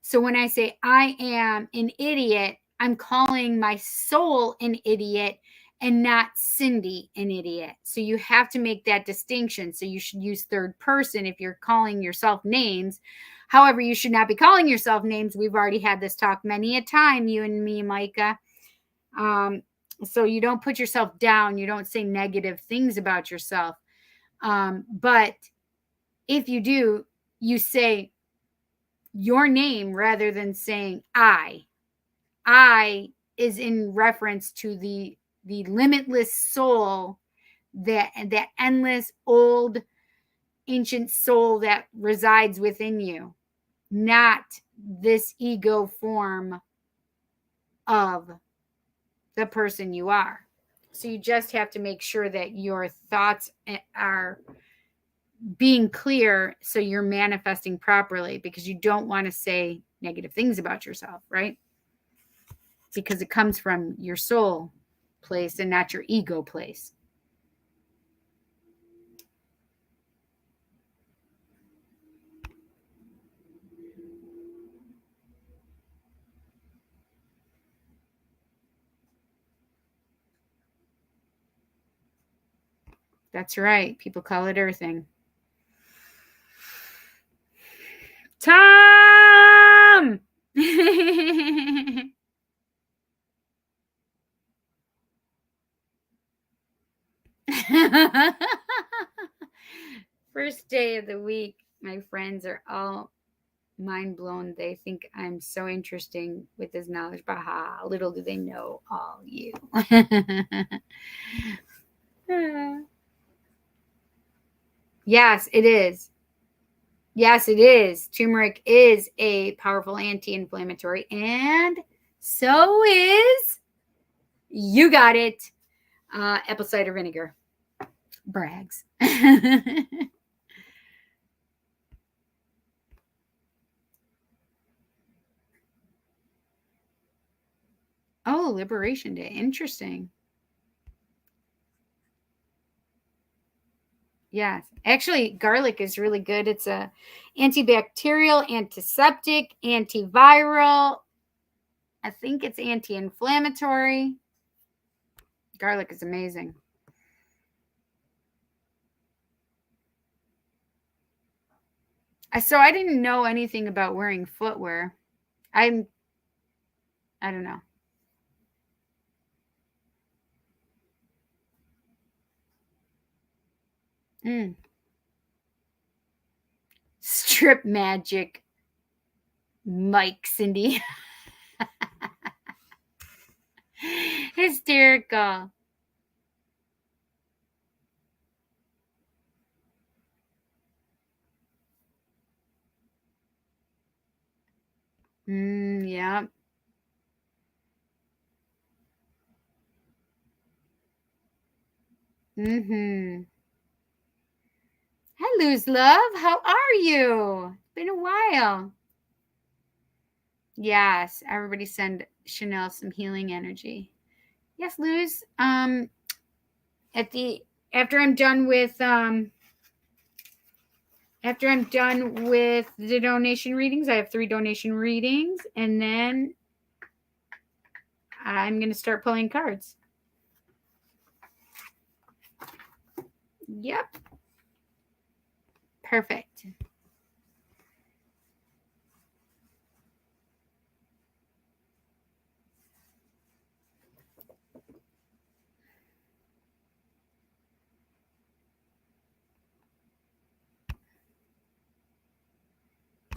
So when I say I am an idiot, I'm calling my soul an idiot and not Cindy an idiot. So you have to make that distinction. So you should use third person if you're calling yourself names. However, you should not be calling yourself names. We've already had this talk many a time, you and me, Micah. So you don't put yourself down. You don't say negative things about yourself. But if you do, you say your name rather than saying I. I is in reference to the limitless soul, that endless old ancient soul that resides within you, not this ego form of the person you are. So you just have to make sure that your thoughts are being clear so you're manifesting properly, because you don't want to say negative things about yourself, right? Because it comes from your soul place and not your ego place. That's right. People call it earthing. Tom! First day of the week, my friends are all mind blown. They think I'm so interesting with this knowledge. Baha, little do they know, all you. Yes, it is. Yes, it is. Turmeric is a powerful anti-inflammatory, and so is, you got it, apple cider vinegar. Brags. Oh, Liberation Day. Interesting. Yes. Actually, garlic is really good. It's a antibacterial, antiseptic, antiviral. I think it's anti-inflammatory. Garlic is amazing. So I didn't know anything about wearing footwear. I don't know. Strip magic, Mike, Cindy. Hysterical. Yeah. Hi, Luz Love. How are you? It's been a while. Yes, everybody send Chanel some healing energy. Yes, Luz. After I'm done with the donation readings, I have 3 donation readings, and then I'm going to start pulling cards. Yep. Perfect.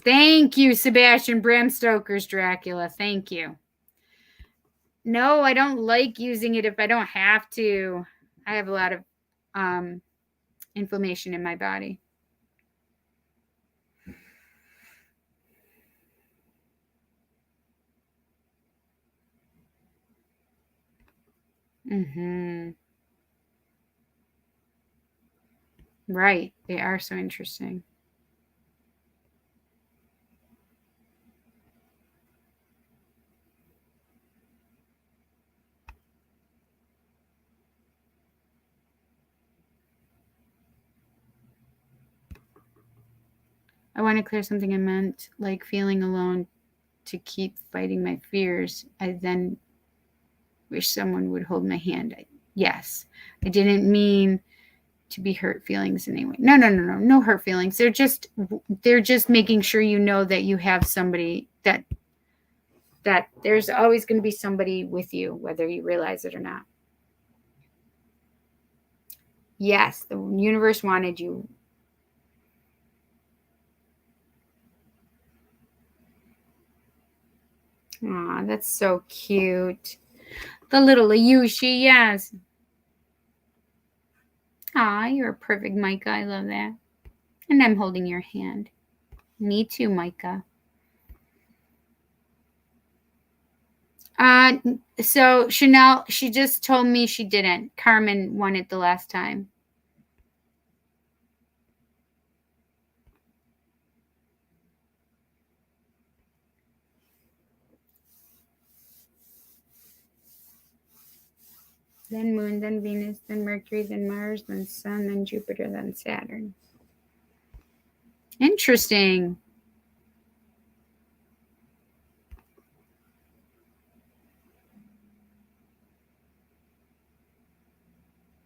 Thank you, Sebastian Bram Stoker's Dracula. Thank you. No, I don't like using it if I don't have to. I have a lot of inflammation in my body. Mm-hmm. Right. They are so interesting. I want to clear something I meant, like feeling alone to keep fighting my fears. I then wish someone would hold my hand. Yes. I didn't mean to be hurt feelings in any way. No hurt feelings. They're just making sure you know that you have somebody that there's always going to be somebody with you, whether you realize it or not. Yes, the universe wanted you. Aw, that's so cute. The little Ayushi, yes. Aw, you're a perfect Micah. I love that. And I'm holding your hand. Me too, Micah. So Chanel, she just told me she didn't. Carmen won it the last time. Then Moon, then Venus, then Mercury, then Mars, then Sun, then Jupiter, then Saturn. Interesting.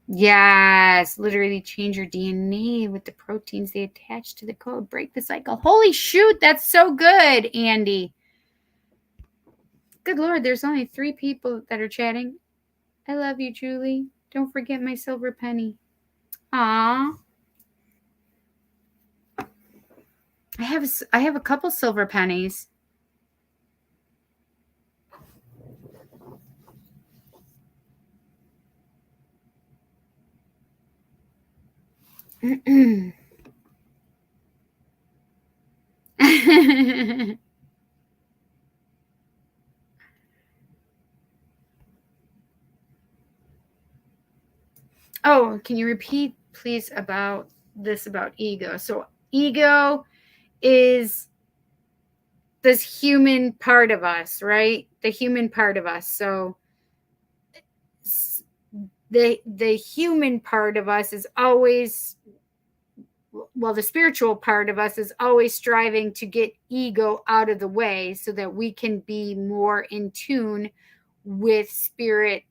Yes, literally change your DNA with the proteins they attach to the code. Break the cycle. Holy shoot, that's so good, Andy. Good Lord, there's only 3 people that are chatting. I love you, Julie. Don't forget my silver penny. Aw. I have a couple silver pennies. Oh, can you repeat, please, about ego? So ego is this human part of us, right? The human part of us. So the human part of us is always, well, the spiritual part of us is always striving to get ego out of the way so that we can be more in tune with spirit,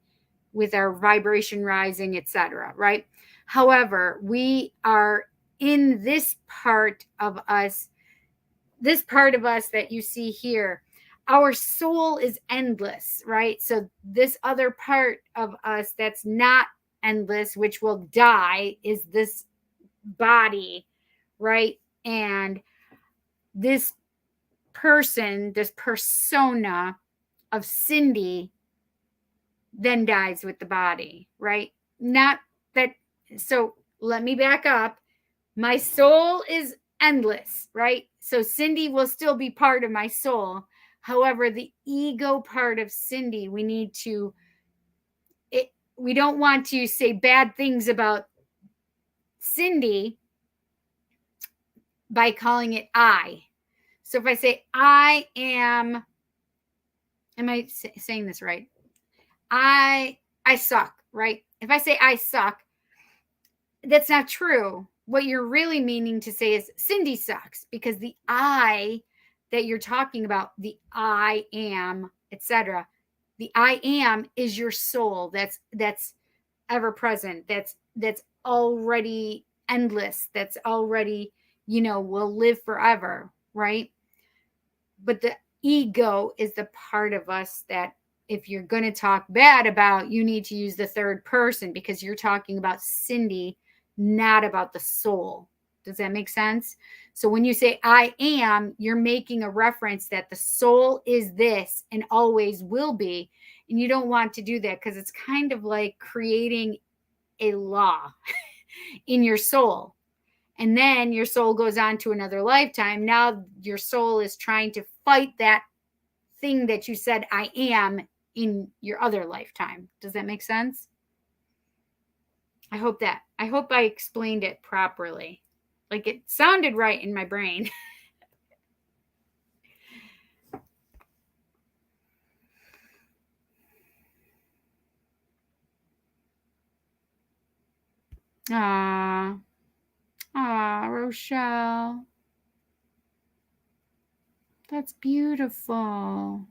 with our vibration rising, etc., right? However, we are in this part of us that you see here. Our soul is endless, right? So this other part of us that's not endless, which will die, is this body, right? And this person, this persona of Cindy, then dies with the body, right? Not that. So let me back up. My soul is endless, right? So Cindy will still be part of my soul. However, the ego part of Cindy, we don't want to say bad things about Cindy by calling it I. So if I say I am I saying this right? I suck, right? If I say I suck, that's not true. What you're really meaning to say is Cindy sucks, because the I that you're talking about, the I am, etc., the I am is your soul. That's ever present. That's already endless. That's already, will live forever, right? But the ego is the part of us that, if you're going to talk bad about, you need to use the third person, because you're talking about Cindy, not about the soul. Does that make sense? So when you say I am, you're making a reference that the soul is this and always will be. And you don't want to do that, because it's kind of like creating a law in your soul. And then your soul goes on to another lifetime. Now your soul is trying to fight that thing that you said I am in your other lifetime. Does that make sense? I hope I explained it properly. Like it sounded right in my brain. Ah, Rochelle. That's beautiful.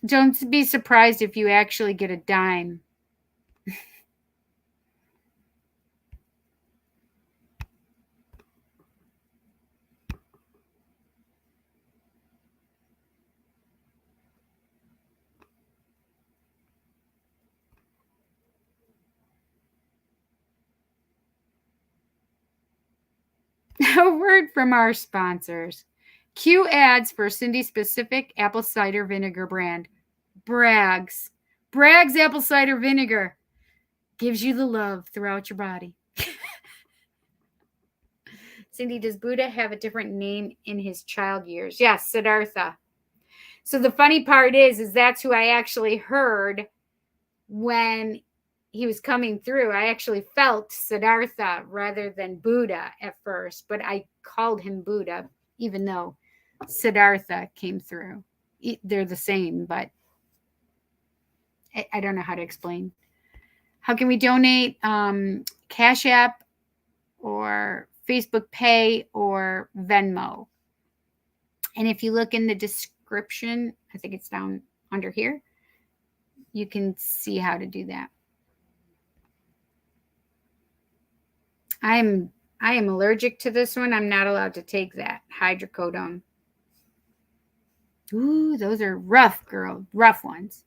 Don't be surprised if you actually get a dime. A word from our sponsors. Cue ads for Cindy specific apple cider vinegar brand. Bragg's. Bragg's apple cider vinegar gives you the love throughout your body. Cindy, does Buddha have a different name in his child years? Yes, Siddhartha. So the funny part is that's who I actually heard when he was coming through. I actually felt Siddhartha rather than Buddha at first, but I called him Buddha, even though Siddhartha came through. They're the same, but I don't know how to explain. How can we donate? Cash App or Facebook Pay or Venmo. And if you look in the description, I think it's down under here, you can see how to do that. I am allergic to this one. I'm not allowed to take that hydrocodone. Ooh, those are rough, girl. Rough ones.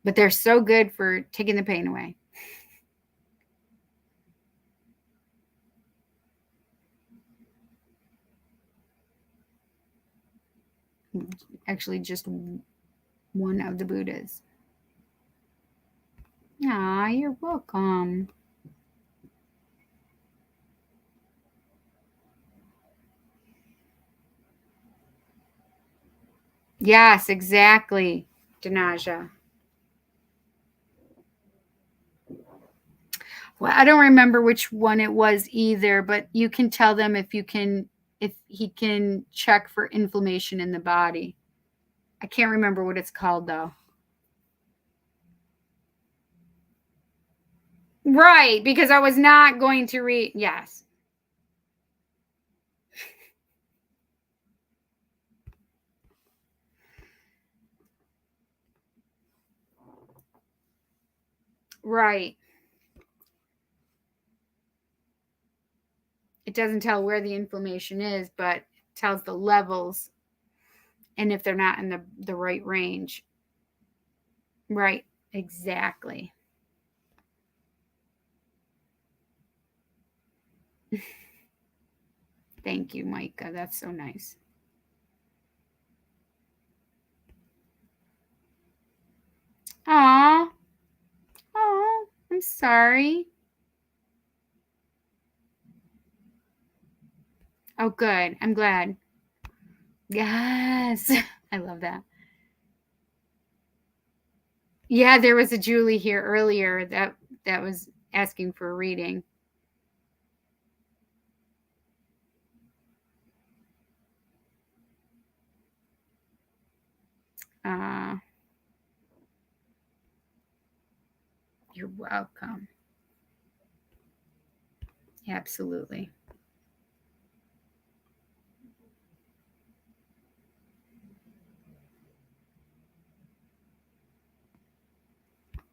But they're so good for taking the pain away. Actually, just one of the Buddhas. Ah, you're welcome. Yes, exactly, Danaja. Well, I don't remember which one it was either, but you can tell them if he can check for inflammation in the body. I can't remember what it's called though. Right, because I was not going to read. Yes. Right. It doesn't tell where the inflammation is, but it tells the levels and if they're not in the right range. Right, exactly. Thank you, Micah. That's so nice. Aw. Oh, I'm sorry. Oh, good. I'm glad. Yes. I love that. Yeah, there was a Julie here earlier that was asking for a reading. You're welcome. Absolutely.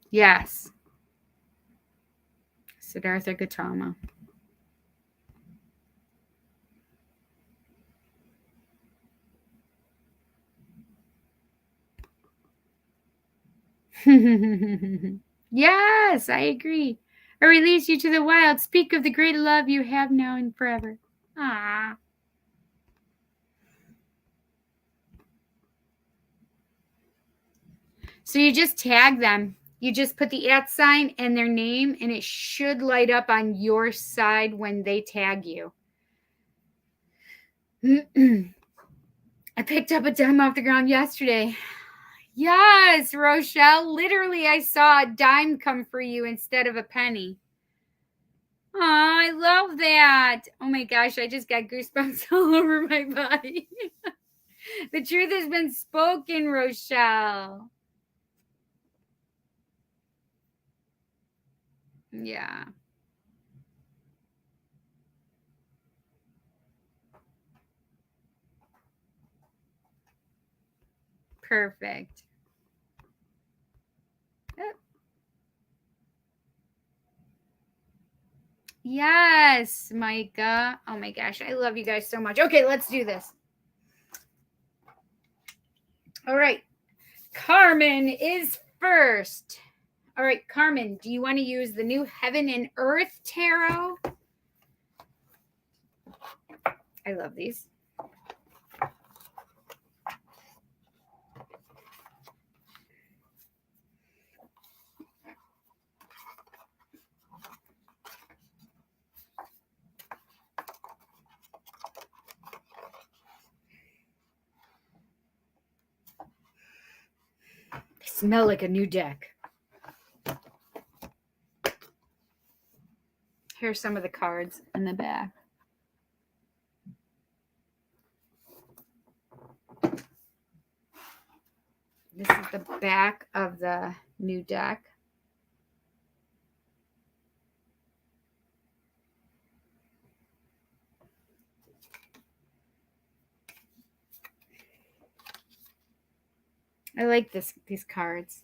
Yes. Siddhartha Gautama. Yes, I agree. I release you to the wild. Speak of the great love you have now and forever. Ah. So you just tag them. You just put the @ and their name, and it should light up on your side when they tag you. I picked up a dime off the ground yesterday. Yes, Rochelle. Literally, I saw a dime come for you instead of a penny. Oh, I love that. Oh my gosh, I just got goosebumps all over my body. The truth has been spoken, Rochelle. Yeah. Perfect. Yes, Micah. Oh my gosh, I love you guys so much. Okay, let's do this. All right. Carmen is first. All right, Carmen, do you want to use the new Heaven and Earth Tarot? I love these. They smell like a new deck. Here's some of the cards in the back. This is the back of the new deck. I like these cards.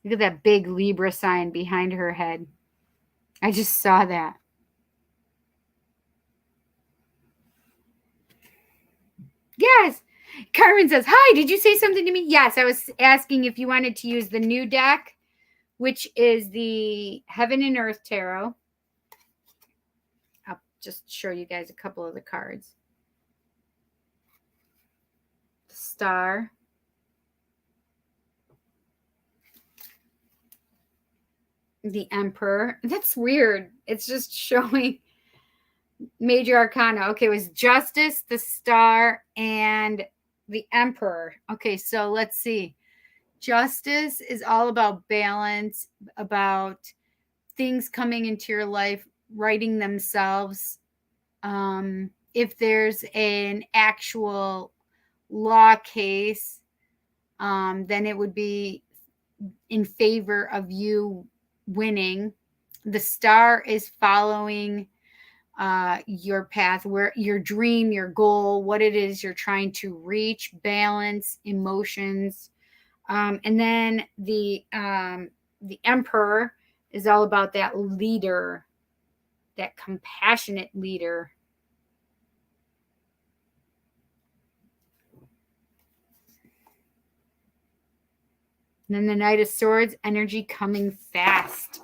Look at that big Libra sign behind her head. I just saw that. Yes. Carmen says, hi, did you say something to me? Yes, I was asking if you wanted to use the new deck, which is the Heaven and Earth Tarot. I'll just show you guys a couple of the cards. The Star. The Emperor. That's weird. It's just showing Major Arcana. Okay, it was Justice, the Star, and the Emperor. Okay, so let's see. Justice is all about balance, about things coming into your life, righting themselves. If there's an actual law case, then it would be in favor of you winning. The Star is following your path, where your dream, your goal, what it is you're trying to reach, balance, emotions. And then the Emperor is all about that leader, that compassionate leader. And then the Knight of Swords, energy coming fast.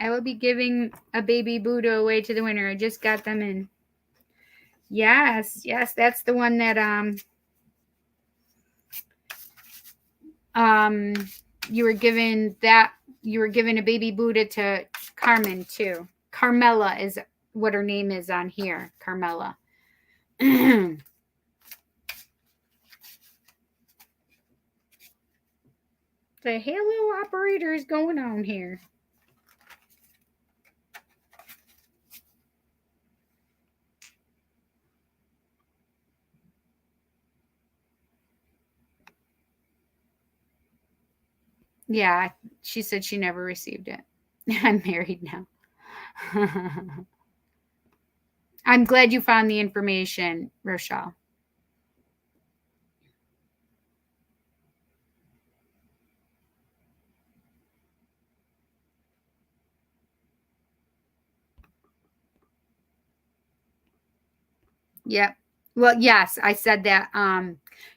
I will be giving a baby Buddha away to the winner. I just got them in. Yes, that's the one that you were given a baby Buddha to Carmen too. Carmela is what her name is on here. Carmela. The Halo operator is going on here. Yeah, she said she never received it. I'm married now. I'm glad you found the information, Rochelle. Yep. Well, yes, I said that.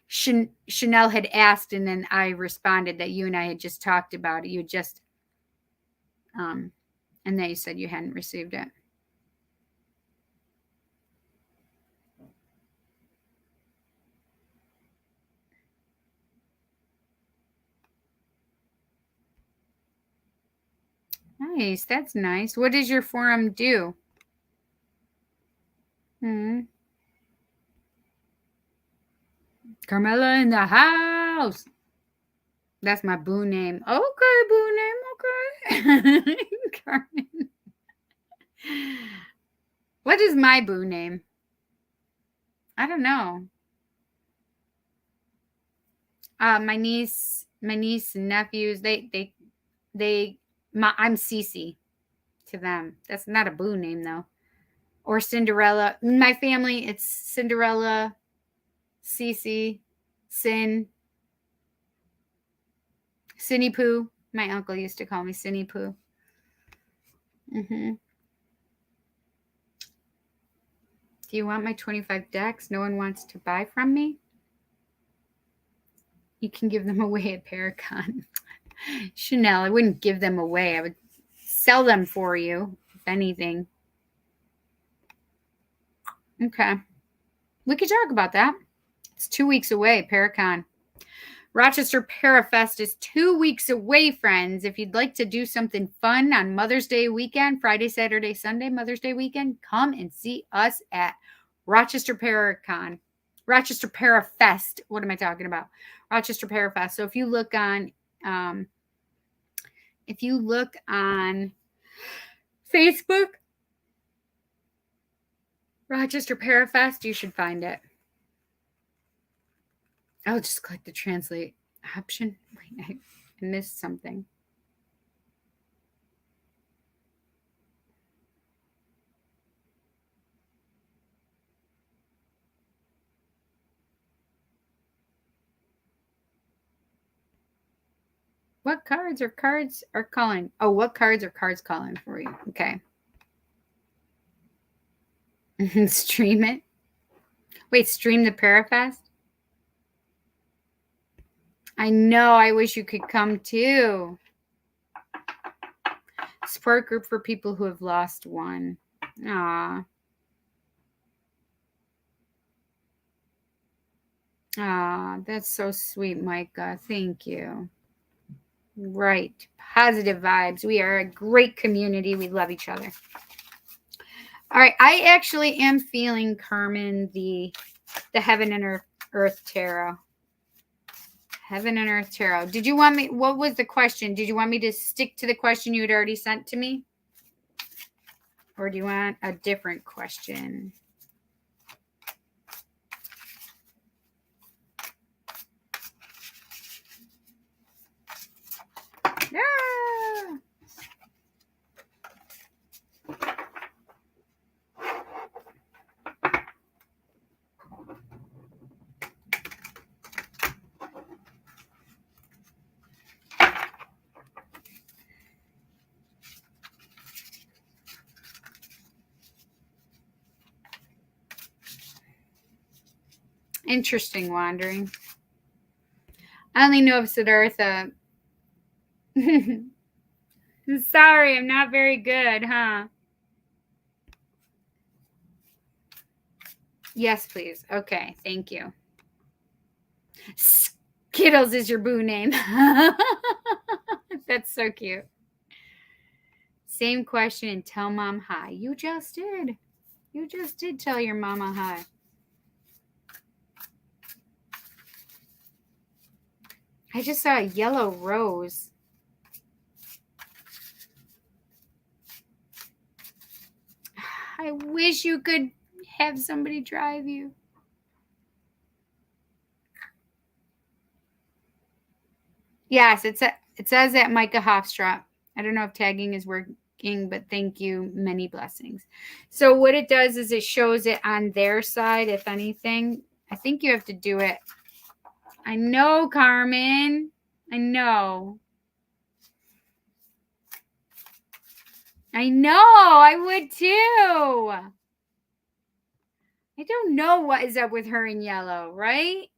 Chanel had asked, and then I responded that you and I had just talked about it. You just And they said you hadn't received it. Nice. That's nice. What does your forum do? Carmela in the house. That's my boo name. Okay, boo name. Okay. Carmen. What is my boo name? I don't know. My niece and nephews, I'm Cece to them. That's not a boo name though. Or Cinderella. My family, it's Cinderella, Cece, Cinny Pooh. My uncle used to call me Cinny Pooh. Do you want my 25 decks no one wants to buy from me? You can give them away at Paracon. Chanel, I wouldn't give them away. I would sell them for you, if anything. Okay. We could talk about that. It's 2 weeks away, Paracon. Rochester Parafest is 2 weeks away, friends. If you'd like to do something fun on Mother's Day weekend, Friday, Saturday, Sunday, Mother's Day weekend, come and see us at Rochester Paracon. Rochester Parafest. What am I talking about? Rochester Parafest. So if you look on Facebook, Rochester Parafest, you should find it. I'll just click the translate option. Wait, I missed something. What cards are calling? Oh, what cards are cards calling for you? Okay. Stream it. Wait, stream the Parafest? I know. I wish you could come too. Support group for people who have lost one. Aw. Aw, that's so sweet, Micah. Thank you. Right. Positive vibes. We are a great community. We love each other. All right. I actually am feeling, Carmen, the Heaven and Earth Tarot. Heaven and Earth Tarot. Did you want me? What was the question? Did you want me to stick to the question you had already sent to me? Or do you want a different question? Yeah. Interesting wandering. I only know of Siddhartha. Sorry, I'm not very good, huh? Yes, please. Okay, thank you. Skittles is your boo name. That's so cute. Same question and tell mom hi. You just did. You just did tell your mama hi. I just saw a yellow rose. I wish you could have somebody drive you. Yes, it says that Micah Hofstra. I don't know if tagging is working, but thank you. Many blessings. So what it does is it shows it on their side, if anything. I think you have to do it. I know, Carmen. I know. I know. I would too. I don't know what is up with her in yellow, right?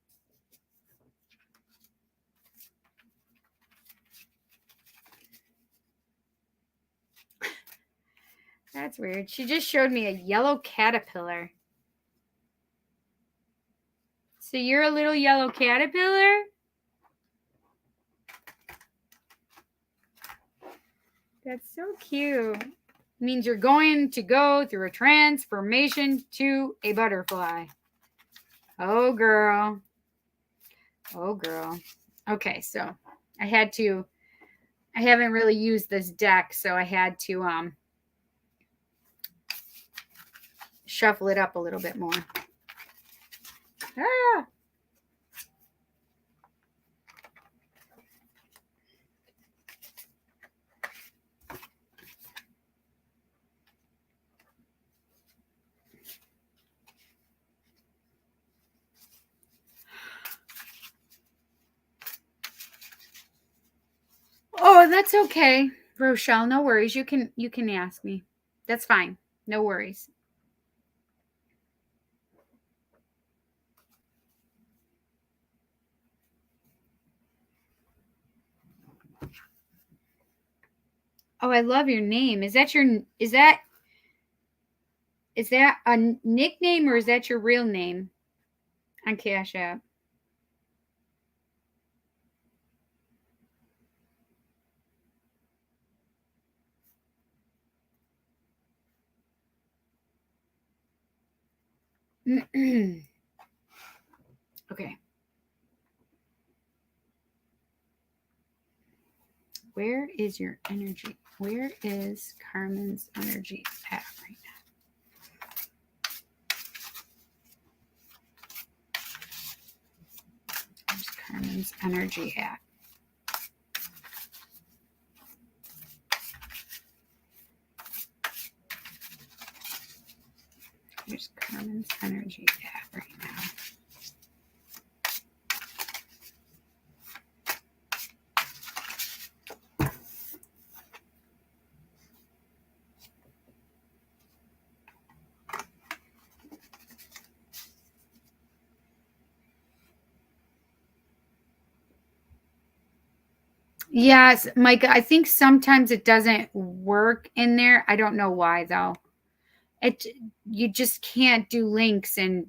That's weird. She just showed me a yellow caterpillar. So you're a little yellow caterpillar? That's so cute. Means you're going to go through a transformation to a butterfly. Oh, girl. Oh, girl. Okay, so I haven't really used this deck, so I had to shuffle it up a little bit more. Ah! Oh, that's okay, Rochelle. No worries. You can ask me. That's fine. No worries. Oh, I love your name. Is that a nickname or is that your real name on Cash App? Okay. Where is your energy? Where is Carmen's energy at right now? Where's Carmen's energy at? Where's Carmen's energy at right now? Yes, Micah, I think sometimes it doesn't work in there. I don't know why though. You just can't do links in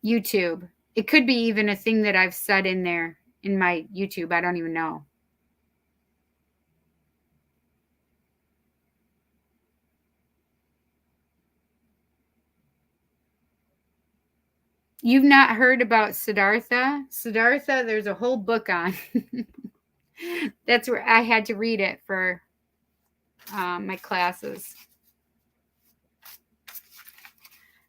YouTube. It could be even a thing that I've said in there in my YouTube. I don't even know. You've not heard about Siddhartha? Siddhartha, there's a whole book on. That's where I had to read it for my classes.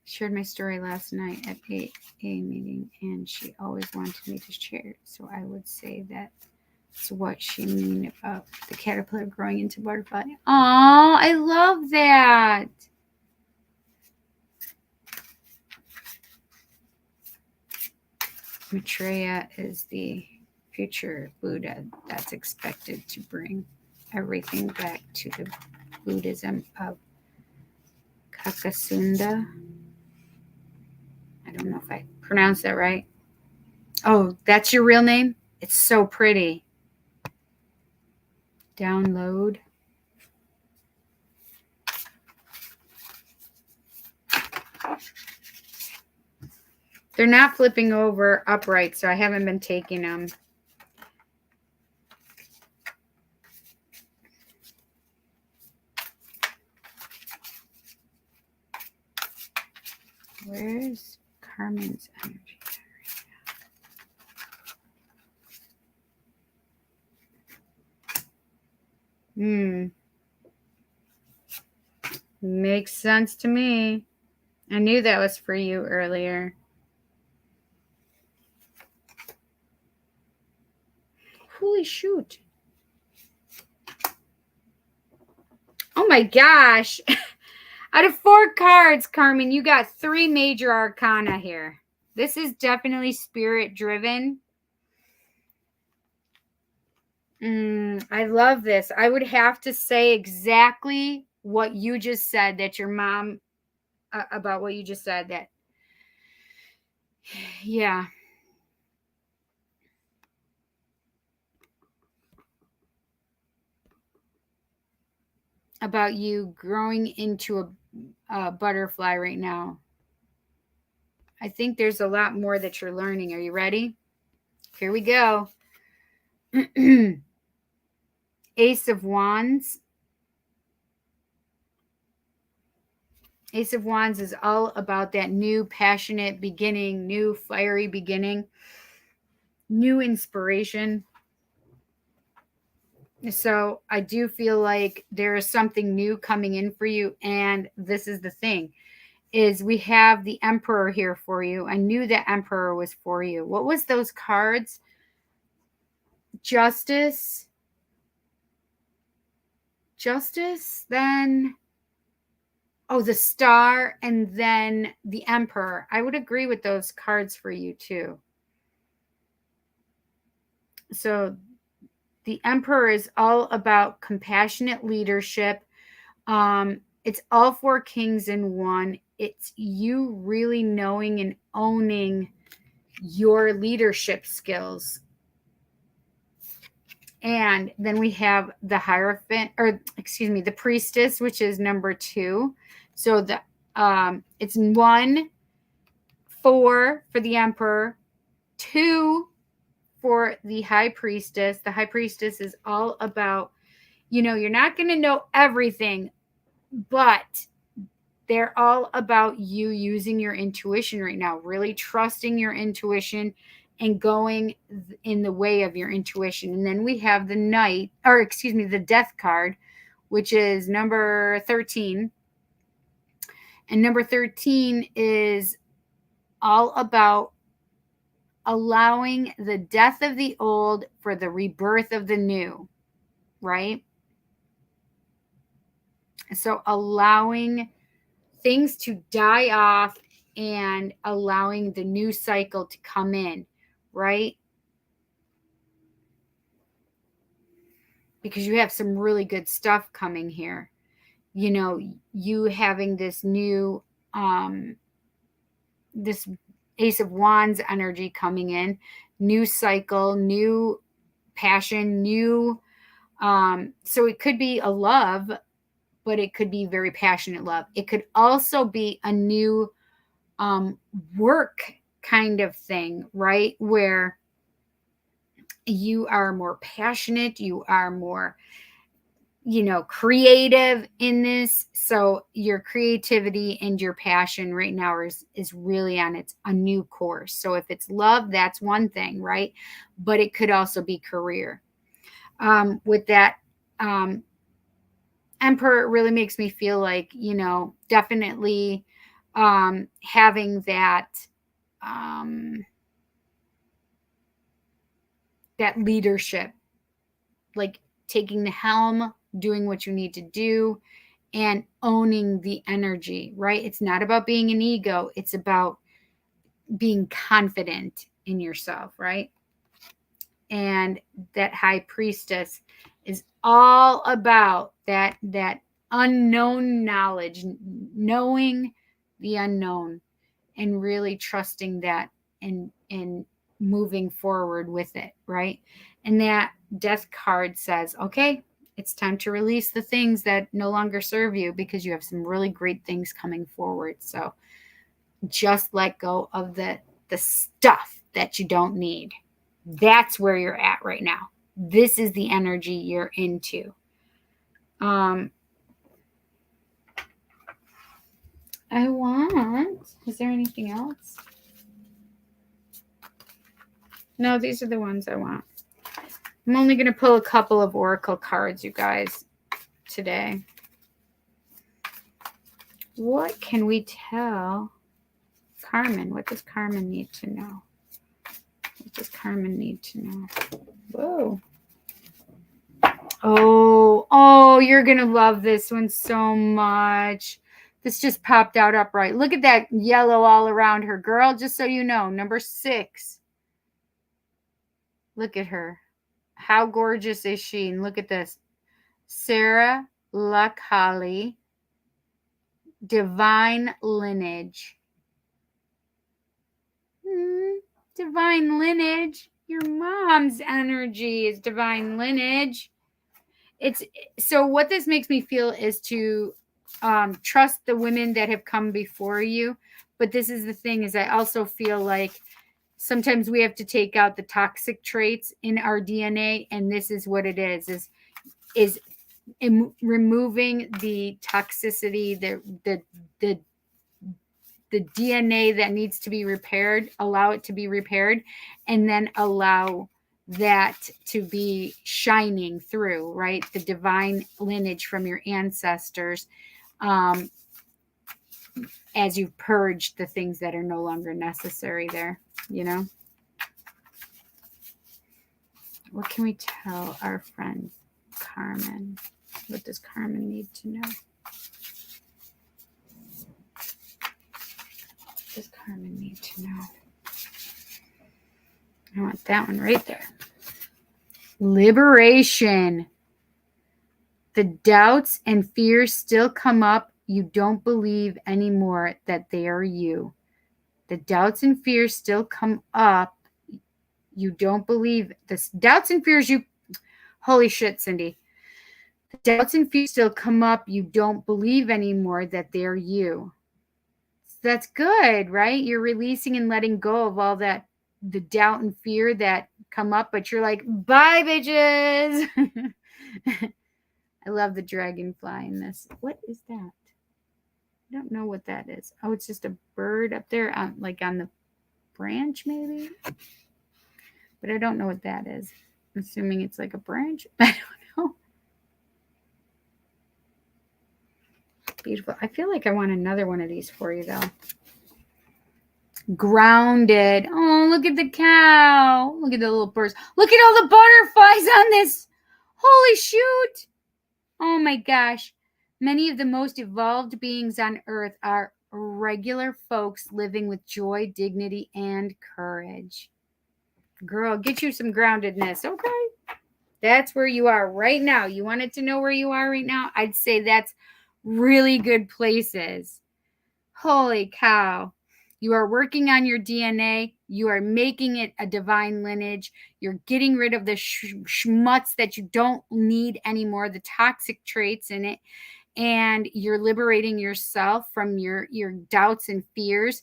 Shared my story last night at a meeting, and she always wanted me to share it. So I would say that's what she mean about the caterpillar growing into butterfly. Oh, I love that. Maitreya is the future Buddha that's expected to bring everything back to the Buddhism of Kakasunda. I don't know if I pronounced that right. Oh, that's your real name? It's so pretty. Download. They're not flipping over upright, so I haven't been taking them. Where's Carmen's energy? Makes sense to me. I knew that was for you earlier. Holy shoot. Oh my gosh. Out of 4 cards, Carmen, you got 3 major arcana here. This is definitely spirit driven. I love this. I would have to say exactly what you just said, that your mom, about what you just said, that, yeah. about you growing into a butterfly right now. I think there's a lot more that you're learning. Are you ready? Here we go. Ace of Wands. Ace of Wands is all about that new passionate beginning, new fiery beginning, new inspiration. So I do feel like there is something new coming in for you. And this is the thing, is we have the Emperor here for you. I knew the Emperor was for you. What was those cards? Justice, then, oh, the Star, and then the Emperor. I would agree with those cards for you too. So the Emperor is all about compassionate leadership. It's all four kings in one. It's you really knowing and owning your leadership skills. And then we have the Hierophant, or excuse me, the Priestess, which is number 2. So the it's 1, 4 for the Emperor, 2 for the High Priestess. The High Priestess is all about, you're not going to know everything, but they're all about you using your intuition right now, really trusting your intuition and going in the way of your intuition. And then we have the Knight, or excuse me, the Death card, which is number 13. And number 13 is all about allowing the death of the old for the rebirth of the new, right? So allowing things to die off and allowing the new cycle to come in, right? Because you have some really good stuff coming here. You having this new, this Ace of Wands energy coming in, new cycle, new passion, new, so it could be a love, but it could be very passionate love. It could also be a new work kind of thing, right? Where you are more passionate, you are more, creative in this. So your creativity and your passion right now is really on a new course. So if it's love, that's one thing, right? But it could also be career. With that, Emperor really makes me feel like, definitely having that that leadership, like taking the helm, doing what you need to do, and owning the energy, right? It's not about being an ego. It's about being confident in yourself, right? And that High Priestess is all about that unknown knowledge, knowing the unknown and really trusting that and moving forward with it, right? And that Death card says, okay, it's time to release the things that no longer serve you because you have some really great things coming forward. So just let go of the stuff that you don't need. That's where you're at right now. This is the energy you're into. Is there anything else? No, these are the ones I want. I'm only going to pull a couple of oracle cards, you guys, today. What can we tell Carmen? What does Carmen need to know? What does Carmen need to know? Whoa. Oh, you're going to love this one so much. This just popped out upright. Look at that yellow all around her, girl, just so you know. Number 6. Look at her. How gorgeous is she? And look at this. Sarah Lakali, divine lineage. Divine lineage. Your mom's energy is divine lineage. it's so what this makes me feel is to trust the women that have come before you. But this is the thing, is I also feel like sometimes we have to take out the toxic traits in our DNA, and this is what it is removing the toxicity, the DNA that needs to be repaired, allow it to be repaired, and then allow that to be shining through, right? The divine lineage from your ancestors, as you've purged the things that are no longer necessary there, you know? What can we tell our friend Carmen? What does Carmen need to know? What does Carmen need to know? I want that one right there. Liberation. The doubts and fears still come up. You don't believe anymore that they are you. The doubts and fears still come up. You don't believe this. Doubts and fears, holy shit, Cindy. The doubts and fears still come up. You don't believe anymore that they're you. That's good, right? You're releasing and letting go of all that, the doubt and fear that come up, but you're like, bye, bitches. I love the dragonfly in this. What is that? I don't know what that is. Oh, it's just a bird up there, like on the branch, maybe. But I don't know what that is. I'm assuming it's like a branch. I don't know. Beautiful. I feel like I want another one of these for you, though. Grounded. Oh, look at the cow. Look at the little birds. Look at all the butterflies on this. Holy shoot. Oh my gosh. Many of the most evolved beings on earth are regular folks living with joy, dignity, and courage. Girl, get you some groundedness, okay? That's where you are right now. You wanted to know where you are right now? I'd say that's really good places. Holy cow. You are working on your DNA. You are making it a divine lineage. You're getting rid of the schmutz that you don't need anymore, the toxic traits in it. And you're liberating yourself from your doubts and fears.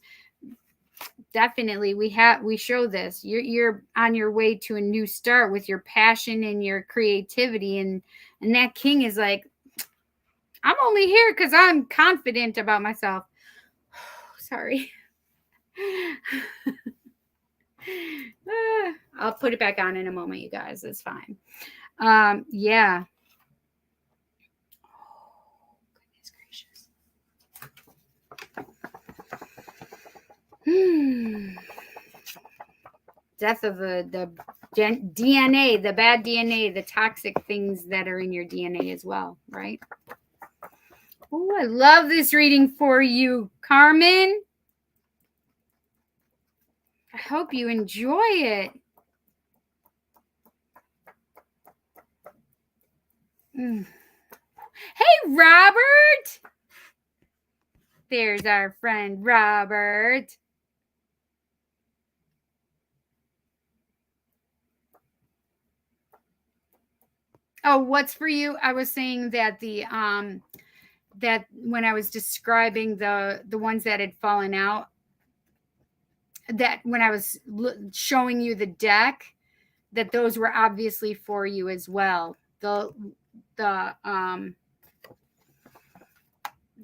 Definitely, we show this. You're on your way to a new start with your passion and your creativity, and that king is like, I'm only here because I'm confident about myself. Sorry. I'll put it back on in a moment, you guys. It's fine. Yeah. Death of the DNA, the bad DNA, the toxic things that are in your DNA as well, right? Oh, I love this reading for you, Carmen. I hope you enjoy it. Hey, Robert. There's our friend Robert. Oh, what's for you? I was saying that that when I was describing the ones that had fallen out, that when I was showing you the deck, that those were obviously for you as well. The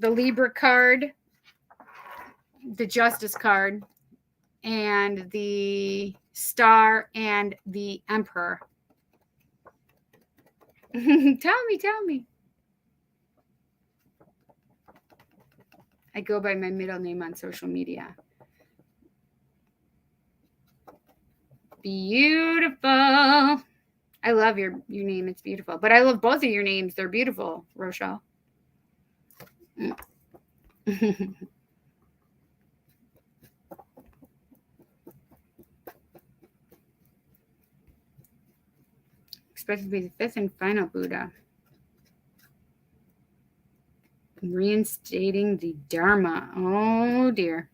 Libra card, the Justice card, and the Star and the Emperor. Tell me. I go by my middle name on social media. Beautiful. I love your name. It's beautiful. But I love both of your names. They're beautiful, Rochelle. Expected to be the fifth and final Buddha. Reinstating the Dharma. Oh, dear.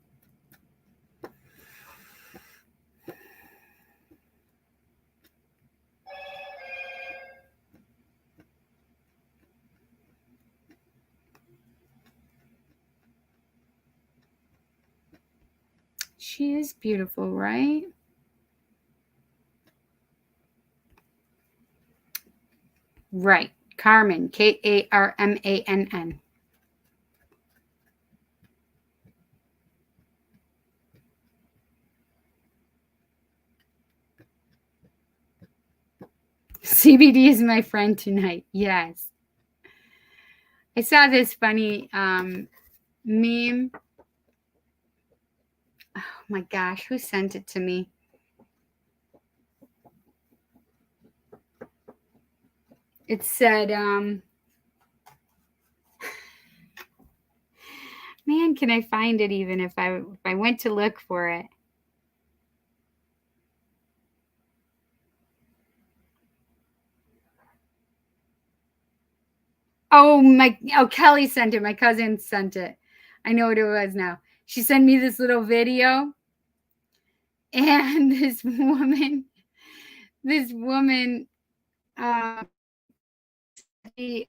She is beautiful, right? Right. Carmen. Karmann. CBD is my friend tonight. Yes. I saw this funny meme. Oh my gosh, who sent it to me? It said, man, can I find it even if I went to look for it? Oh, Kelly sent it. My cousin sent it. I know what it was now. She sent me this little video, and this woman, she,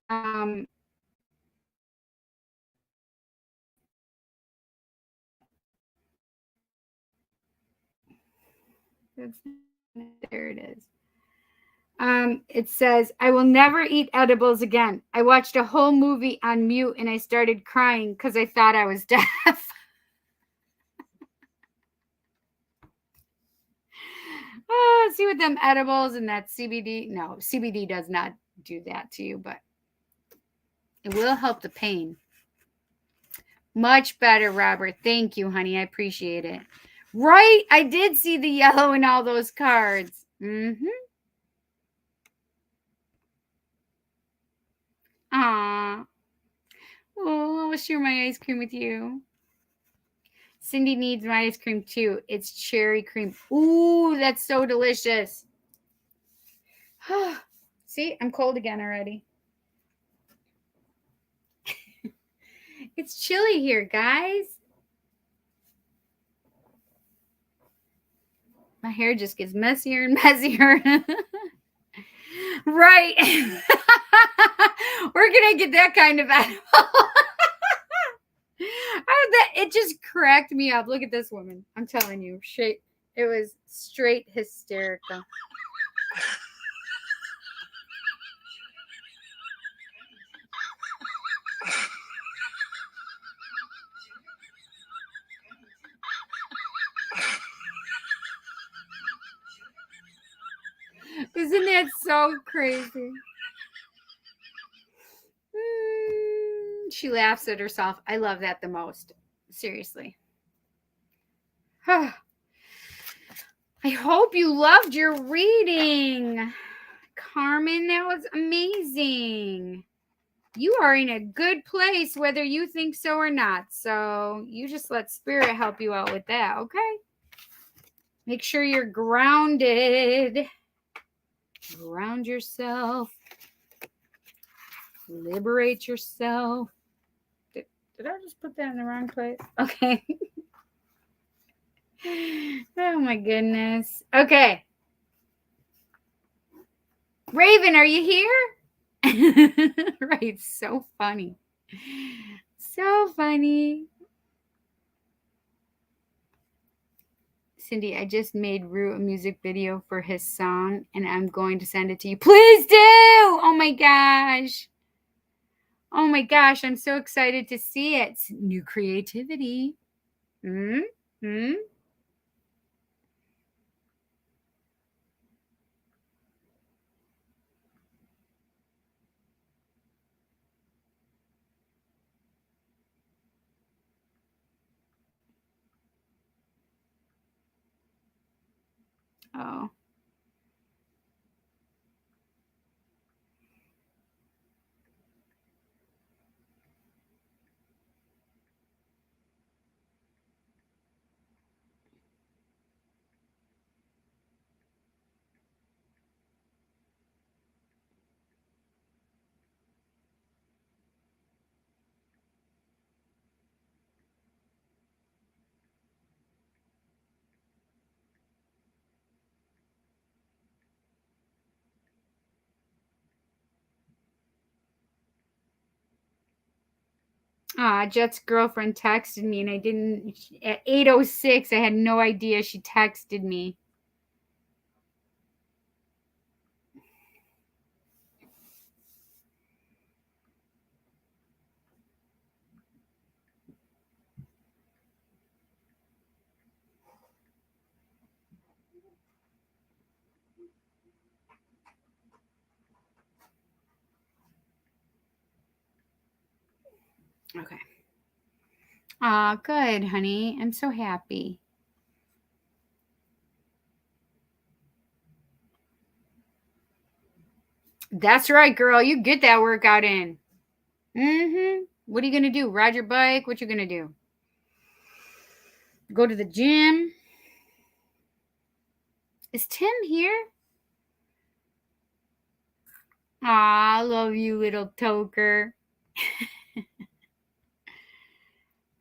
there it is. It says, I will never eat edibles again. I watched a whole movie on mute and I started crying because I thought I was deaf. See with them edibles and that CBD. No, CBD does not do that to you, but it will help the pain. Much better, Robert. Thank you, honey. I appreciate it. Right? I did see the yellow in all those cards. Mm-hmm. Aw. Oh, I'll share my ice cream with you. Cindy needs my ice cream too. It's cherry cream. Ooh, that's so delicious. See, I'm cold again already. It's chilly here, guys. My hair just gets messier and messier. Right. We're going to get that kind of animal. It just cracked me up. Look at this woman. I'm telling you. It was straight hysterical. Isn't that so crazy? She laughs at herself. I love that the most. Seriously. I hope you loved your reading. Carmen, that was amazing. You are in a good place, whether you think so or not. So you just let Spirit help you out with that, okay? Make sure you're grounded. Ground yourself. Liberate yourself. Did I just put that in the wrong place? Okay. Oh my goodness. Okay. Raven, are you here? Right. So funny. So funny. Cindy, I just made Rue a music video for his song and I'm going to send it to you. Please do. Oh my gosh. Oh my gosh. I'm so excited to see it. It's new creativity. Mm-hmm. Oh. Jet's girlfriend texted me, and I didn't. At 8:06, I had no idea she texted me. Okay. Good, honey. I'm so happy. That's right, girl. You get that workout in. What are you going to do? Ride your bike? What you going to do? Go to the gym? Is Tim here? I love you, little toker.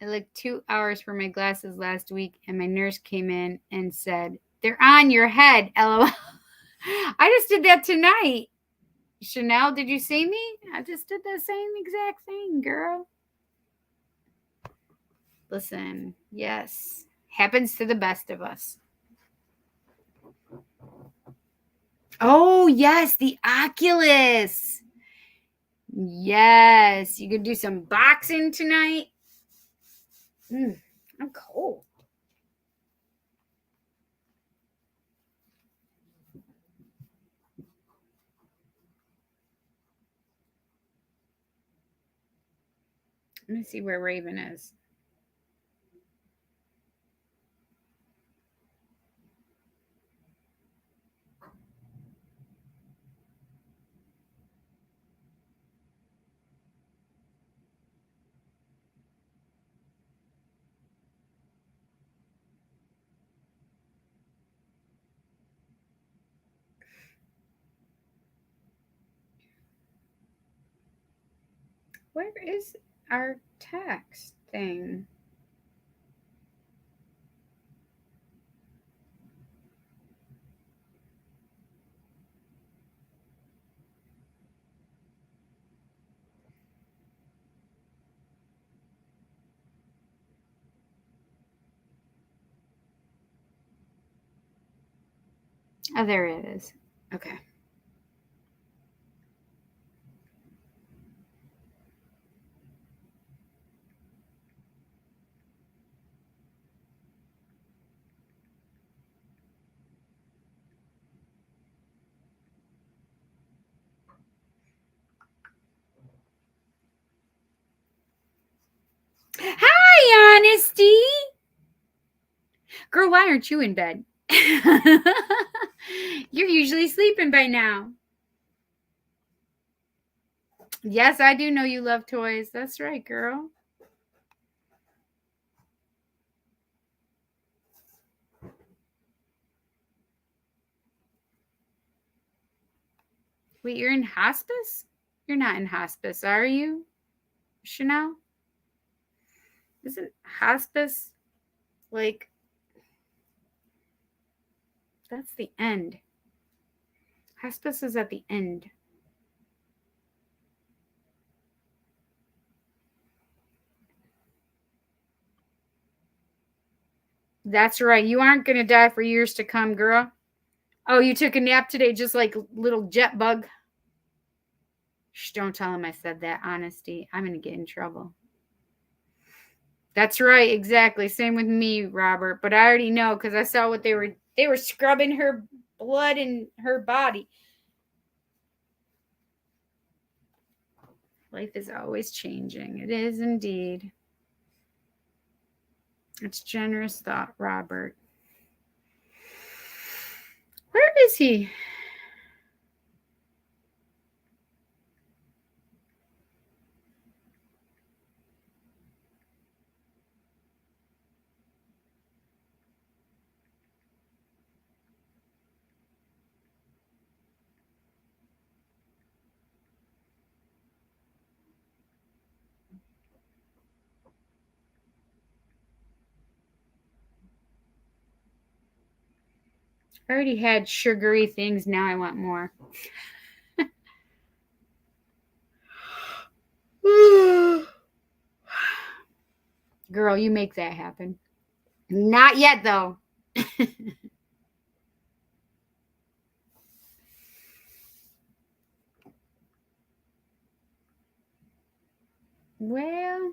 I looked 2 hours for my glasses last week, and my nurse came in and said, "They're on your head, LOL." I just did that tonight. Chanel, did you see me? I just did the same exact thing, girl. Listen, yes, happens to the best of us. Oh, yes, the Oculus. Yes, you could do some boxing tonight. I'm cold. Let me see where Raven is. Where is our text thing? Oh, there it is. Okay. Hi, Honesty. Girl, why aren't you in bed? You're usually sleeping by now. Yes, I do know you love toys. That's right, girl. Wait, you're in hospice? You're not in hospice, are you, Chanel? Isn't hospice like that's the end? Hospice is at the end. That's right. You aren't going to die for years to come, girl. Oh, you took a nap today just like little jet bug. Shh, don't tell him I said that, Honesty. I'm going to get in trouble. That's right, exactly. Same with me, Robert. But I already know because I saw what they were scrubbing her blood in her body. Life is always changing. It is indeed. It's generous thought, Robert. Where is he? I already had sugary things. Now I want more. Girl, you make that happen. Not yet, though. Well,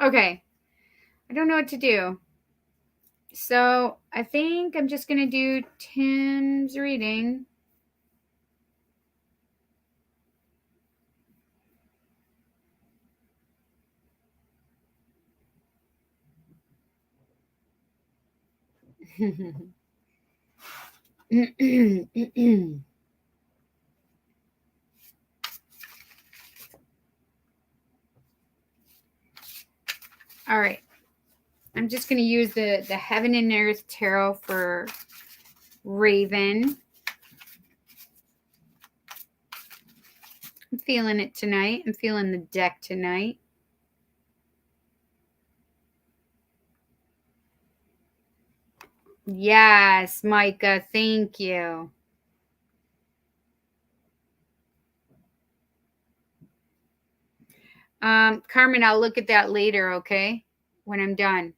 okay. I don't know what to do. So I think I'm just going to do Tim's reading. All right. I'm just going to use the Heaven and Earth Tarot for Raven. I'm feeling it tonight. I'm feeling the deck tonight. Yes, Micah, thank you. Carmen, I'll look at that later, okay? When I'm done.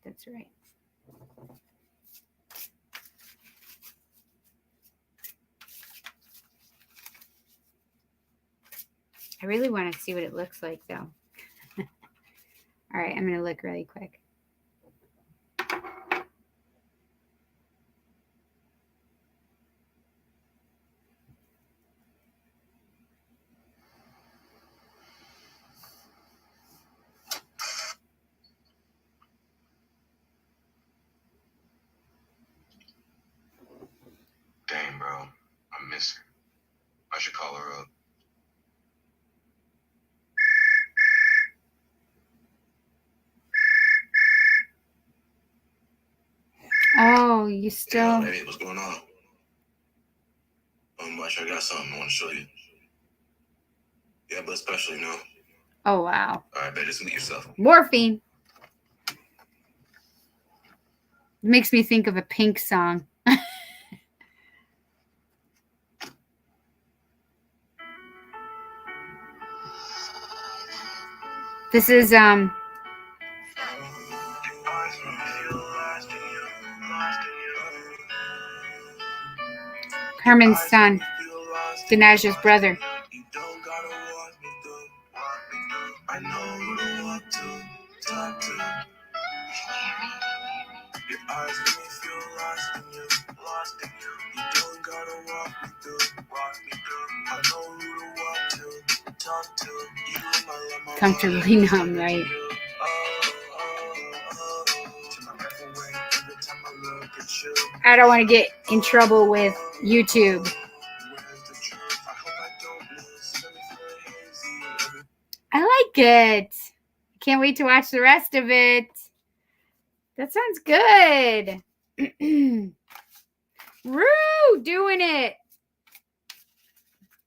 That's right. I really want to see what it looks like, though. All right, I'm going to look really quick. Dang, bro. I miss her. I should call her up. Oh, you still... Hey, what's going on? Much. I got something I want to show you. Yeah, but special, you know. Oh, wow. All right, babe, just meet yourself. Morphine. Makes me think of a Pink song. This is Carmen's son, Danaja's brother. I know who to walk to, talk to. Your eyes make me feel lost in you, lost in you. You don't gotta walk me through, walk me through. I know who to walk to, talk to. You my Comfortably numb, right? I don't want to get in trouble with YouTube. I like it. Can't wait to watch the rest of it. That sounds good. Rue, doing it.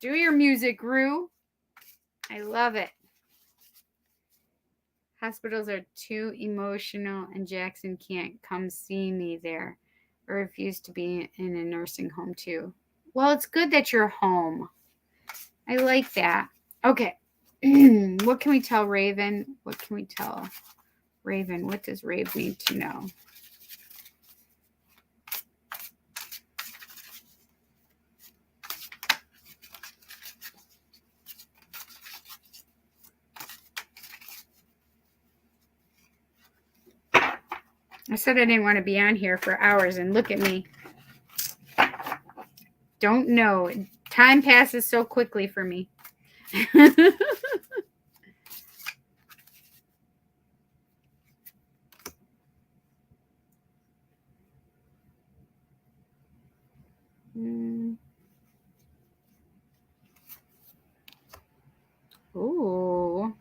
Do your music, Rue. I love it. Hospitals are too emotional and Jackson can't come see me there. I refuse to be in a nursing home too. Well, it's good that you're home. I like that. Okay. What can we tell Raven? What can we tell Raven? What does Raven need to know? I said I didn't want to be on here for hours, and look at me. Don't know. Time passes so quickly for me. Ooh.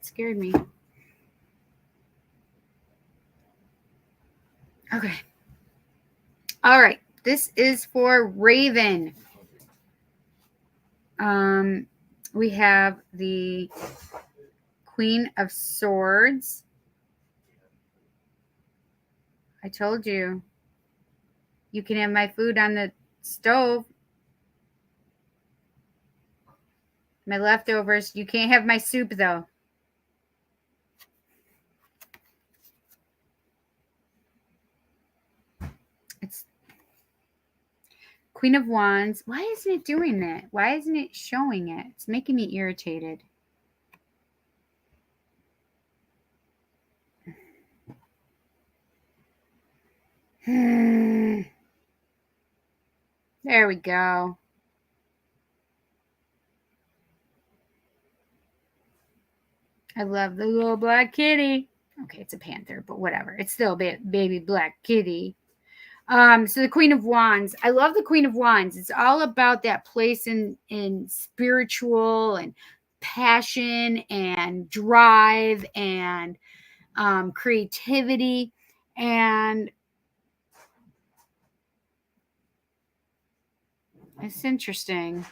That scared me. Okay. All right. This is for Raven. We have the Queen of Swords. I told you. You can have my food on the stove. My leftovers. You can't have my soup, though. It's Queen of Wands. Why isn't it doing that? Why isn't it showing it? It's making me irritated. There we go. I love the little black kitty. Okay, it's a panther, but whatever. It's still a baby black kitty. So the Queen of Wands. I love the Queen of Wands. It's all about that place in spiritual and passion and drive and creativity. And it's interesting.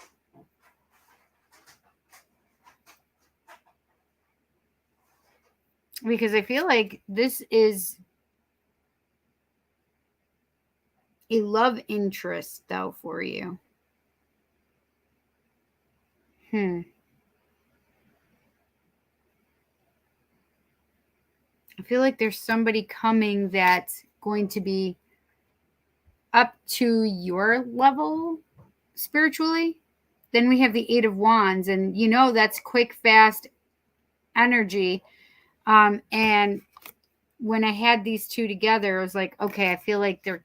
Because I feel like this is a love interest, though, for you. I feel like there's somebody coming that's going to be up to your level spiritually. Then we have the Eight of Wands, and you know that's quick, fast energy. And when I had these two together, I was like, okay, I feel like they're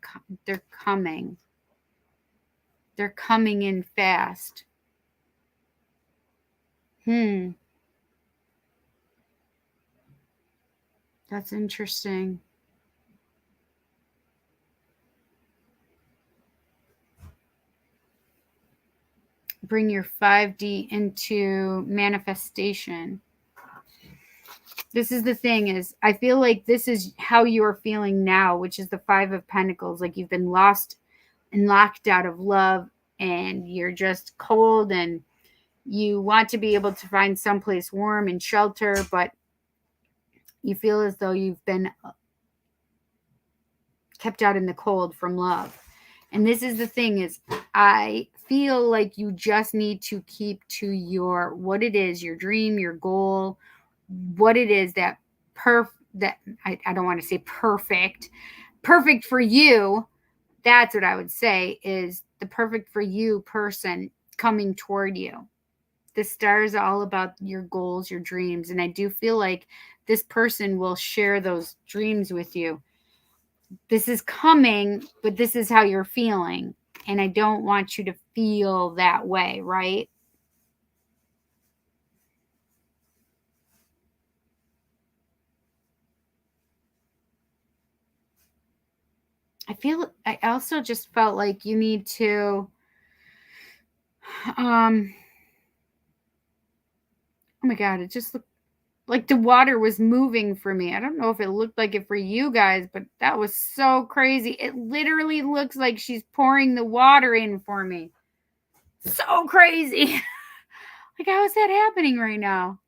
coming. They're coming in fast. That's interesting. Bring your 5D into manifestation. This is the thing is, I feel like this is how you're feeling now, which is the Five of Pentacles. Like you've been lost and locked out of love and you're just cold and you want to be able to find someplace warm and shelter, but you feel as though you've been kept out in the cold from love. And this is the thing is, I feel like you just need to keep to your, what it is, your dream, your goal, what it is that I don't want to say perfect for you. That's what I would say is the perfect for you person coming toward you. The stars are all about your goals, your dreams. And I do feel like this person will share those dreams with you. This is coming, but this is how you're feeling. And I don't want you to feel that way, right? I also just felt like you need to, oh my God, it just looked like the water was moving for me. I don't know if it looked like it for you guys, but that was so crazy. It literally looks like she's pouring the water in for me. So crazy. Like, how is that happening right now?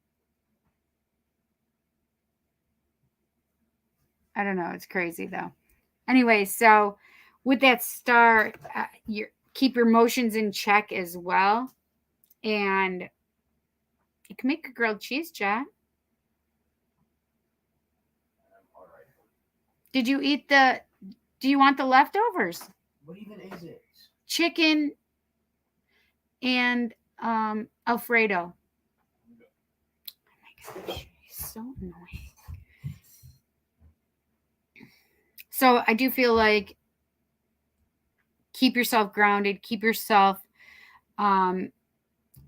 I don't know. It's crazy though. Anyway, so with that star, keep your emotions in check as well. And you can make a grilled cheese, John. Did you eat do you want the leftovers? What even is it? Chicken and Alfredo. Oh my gosh, he's so annoying. So I do feel like keep yourself grounded, keep yourself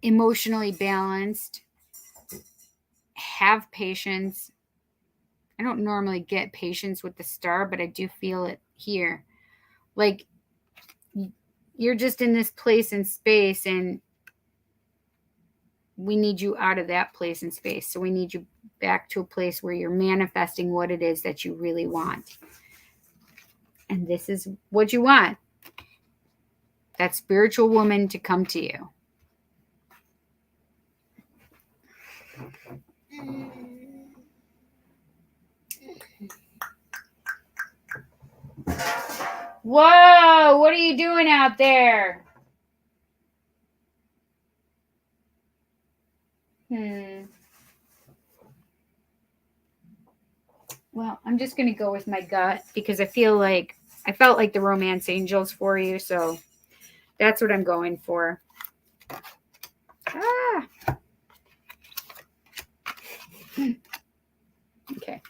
emotionally balanced, have patience. I don't normally get patience with the star, but I do feel it here. Like you're just in this place and space and we need you out of that place and space. So we need you back to a place where you're manifesting what it is that you really want. And this is what you want. That spiritual woman to come to you. Whoa, what are you doing out there? Well, I'm just going to go with my gut because I felt like the romance angels for you. So that's what I'm going for. Okay.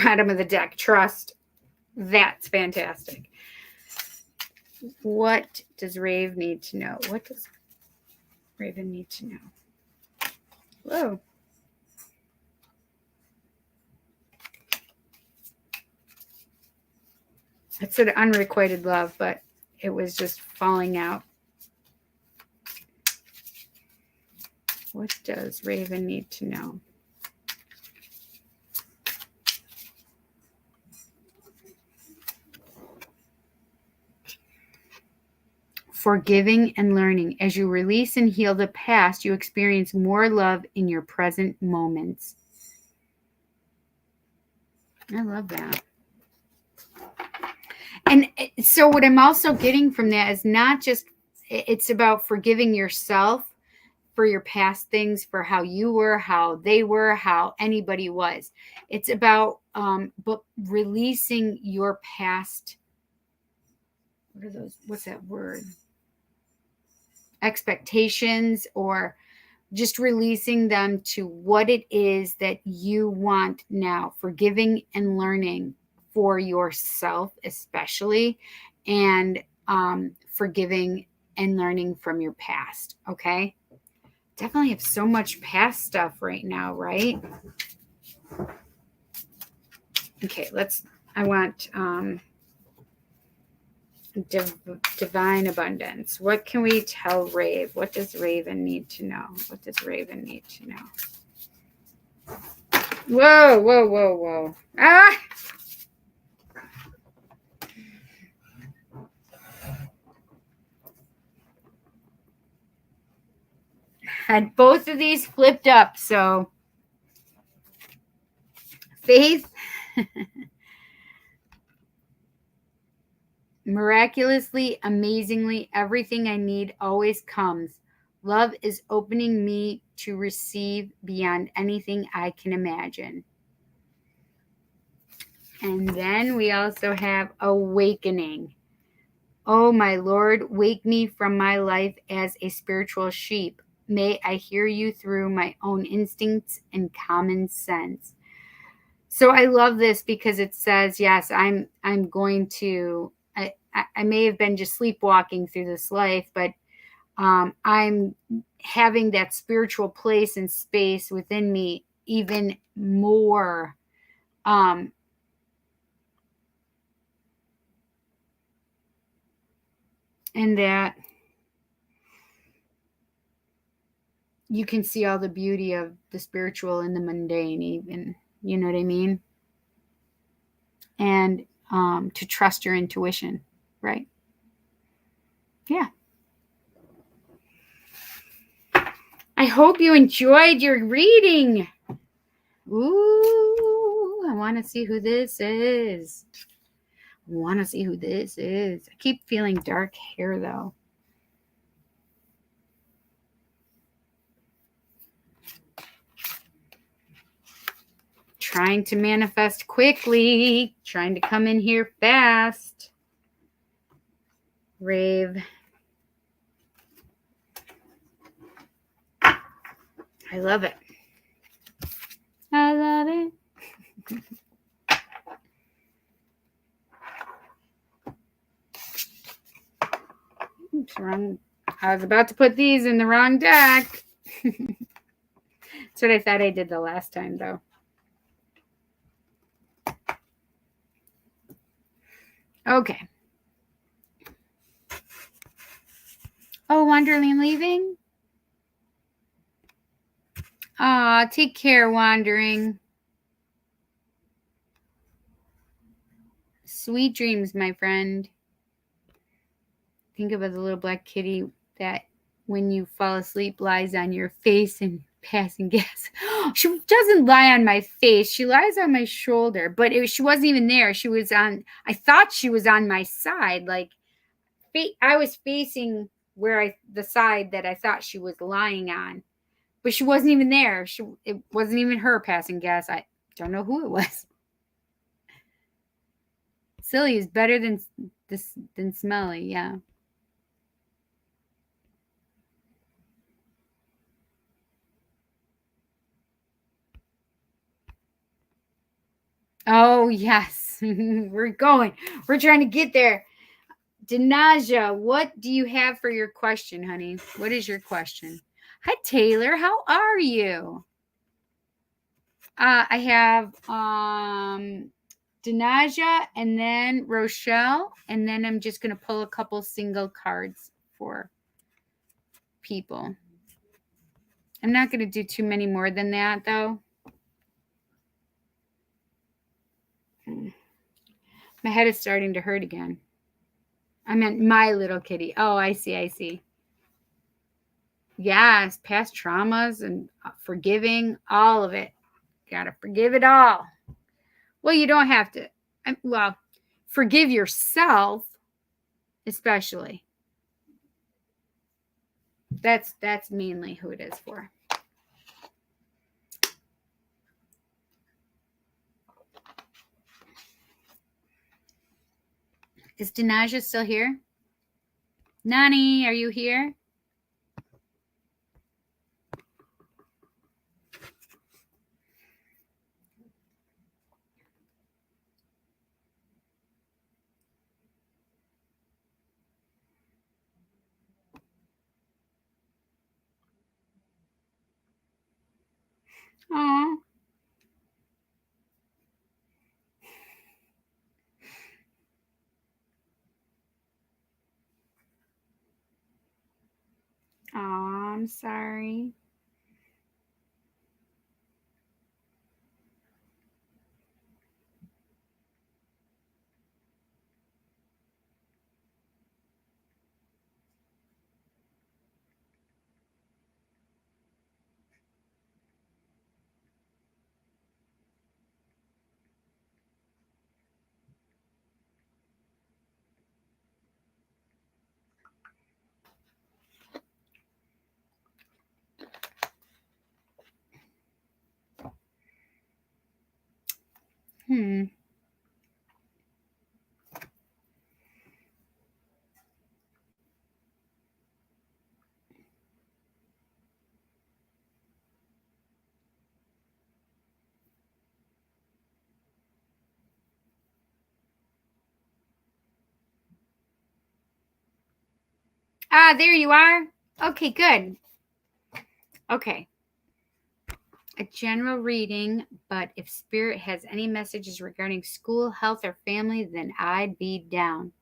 Bottom of the deck, trust. That's fantastic. What does Rave need to know? What does Raven need to know? Whoa. It said unrequited love, but it was just falling out. What does Raven need to know? Forgiving and learning. As you release and heal the past, you experience more love in your present moments. I love that. And so what I'm also getting from that is not just, it's about forgiving yourself for your past things, for how you were, how they were, how anybody was. It's about but releasing your past. What are those? What's that word? Expectations, or just releasing them to what it is that you want now. Forgiving and learning for yourself, especially, and forgiving and learning from your past. Okay. Definitely have so much past stuff right now, right? Okay, I want divine abundance. What can we tell Rave? What does Raven need to know? What does Raven need to know? Whoa, whoa, whoa, whoa. Ah! Had both of these flipped up, so faith. Miraculously, amazingly, everything I need always comes. Love is opening me to receive beyond anything I can imagine. And then we also have awakening. Oh, my Lord, wake me from my life as a spiritual sheep. May I hear you through my own instincts and common sense. So I love this because it says, yes, I'm going to, I may have been just sleepwalking through this life, but I'm having that spiritual place and space within me even more. And that you can see all the beauty of the spiritual in the mundane, even, you know what I mean? And to trust your intuition, right? Yeah. I hope you enjoyed your reading. Ooh, I want to see who this is. I keep feeling dark hair, though. Trying to manifest quickly. Trying to come in here fast. Rave. I love it. I love it. Oops, wrong. I was about to put these in the wrong deck. That's what I thought I did the last time, though. Okay. Oh, Wonderland leaving? Aw, take care, Wandering. Sweet dreams, my friend. Think of it as a little black kitty that when you fall asleep lies on your face and passing gas. She doesn't lie on my face. She lies on my shoulder, but she wasn't even there. She was on, I thought she was on my side. Like I was facing the side that I thought she was lying on, but she wasn't even there. It wasn't even her passing gas. I don't know who it was. Silly is better than smelly. Yeah. Oh, yes. We're going. We're trying to get there. Danaja, what do you have for your question, honey? What is your question? Hi, Taylor. How are you? I have Danaja and then Rochelle, and then I'm just going to pull a couple single cards for people. I'm not going to do too many more than that, though. My head is starting to hurt again. I meant my little kitty. Oh, I see. Yes, past traumas and forgiving, all of it. Gotta forgive it all. Well, you don't have to. Well, forgive yourself, especially. That's mainly who it is for. Is Danaja still here? Nani, are you here? Oh. Oh, I'm sorry. Ah, there you are. Okay, good. Okay. A general reading, but if Spirit has any messages regarding school, health, or family, then I'd be down.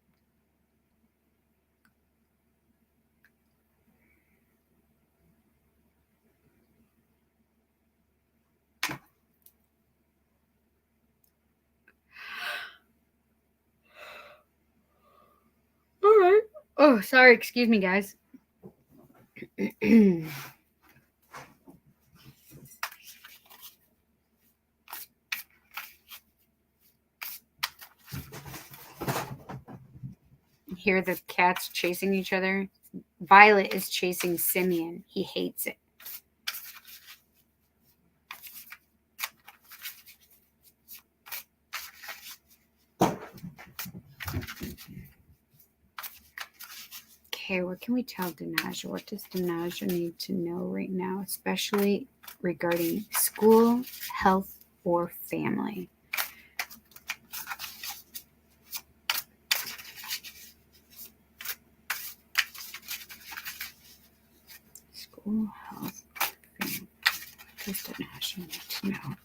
All right. Oh, sorry. Excuse me, guys. Hear the cats chasing each other. Violet is chasing Simeon. He hates it. Okay, what can we tell Danaja? What does Danaja need to know right now, especially regarding school, health, or family? School, health, family. What does Danaja need to know?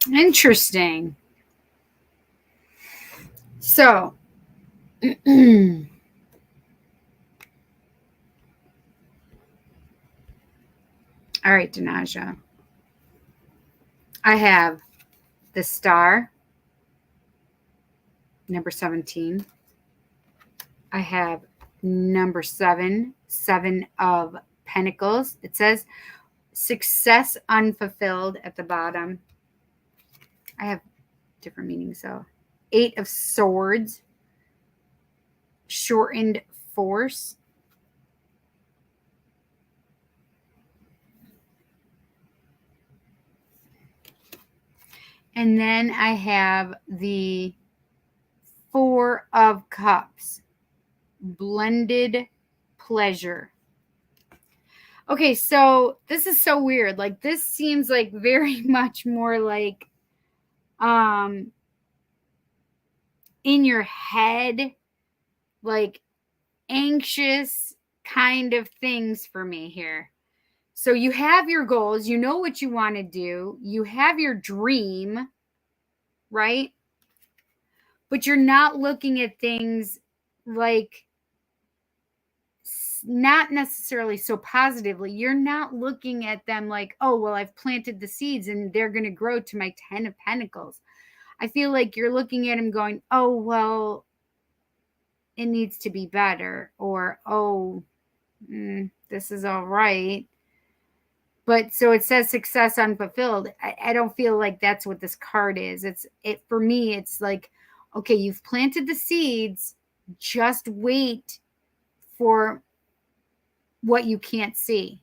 Interesting. So, all right, Danaja. I have the star, number 17. I have number 7, 7 of Pentacles. It says success unfulfilled at the bottom. I have different meanings, so 8 of Swords, shortened force. And then I have the 4 of Cups, blended pleasure. Okay, so this is so weird. Like, this seems like very much more like in your head, like anxious kind of things for me here. So you have your goals, you know what you want to do, you have your dream, right? But you're not looking at things like, not necessarily so positively. You're not looking at them like, oh, well, I've planted the seeds and they're going to grow to my 10 of Pentacles. I feel like you're looking at them going, oh, well, it needs to be better, or, oh, this is all right. But so it says success unfulfilled. I don't feel like that's what this card is. It for me, it's like, okay, you've planted the seeds, just wait for what you can't see.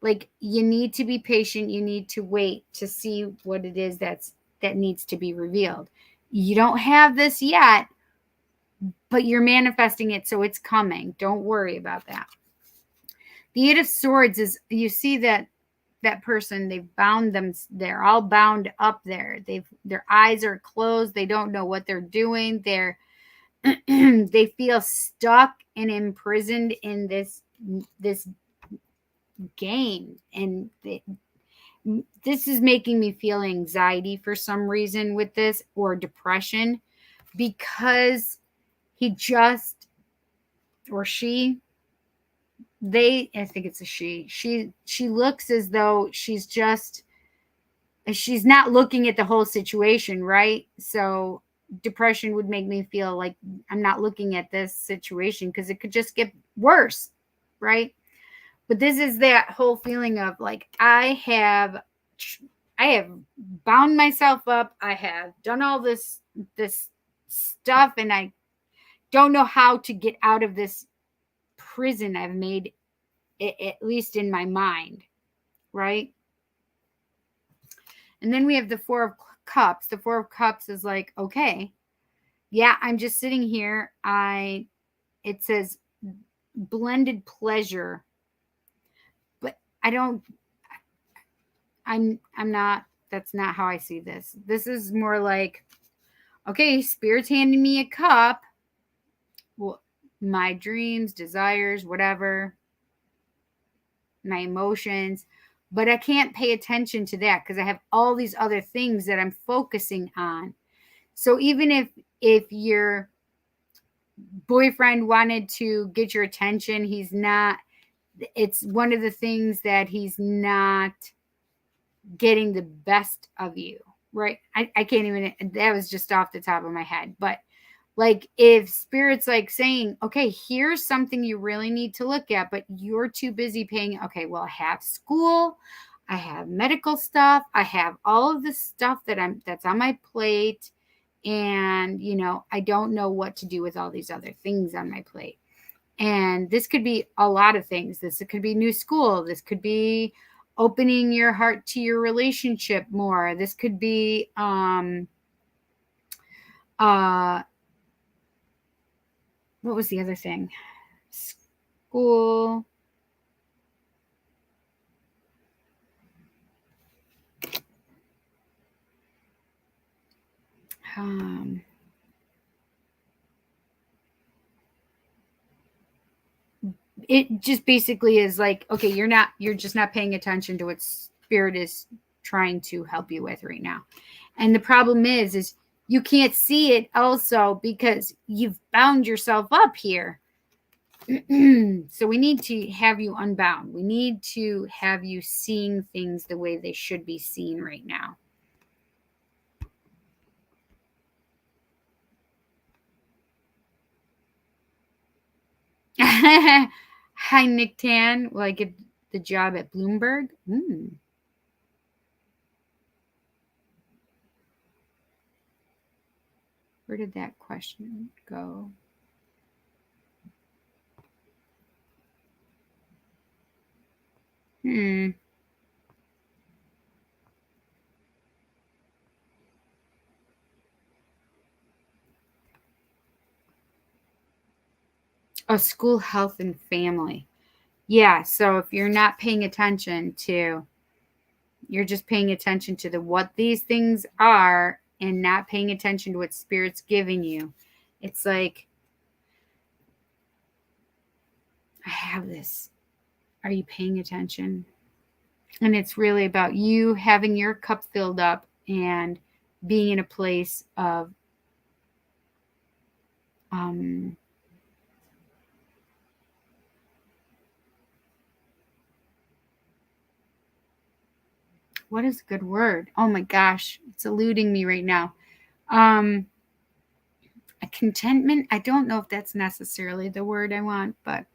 Like, you need to be patient. You need to wait to see what it is that needs to be revealed. You don't have this yet, but you're manifesting it, so it's coming. Don't worry about that. The 8 of Swords is, you see that person, they've bound them, they're all bound up there. Their eyes are closed. They don't know what they're doing. They feel stuck and imprisoned in this game, and this is making me feel anxiety for some reason with this, or depression, because he just, or she, I think it's a she looks as though she's not looking at the whole situation, right? So depression would make me feel like I'm not looking at this situation because it could just get worse, right? But this is that whole feeling of like, I have bound myself up. I have done all this stuff, and I don't know how to get out of this prison I've made, at least in my mind, right? And then we have the 4 of Cups. The 4 of Cups is like, okay, yeah, I'm just sitting here. It says blended pleasure, but I'm not, that's not how I see this. This is more like, okay, Spirit's handing me a cup. Well, my dreams, desires, whatever, my emotions, but I can't pay attention to that because I have all these other things that I'm focusing on. So even if your boyfriend wanted to get your attention, it's one of the things that he's not getting the best of you, right? I can't even, that was just off the top of my head. But like, if Spirit's like saying, okay, here's something you really need to look at, but you're too busy paying. Okay, well, I have school, I have medical stuff, I have all of this stuff that's on my plate. And, I don't know what to do with all these other things on my plate. And this could be a lot of things. This could be new school. This could be opening your heart to your relationship more. This could be, what was the other thing? school. It just basically is like, okay, you're just not paying attention to what spirit is trying to help you with right now. And the problem is you can't see it also because you've bound yourself up here. So we need to have you unbound. We need to have you seeing things the way they should be seen right now. Hi, Nick Tan. Will I get the job at Bloomberg? Where did that question go? Oh, school, health, and family. Yeah, so if you're not paying attention to, you're just paying attention to what these things are and not paying attention to what Spirit's giving you. It's like, I have this. Are you paying attention? And it's really about you having your cup filled up and being in a place of what is a good word? Oh my gosh, it's eluding me right now. A contentment. I don't know if that's necessarily the word I want, but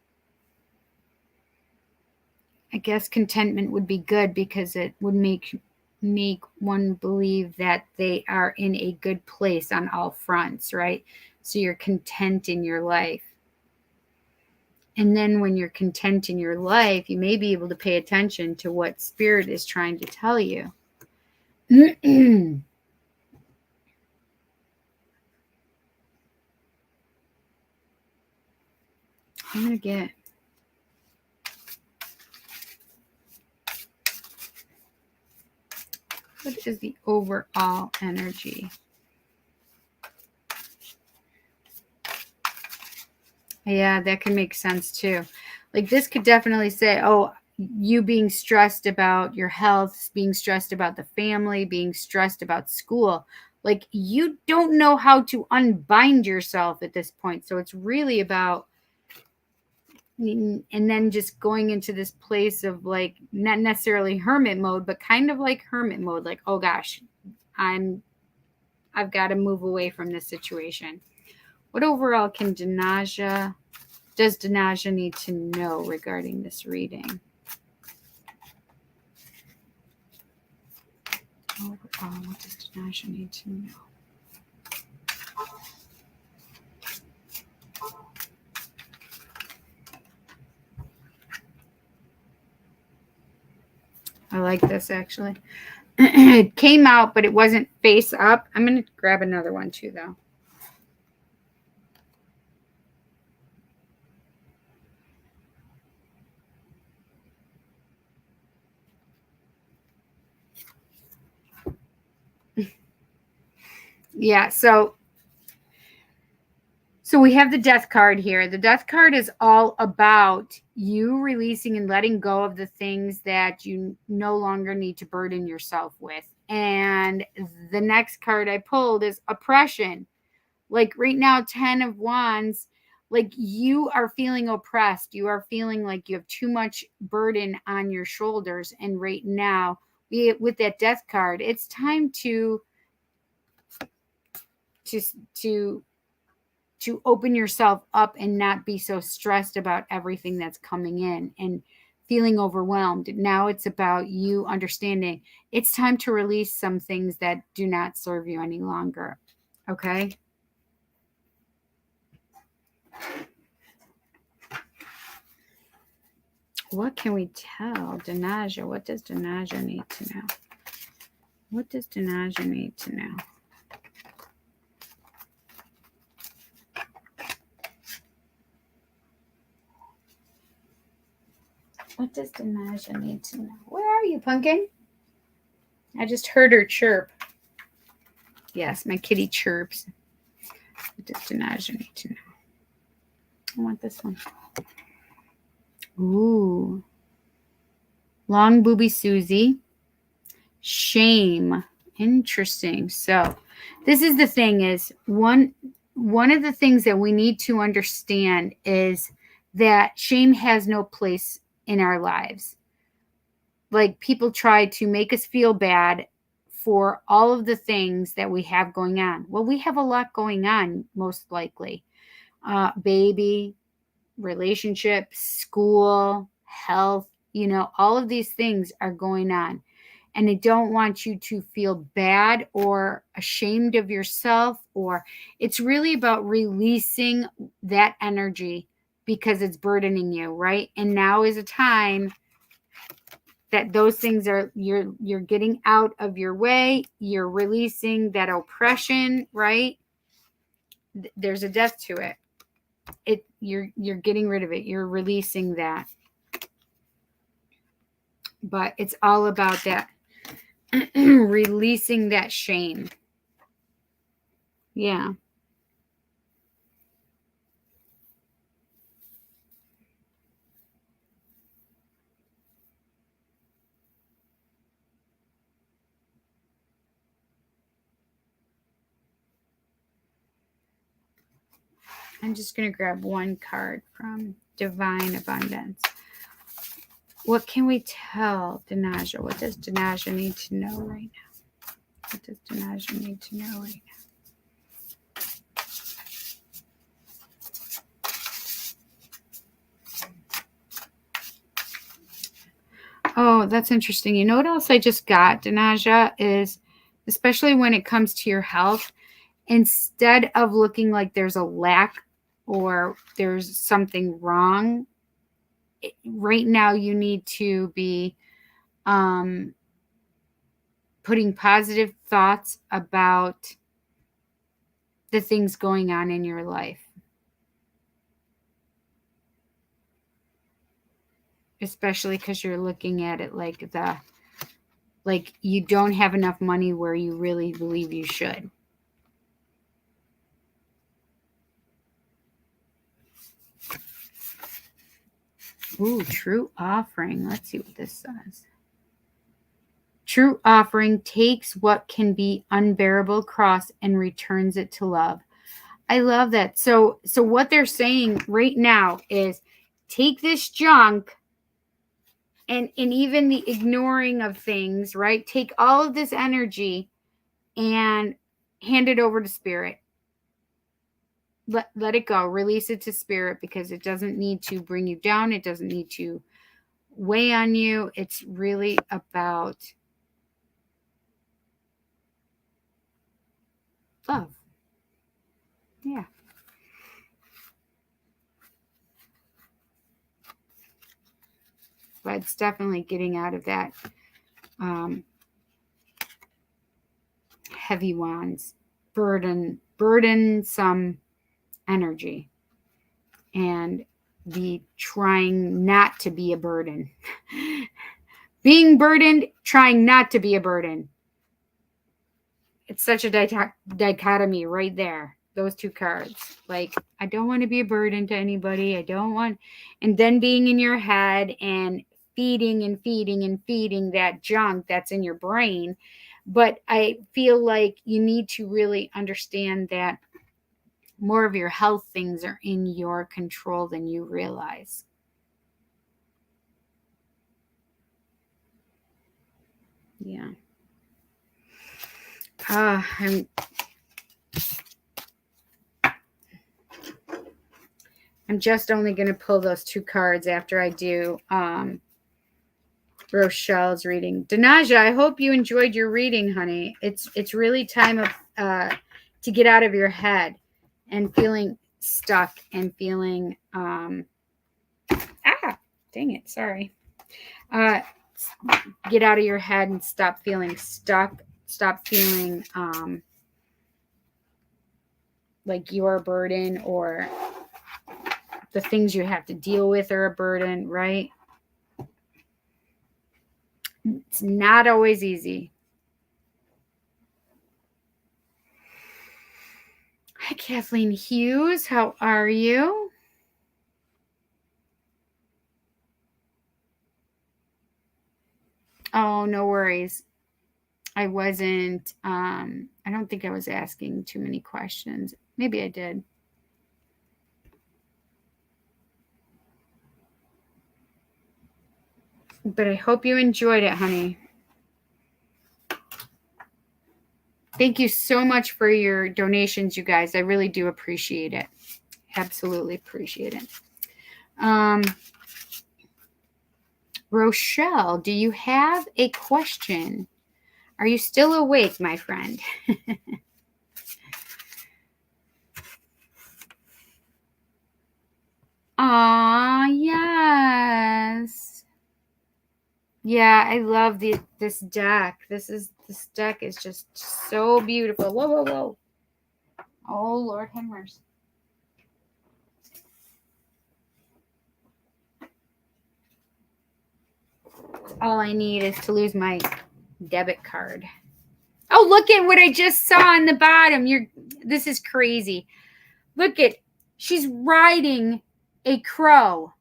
I guess contentment would be good because it would make one believe that they are in a good place on all fronts, right? So you're content in your life. And then when you're content in your life, you may be able to pay attention to what Spirit is trying to tell you. I'm going to get... what is the overall energy? Yeah, that can make sense too. Like this could definitely say, oh, you being stressed about your health, being stressed about the family, being stressed about school. Like you don't know how to unbind yourself at this point. So it's really about, and then just going into this place of like, not necessarily hermit mode, but kind of like hermit mode. Like, oh gosh, I've got to move away from this situation. What overall does Danaja need to know regarding this reading? Overall, what does Danaja need to know? I like this actually. It came out, but it wasn't face up. I'm going to grab another one too, though. Yeah, so we have the death card here. The death card is all about you releasing and letting go of the things that you no longer need to burden yourself with. And the next card I pulled is oppression. Like right now, 10 of Wands, like you are feeling oppressed. You are feeling like you have too much burden on your shoulders. And right now, with that death card, it's time to open yourself up and not be so stressed about everything that's coming in and feeling overwhelmed. Now it's about you understanding it's time to release some things that do not serve you any longer. Okay? What can we tell Danaja? What does Danaja need to know? What does Danaja need to know? does Denaja need to know? Where are you, Pumpkin? I just heard her chirp. Yes, my kitty chirps. What does Denaja need to know? I want this one. Ooh. Long booby Susie. Shame. Interesting. So this is the thing is one of the things that we need to understand is that shame has no place in our lives. Like people try to make us feel bad for all of the things that we have going on. Well, we have a lot going on, most likely. Baby, relationships, school, health, all of these things are going on. And I don't want you to feel bad or ashamed of yourself, or it's really about releasing that energy because it's burdening you, right? And now is a time that those things are you're getting out of your way, you're releasing that oppression, right? There's a death to it. You're getting rid of it. You're releasing that. But it's all about that releasing that shame. Yeah. I'm just going to grab one card from Divine Abundance. What can we tell Denaja? What does Denaja need to know right now? What does Denaja need to know right now? Oh, that's interesting. You know what else I just got, Denaja, is especially when it comes to your health, instead of looking like there's a lack or there's something wrong, right now you need to be putting positive thoughts about the things going on in your life. Especially because you're looking at it like you don't have enough money where you really believe you should. Ooh, true offering. Let's see what this says. True offering takes what can be unbearable cross and returns it to love. I love that. So what they're saying right now is take this junk and even the ignoring of things, right? Take all of this energy and hand it over to spirit. Let it go. Release it to spirit because it doesn't need to bring you down. It doesn't need to weigh on you. It's really about love. Yeah. But it's definitely getting out of that heavy wands, burdensome energy, and the trying not to be a burden. Being burdened, trying not to be a burden. It's such a dichotomy right there. Those two cards. Like, I don't want to be a burden to anybody. I don't want, and then being in your head and feeding and feeding and feeding that junk that's in your brain. But I feel like you need to really understand that more of your health things are in your control than you realize. Yeah. I'm just only going to pull those two cards after I do Rochelle's reading. Denaja, I hope you enjoyed your reading, honey. It's really time of to get out of your head and feeling stuck and feeling dang it, sorry. Get out of your head and stop feeling stuck. Stop feeling like you're a burden or the things you have to deal with are a burden, right? It's not always easy. Hi, Kathleen Hughes. How are you? Oh, no worries. I wasn't, I don't think I was asking too many questions. Maybe I did. But I hope you enjoyed it, honey. Thank you so much for your donations, you guys. I really do appreciate it. Absolutely appreciate it. Rochelle, do you have a question? Are you still awake, my friend? Aw, yes. Yeah, I love this deck. This deck is just so beautiful. Whoa, whoa, whoa. Oh, Lord have mercy. All I need is to lose my debit card. Oh, look at what I just saw on the bottom. This is crazy. Look at, she's riding a crow.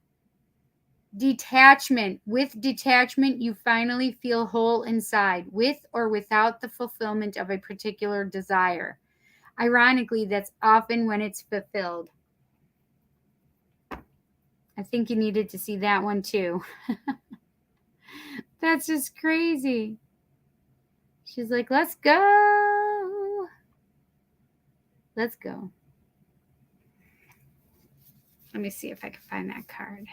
Detachment. With detachment, you finally feel whole inside, with or without the fulfillment of a particular desire. Ironically, that's often when it's fulfilled. I think you needed to see that one too. That's just crazy. She's like, let's go. Let's go. Let me see if I can find that card.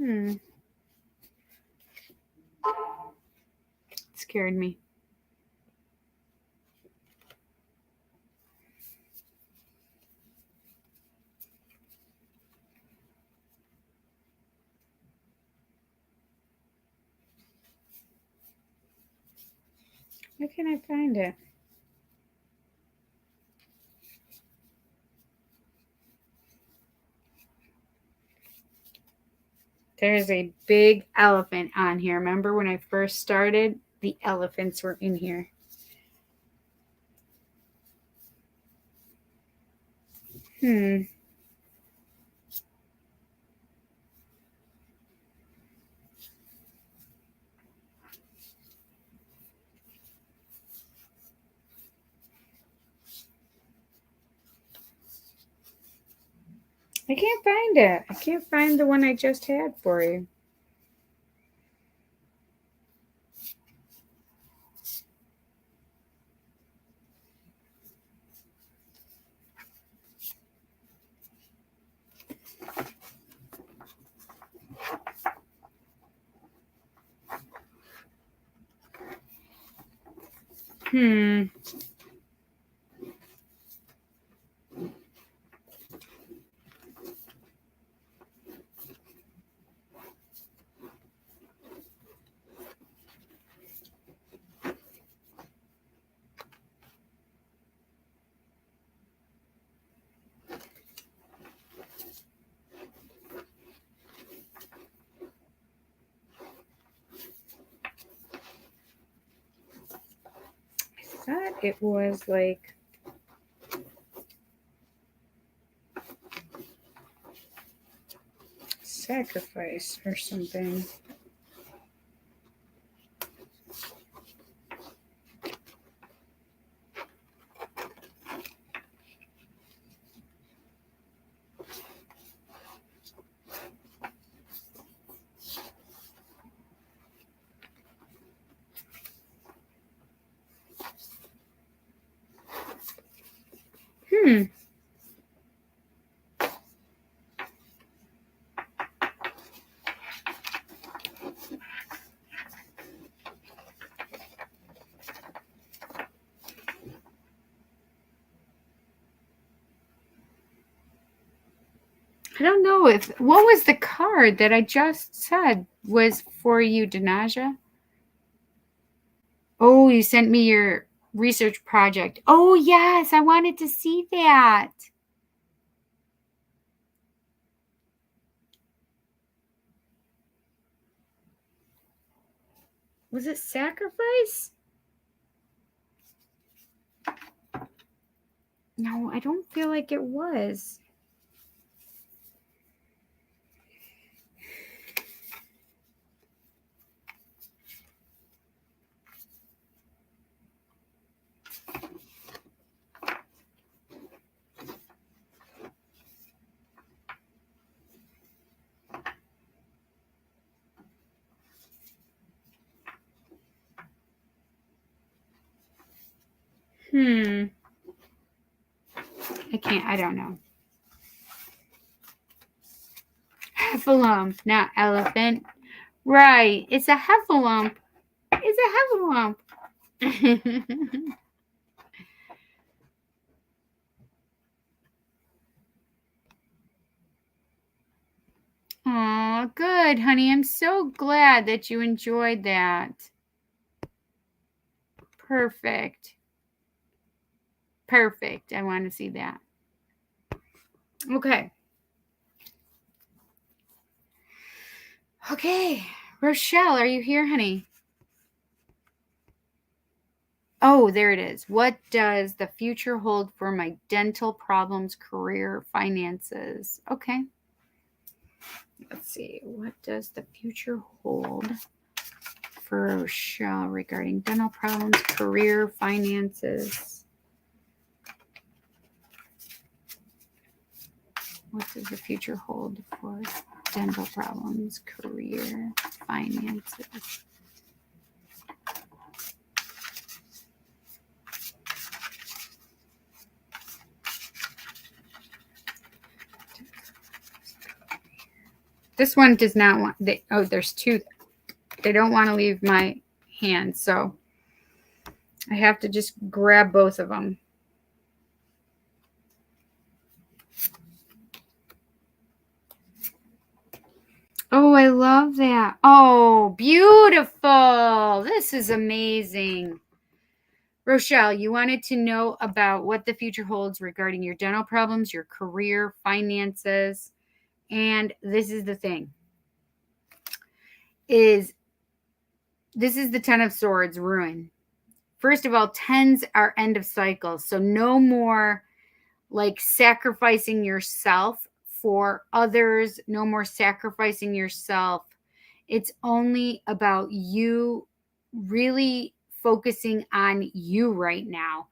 It scared me. Where can I find it? There's a big elephant on here. Remember when I first started? The elephants were in here. I can't find it. I can't find the one I just had for you. I thought it was like sacrifice or something. I don't know what was the card that I just said was for you, Danaja? Oh, you sent me your research project. Oh, yes, I wanted to see that. Was it sacrifice? No, I don't feel like it was. I don't know. Heffalump, not elephant. Right, it's a heffalump. It's a heffalump. Oh, good, honey. I'm so glad that you enjoyed that. Perfect. Perfect. I want to see that. Okay. Okay. Rochelle, are you here, honey? Oh, there it is. What does the future hold for my dental problems, career, finances? Okay. Let's see. What does the future hold for Rochelle regarding dental problems, career, finances? What does the future hold for dental problems, career, finances? This one does not want, there's two. They don't want to leave my hand, so I have to just grab both of them. Oh, I love that. Oh, beautiful. This is amazing. Rochelle, you wanted to know about what the future holds regarding your dental problems, your career, finances. And this is the thing. This is the 10 of Swords, ruin. First of all, 10s are end of cycles. So no more like sacrificing yourself for others, no more sacrificing yourself. It's only about you really focusing on you right now.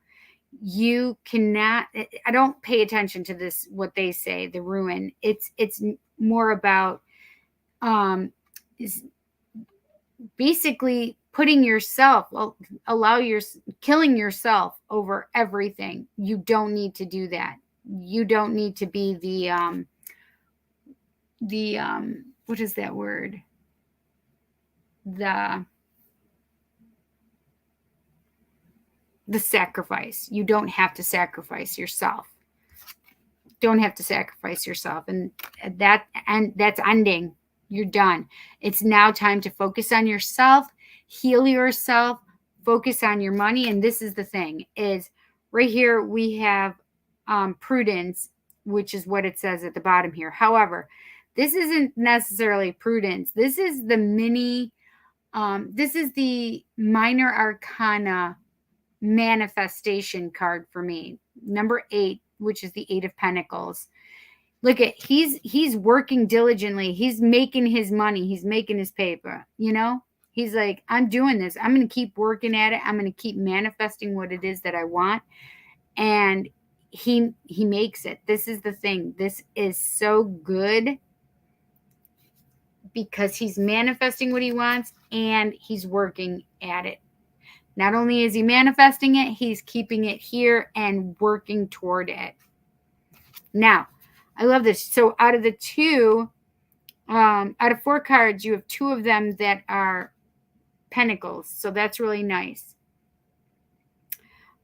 You cannot, I don't pay attention to this, what they say, the ruin. It's more about is basically putting yourself, killing yourself over everything. You don't need to do that. You don't need to be the what is that word? The sacrifice. You don't have to sacrifice yourself. Don't have to sacrifice yourself. And that's ending. You're done. It's now time to focus on yourself, heal yourself, focus on your money. And this is the thing, is right here we have prudence, which is what it says at the bottom here. However, this isn't necessarily prudence. This is the this is the minor arcana manifestation card for me. Number 8, which is the 8 of Pentacles. Look at, he's working diligently. He's making his money. He's making his paper, you know? He's like, I'm doing this. I'm going to keep working at it. I'm going to keep manifesting what it is that I want. And he makes it. This is the thing. This is so good because he's manifesting what he wants and he's working at it. Not only is he manifesting it, he's keeping it here and working toward it. Now, I love this. So out of the 4 cards, you have 2 of them that are pentacles. So that's really nice.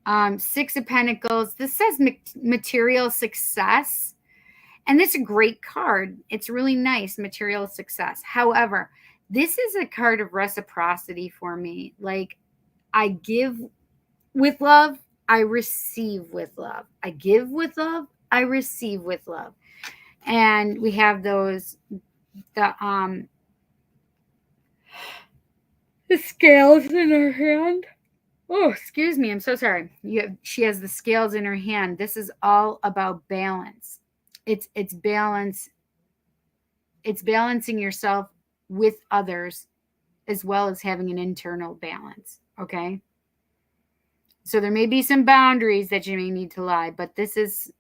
6 of Pentacles. This says material success. And this is a great card. It's really nice, material success. However, this is a card of reciprocity for me. Like, I give with love, I receive with love. I give with love, I receive with love. And we have those, the scales in her hand. Oh, excuse me. I'm so sorry. She has the scales in her hand. This is all about balance. It's balance. It's balancing yourself with others as well as having an internal balance. Okay. So there may be some boundaries that you may need to lie, but this is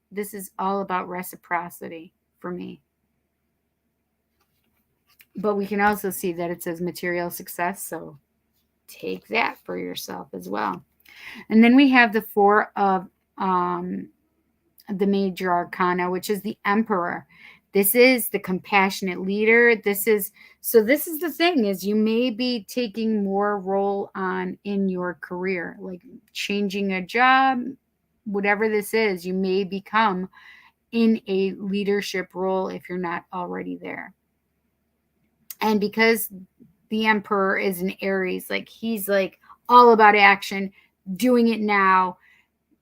all about reciprocity for me. But we can also see that it says material success. So take that for yourself as well. And then we have the Four of the Major Arcana, which is the Emperor. This is the compassionate leader. This is the thing, is you may be taking more role on in your career, like changing a job, whatever this is, you may become in a leadership role if you're not already there. And because the Emperor is an Aries, like he's like all about action, doing it now,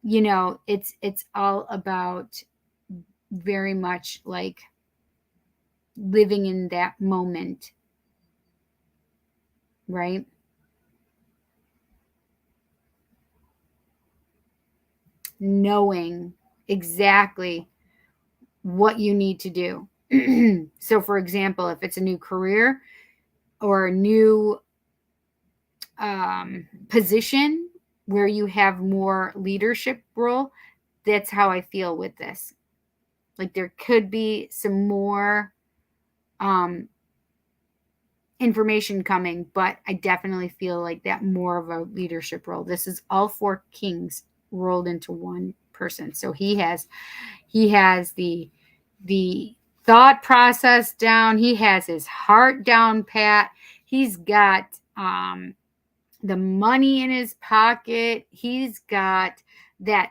you know, it's all about very much like living in that moment, right? Knowing exactly what you need to do. So for example, if it's a new career or a new position where you have more leadership role, that's how I feel with this. Like there could be some more information coming, but I definitely feel like that more of a leadership role. This is all four kings rolled into one person. So he has the thought process down. He has his heart down pat. He's got the money in his pocket. He's got that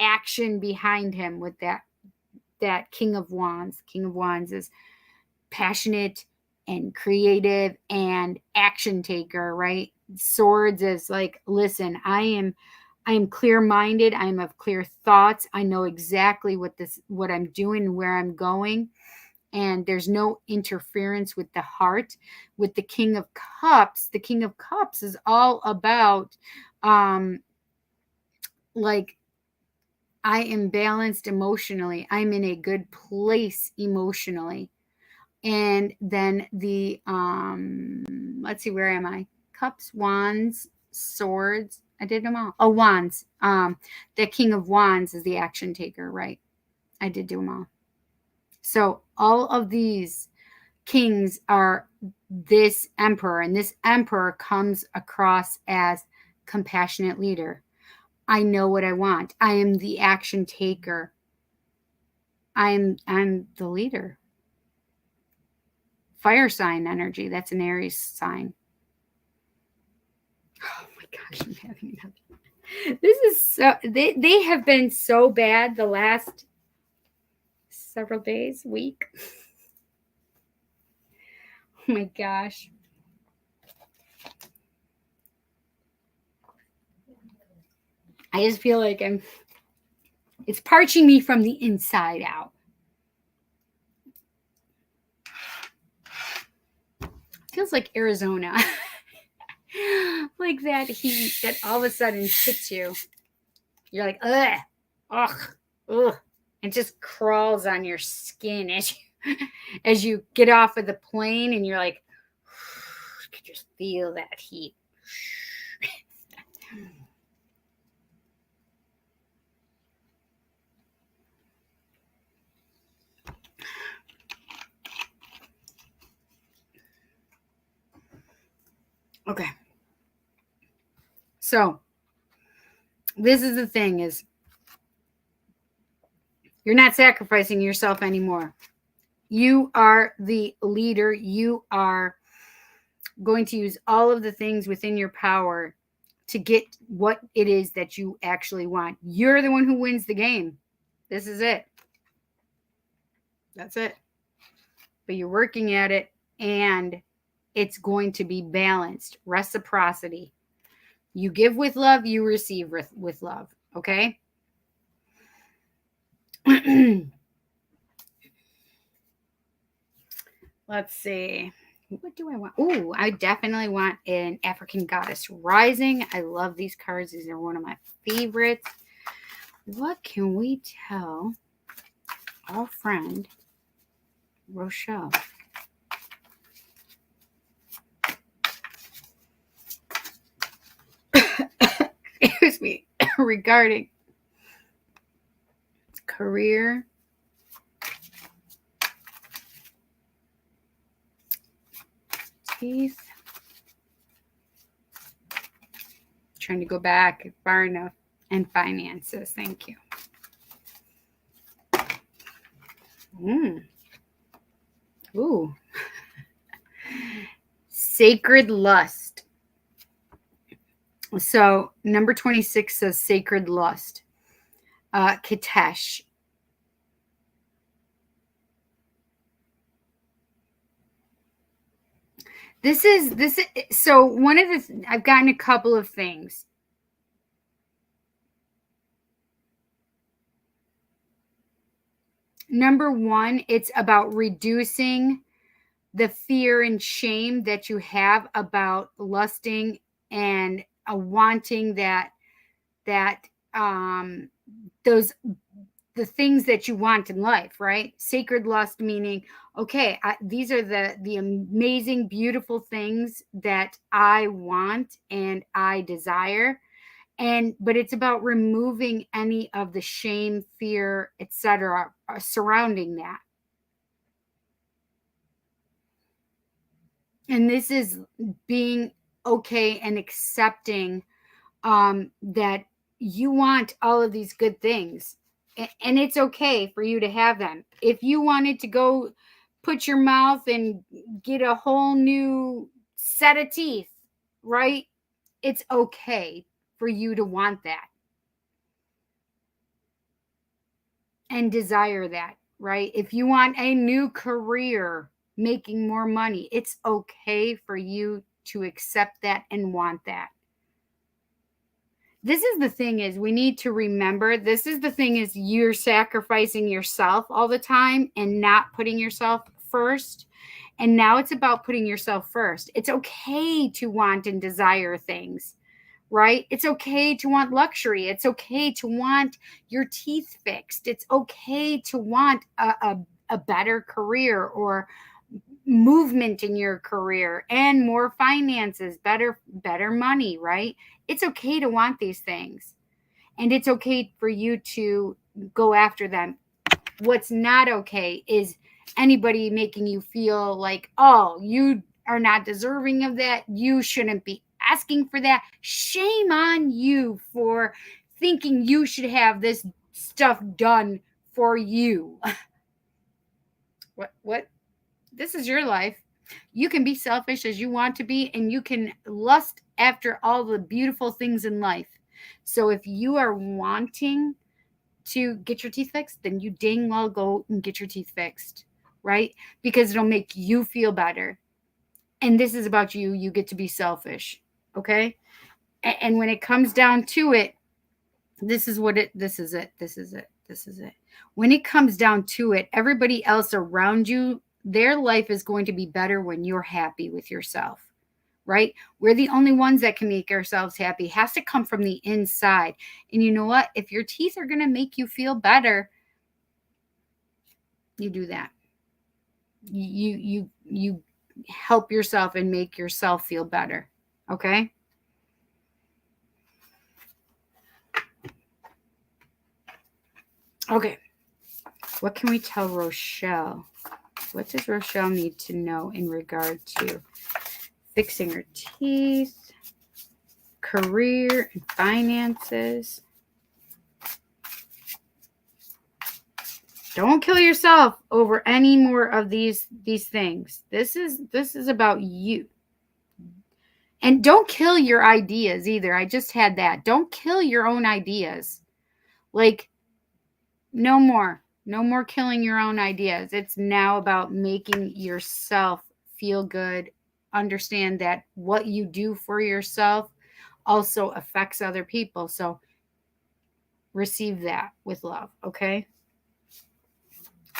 action behind him with that King of Wands. King of Wands is passionate and creative and action taker, right? Swords is like, listen, I am clear-minded. I am of clear thoughts. I know exactly what I'm doing and where I'm going. And there's no interference with the heart. With the King of Cups is all about like, I am balanced emotionally. I'm in a good place emotionally. And then the let's see, where am I? Cups, Wands, Swords. I did them all. Oh, Wands. The King of Wands is the action taker, right? I did do them all. So all of these kings are this Emperor, and this Emperor comes across as compassionate leader. I know what I want. I am the action taker. I'm the leader. Fire sign energy. That's an Aries sign. Oh my gosh, I'm having another. This is so, they have been so bad the last several days, week. Oh my gosh. I just feel like it's parching me from the inside out. Feels like Arizona. Like that heat that all of a sudden hits you. You're like, ugh, ugh, ugh. It just crawls on your skin as you get off of the plane, and you're like, you can just feel that heat. Okay. So this is the thing, is you're not sacrificing yourself anymore. You are the leader. You are going to use all of the things within your power to get what it is that you actually want. You're the one who wins the game. This is it. That's it. But you're working at it, and it's going to be balanced. Reciprocity. You give with love, you receive with love. Okay? Let's see. What do I want? Oh, I definitely want an African Goddess Rising. I love these cards. These are one of my favorites. What can we tell our friend Rochelle? Excuse me. Regarding career, teeth. Trying to go back far enough. And finances. Thank you. Ooh. Sacred lust. So number 26 says sacred lust. Kitesh. This is so one of the I've gotten a couple of things. Number one, it's about reducing the fear and shame that you have about lusting and wanting those the things that you want in life, right? Sacred lust meaning, okay, these are the amazing, beautiful things that I want and I desire. But it's about removing any of the shame, fear, etc. surrounding that. And this is being okay and accepting that you want all of these good things. And it's okay for you to have them. If you wanted to go put your mouth and get a whole new set of teeth, right? It's okay for you to want that and desire that, right? If you want a new career, making more money, it's okay for you to accept that and want that. This is the thing is we need to remember, this is the thing is you're sacrificing yourself all the time and not putting yourself first. And now it's about putting yourself first. It's okay to want and desire things, right? It's okay to want luxury. It's okay to want your teeth fixed. It's okay to want a better career or movement in your career and more finances, better money, right? It's okay to want these things. And it's okay for you to go after them. What's not okay is anybody making you feel like, oh, you are not deserving of that. You shouldn't be asking for that. Shame on you for thinking you should have this stuff done for you. What? This is your life. You can be selfish as you want to be, and you can lust after all the beautiful things in life. So if you are wanting to get your teeth fixed, then you dang well go and get your teeth fixed, right? Because it'll make you feel better. And this is about you. You get to be selfish, okay? And when it comes down to it, this is it. When it comes down to it, everybody else around you, their life is going to be better when you're happy with yourself, right? We're the only ones that can make ourselves happy. It has to come from the inside. And you know what? If your teeth are going to make you feel better, you do that. You help yourself and make yourself feel better, okay? Okay. What can we tell Rochelle? What does Rochelle need to know in regard to fixing her teeth, career, and finances? Don't kill yourself over any more of these things. This is about you. And don't kill your ideas either. I just had that. Don't kill your own ideas. Like, no more. No more killing your own ideas. It's now about making yourself feel good. Understand that what you do for yourself also affects other people. So receive that with love, okay?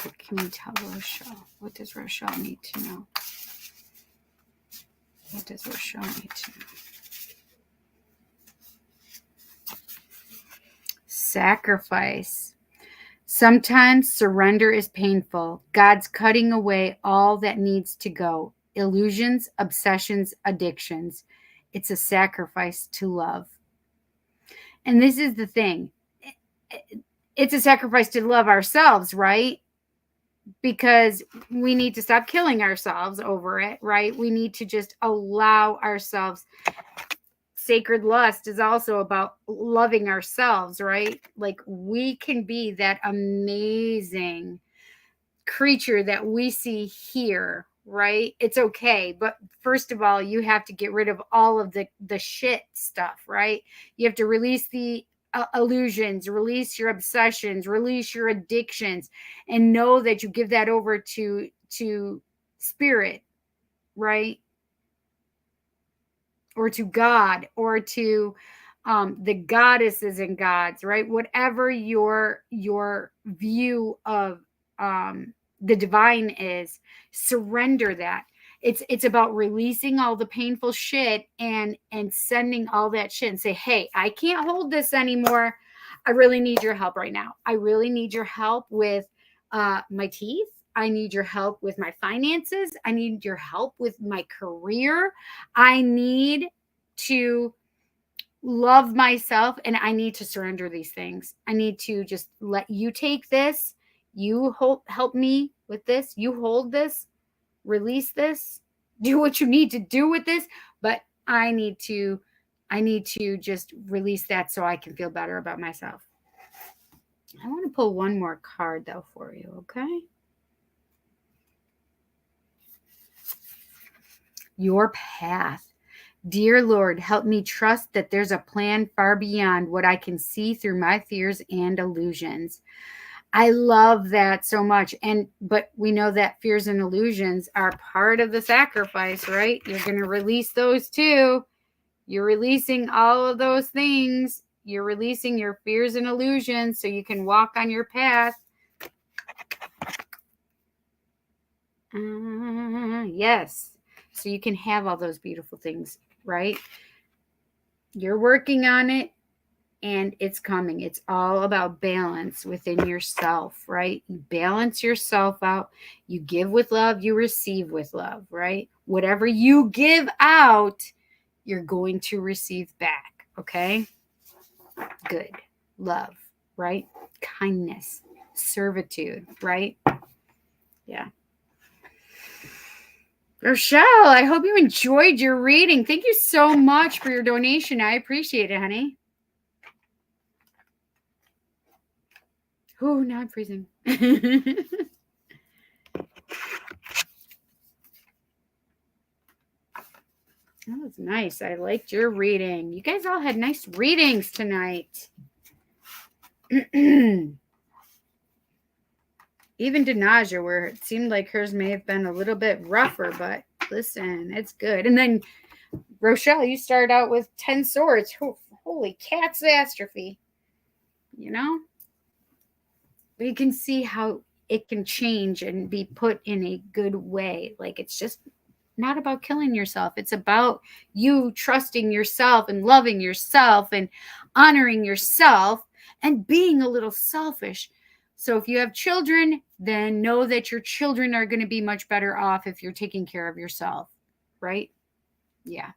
What can we tell Rochelle? What does Rochelle need to know? What does Rochelle need to know? Sacrifice. Sometimes surrender is painful. God's cutting away all that needs to go. Illusions, obsessions, addictions. It's a sacrifice to love. And this is the thing. It's a sacrifice to love ourselves, right? Because we need to stop killing ourselves over it, right? We need to just allow ourselves. Sacred lust is also about loving ourselves, right? Like we can be that amazing creature that we see here, right? It's okay. But first of all, you have to get rid of all of the shit stuff, right? You have to release the illusions, release your obsessions, release your addictions, and know that you give that over to spirit, right? Or to God, or to the goddesses and gods, right? Whatever your view of the divine is, surrender that. It's about releasing all the painful shit and sending all that shit and say, hey, I can't hold this anymore. I really need your help right now. I really need your help with my teeth. I need your help with my finances. I need your help with my career. I need to love myself, and I need to surrender these things. I need to just let you take this. You help me with this. You hold this, release this, do what you need to do with this. But I need to just release that so I can feel better about myself. I want to pull one more card though for you, okay? Your path. Dear Lord, help me trust that there's a plan far beyond what I can see through my fears and illusions. I love that so much. But we know that fears and illusions are part of the sacrifice, right? You're going to release those too. You're releasing all of those things. You're releasing your fears and illusions so you can walk on your path. Yes. So you can have all those beautiful things, right? You're working on it and it's coming. It's all about balance within yourself, right? You balance yourself out. You give with love, you receive with love, right? Whatever you give out, you're going to receive back, okay? Good. Love, right? Kindness, servitude, right? Yeah. Rochelle, I hope you enjoyed your reading. Thank you so much for your donation. I appreciate it, honey. Oh, now I'm freezing. That was nice. I liked your reading. You guys all had nice readings tonight. Even Denaja, where it seemed like hers may have been a little bit rougher, but listen, it's good. And then Rochelle, you started out with 10 swords. Holy catastrophe. You know? But you can see how it can change and be put in a good way. Like, it's just not about killing yourself. It's about you trusting yourself and loving yourself and honoring yourself and being a little selfish. So if you have children, then know that your children are going to be much better off if you're taking care of yourself, right? Yeah.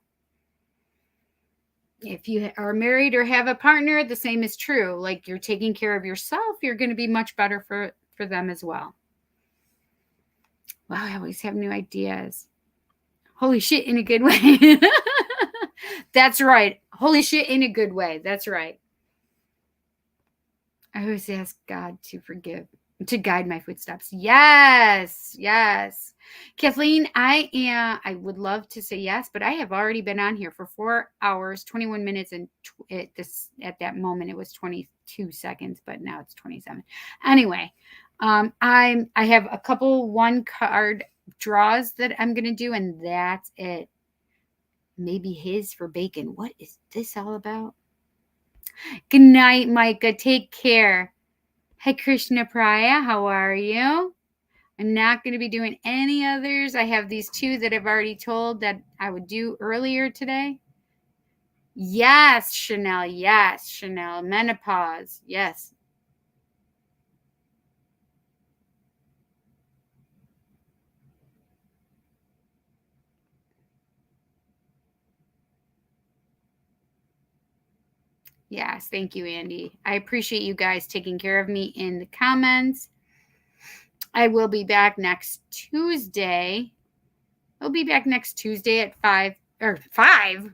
If you are married or have a partner, the same is true. Like, you're taking care of yourself, you're going to be much better for them as well. Wow, I always have new ideas. Holy shit, in a good way. That's right. Holy shit, in a good way. That's right. I always ask God to to guide my footsteps. Yes, yes. Kathleen, I would love to say yes, but I have already been on here for 4 hours, 21 minutes, and at that moment it was 22 seconds, but now it's 27. Anyway, I have a couple 1-card draws that I'm going to do, and that's it. Maybe his for bacon. What is this all about? Good night, Micah. Take care. Hi, Krishna Priya. How are you? I'm not going to be doing any others. I have these 2 that I've already told that I would do earlier today. Yes, Chanel. Yes, Chanel. Menopause. Yes. Yes, thank you, Andy. I appreciate you guys taking care of me in the comments. I will be back next Tuesday. I'll be back next Tuesday at 5.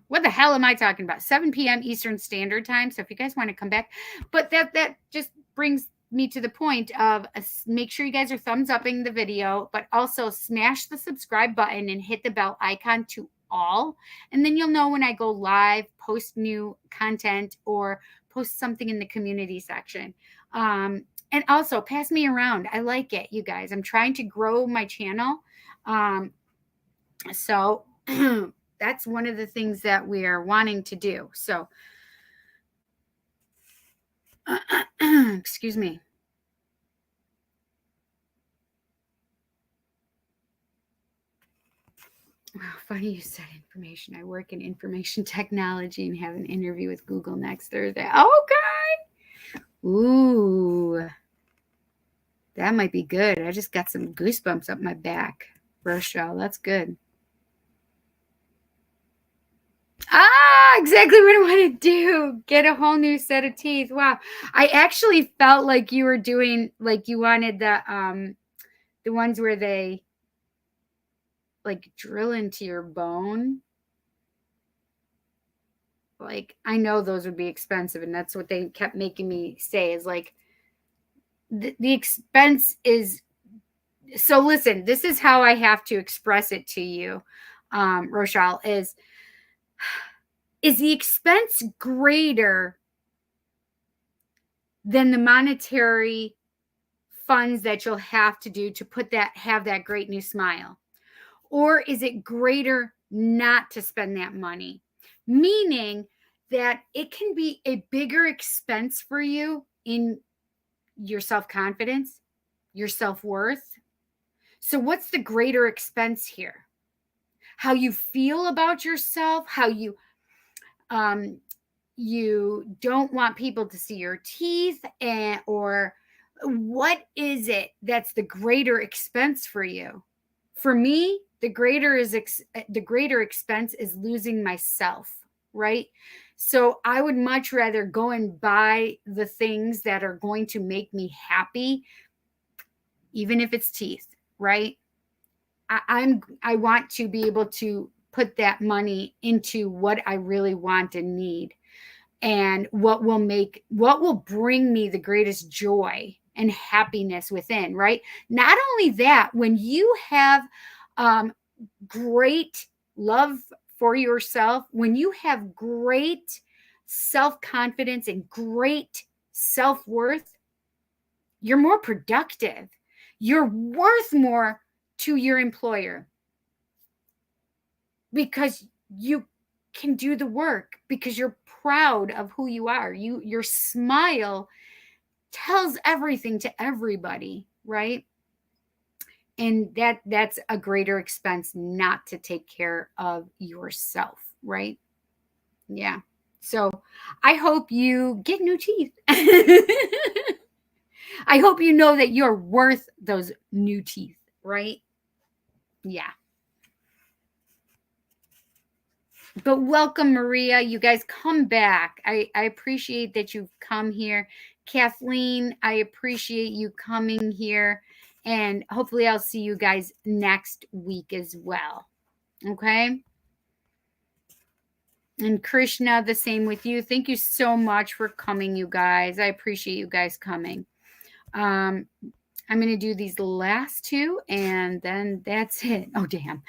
What the hell am I talking about? 7 p.m. Eastern Standard Time. So if you guys want to come back, but that just brings me to the point of make sure you guys are thumbs upping the video, but also smash the subscribe button and hit the bell icon to all. And then you'll know when I go live, post new content, or post something in the community section. And also pass me around. I like it, you guys. I'm trying to grow my channel. So that's one of the things that we are wanting to do. So, excuse me. Wow, funny you said information. I work in information technology and have an interview with Google next Thursday. Okay. Ooh, that might be good. I just got some goosebumps up my back. Rochelle, that's good. Exactly what I want to do. Get a whole new set of teeth. Wow. I actually felt like you were doing, like you wanted the ones where they like drill into your bone. Like, I know those would be expensive, and that's what they kept making me say is like the expense is. So listen, this is how I have to express it to you, Rochelle, is the expense greater than the monetary funds that you'll have to do to have that great new smile? Or is it greater not to spend that money? Meaning that it can be a bigger expense for you in your self-confidence, your self-worth. So what's the greater expense here? How you feel about yourself, how you don't want people to see your teeth, or what is it that's the greater expense for you? For me, the greater expense is losing myself, right? So I would much rather go and buy the things that are going to make me happy, even if it's teeth, right? I want to be able to put that money into what I really want and need, and what will bring me the greatest joy and happiness within, right? Not only that, when you have great love for yourself, when you have great self-confidence and great self-worth, you're more productive. You're worth more to your employer because you can do the work, because you're proud of who you are. Your smile tells everything to everybody, right? And that's a greater expense not to take care of yourself, right? Yeah. So I hope you get new teeth. I hope you know that you're worth those new teeth, right? Yeah. But welcome, Maria. You guys come back. I appreciate that you've come here. Kathleen, I appreciate you coming here. And hopefully I'll see you guys next week as well. Okay? And Krishna, the same with you. Thank you so much for coming, you guys. I appreciate you guys coming. I'm going to do these last 2, and then that's it. Oh, damn.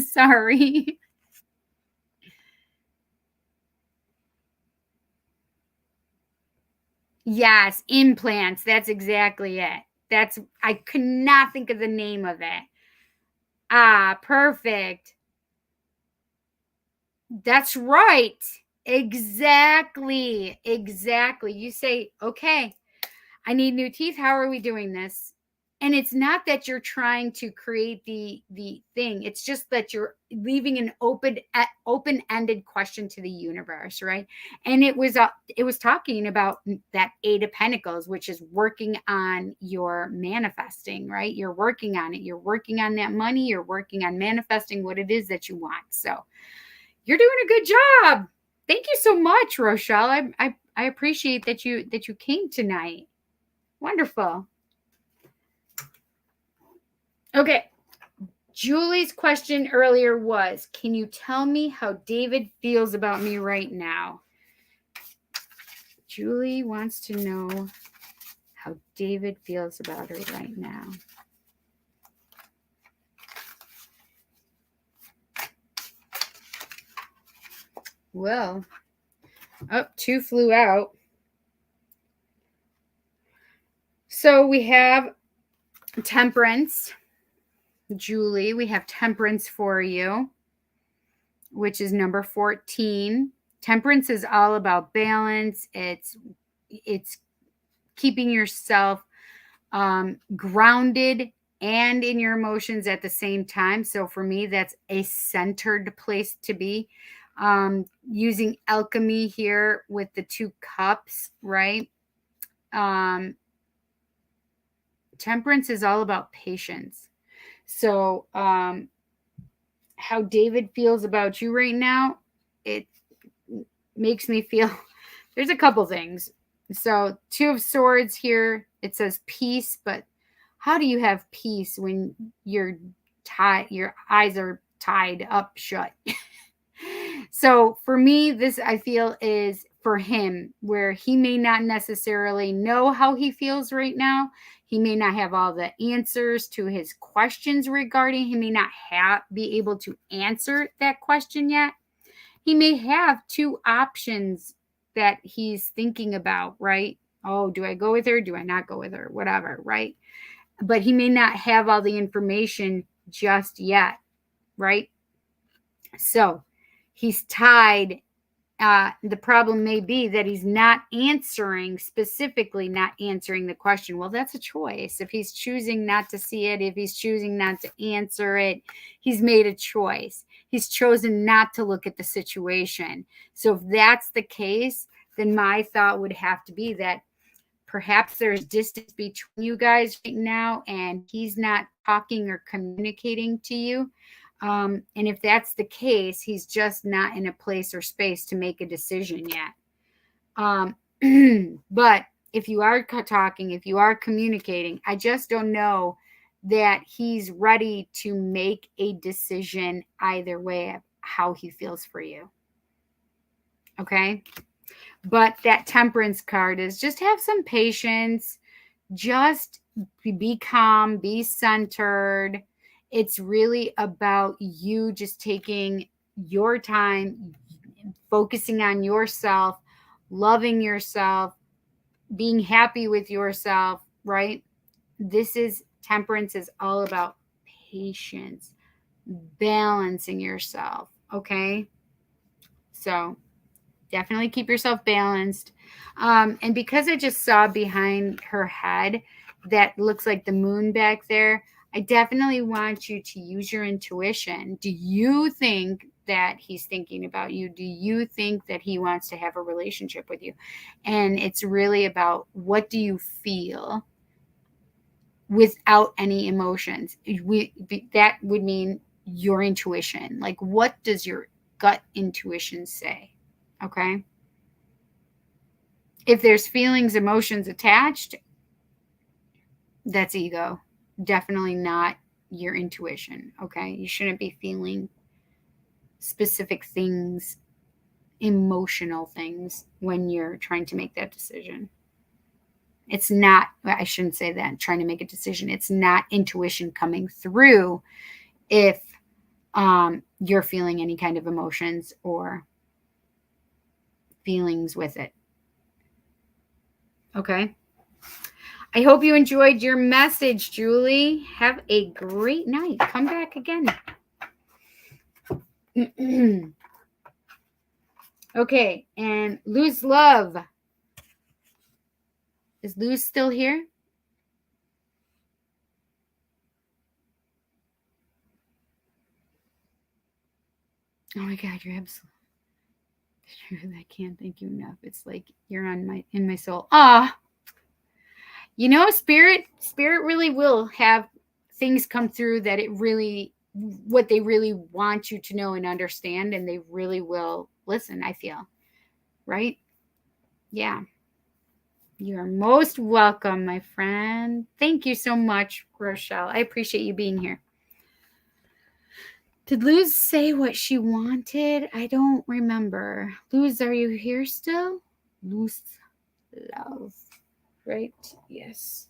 Sorry. Yes, implants. That's exactly it. I could not think of the name of it. Ah, perfect. That's right. Exactly. You say, okay, I need new teeth. How are we doing this? And it's not that you're trying to create the thing. It's just that you're leaving an open-ended question to the universe, right? And it was talking about that 8 of Pentacles, which is working on your manifesting, right? You're working on it. You're working on that money. You're working on manifesting what it is that you want. So you're doing a good job. Thank you so much, Rochelle. I appreciate that you came tonight. Wonderful. Okay. Julie's question earlier was, can you tell me how David feels about me right now? Julie wants to know how David feels about her right now. Well, 2 flew out. So we have Temperance. Julie, we have Temperance for you, which is number 14. Temperance is all about balance. It's keeping yourself grounded and in your emotions at the same time. So for me, that's a centered place to be. Using alchemy here with the 2 cups, right? Temperance is all about patience. So how David feels about you right now, it makes me feel there's a couple things. So 2 of Swords here, it says peace, but how do you have peace when your eyes are tied up shut? So for me, this I feel is for him, where he may not necessarily know how he feels right now. He may not have all the answers to his questions regarding. He may not be able to answer that question yet. He may have 2 options that he's thinking about, right? Oh, do I go with her? Do I not go with her? Whatever, right? But he may not have all the information just yet, right? So he's tied. The problem may be that he's not specifically not answering the question. Well, that's a choice. If he's choosing not to see it, if he's choosing not to answer it, he's made a choice. He's chosen not to look at the situation. So if that's the case, then my thought would have to be that perhaps there's distance between you guys right now and he's not talking or communicating to you. And if that's the case, he's just not in a place or space to make a decision yet. But if you are talking, if you are communicating, I just don't know that he's ready to make a decision either way of how he feels for you. Okay. But that Temperance card is just have some patience, just be calm, be centered. It's really about you just taking your time, focusing on yourself, loving yourself, being happy with yourself, right? Temperance is all about patience, balancing yourself, okay? So definitely keep yourself balanced. And because I just saw behind her head that looks like the moon back there, I definitely want you to use your intuition. Do you think that he's thinking about you? Do you think that he wants to have a relationship with you? And it's really about, what do you feel without any emotions? That would mean your intuition. Like, what does your gut intuition say? Okay. If there's feelings, emotions attached, that's ego. Definitely not your intuition. Okay. You shouldn't be feeling specific things, emotional things, when you're trying to make that decision. It's not, I shouldn't say that, trying to make a decision. It's not intuition coming through if you're feeling any kind of emotions or feelings with it. Okay. I hope you enjoyed your message, Julie. Have a great night. Come back again. Okay, and Luz Love. Is Luz still here? Oh my God, you're absolutely. I can't thank you enough. It's like you're in my soul. Ah, you know, spirit really will have things come through that what they really want you to know and understand, and they really will listen. I feel, right? Yeah. You are most welcome, my friend. Thank you so much, Rochelle. I appreciate you being here. Did Luz say what she wanted? I don't remember. Luz, are you here still? Luz Love. Right? Yes.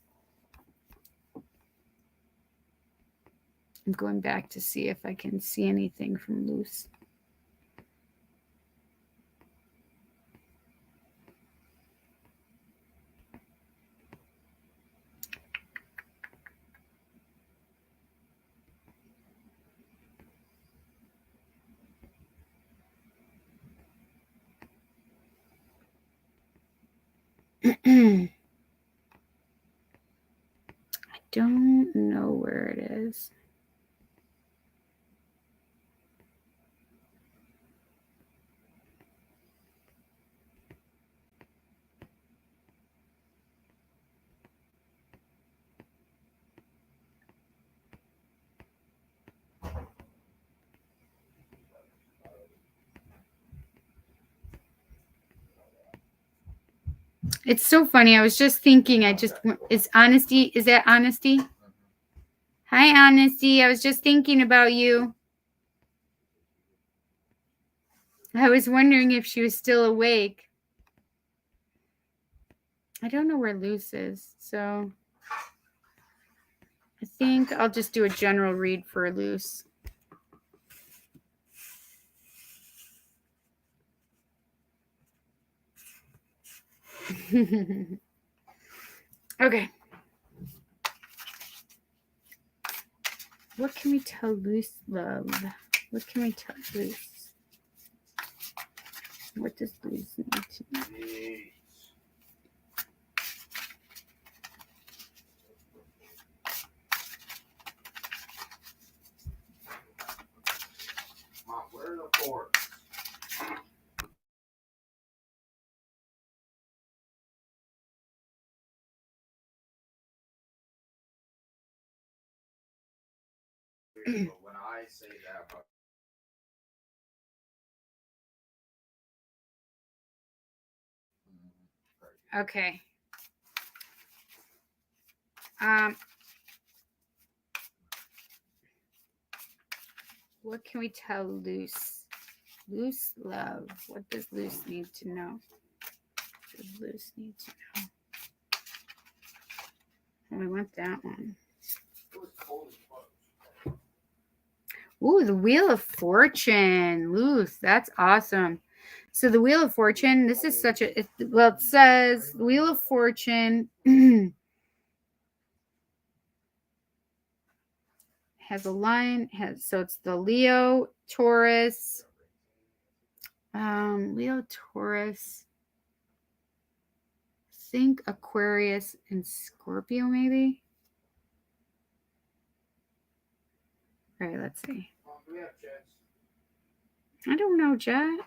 I'm going back to see if I can see anything from Luz. I don't know where it is. It's so funny. I was just thinking, is honesty, is that honesty? Hi, Honesty. I was just thinking about you. I was wondering if she was still awake. I don't know where Luz is, so I think I'll just do a general read for Luz. Okay. What can we tell Luz, love? What can we tell Luz? What does Luz need to know? Mom, where are the forks? When I say that, Okay. What can we tell Luz? Luz, love. What does Luz need to know? What does Luz need to know? Oh, I want that one. Ooh, the Wheel of Fortune. Luz, that's awesome. So the Wheel of Fortune, this is such a, it says the Wheel of Fortune has a line, so it's the Leo, Taurus, Taurus, I think Aquarius and Scorpio maybe. All right, let's see. Mom, do we have jets? I don't know, Jet.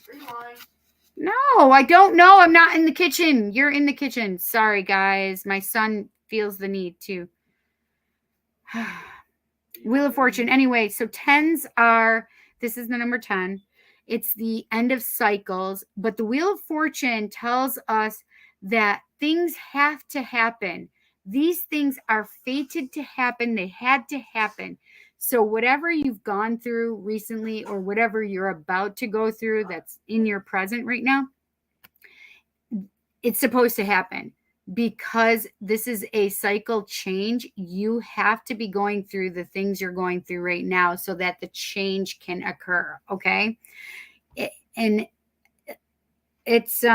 Rewind. No, I don't know. I'm not in the kitchen. You're in the kitchen. Sorry, guys. My son feels the need to. Wheel of Fortune. Anyway, so tens are, this is the number 10. It's the end of cycles. But the Wheel of Fortune tells us that things have to happen. These things are fated to happen. They had to happen. So whatever you've gone through recently or whatever you're about to go through that's in your present right now, it's supposed to happen. Because this is a cycle change, you have to be going through the things you're going through right now so that the change can occur. Okay. And it's,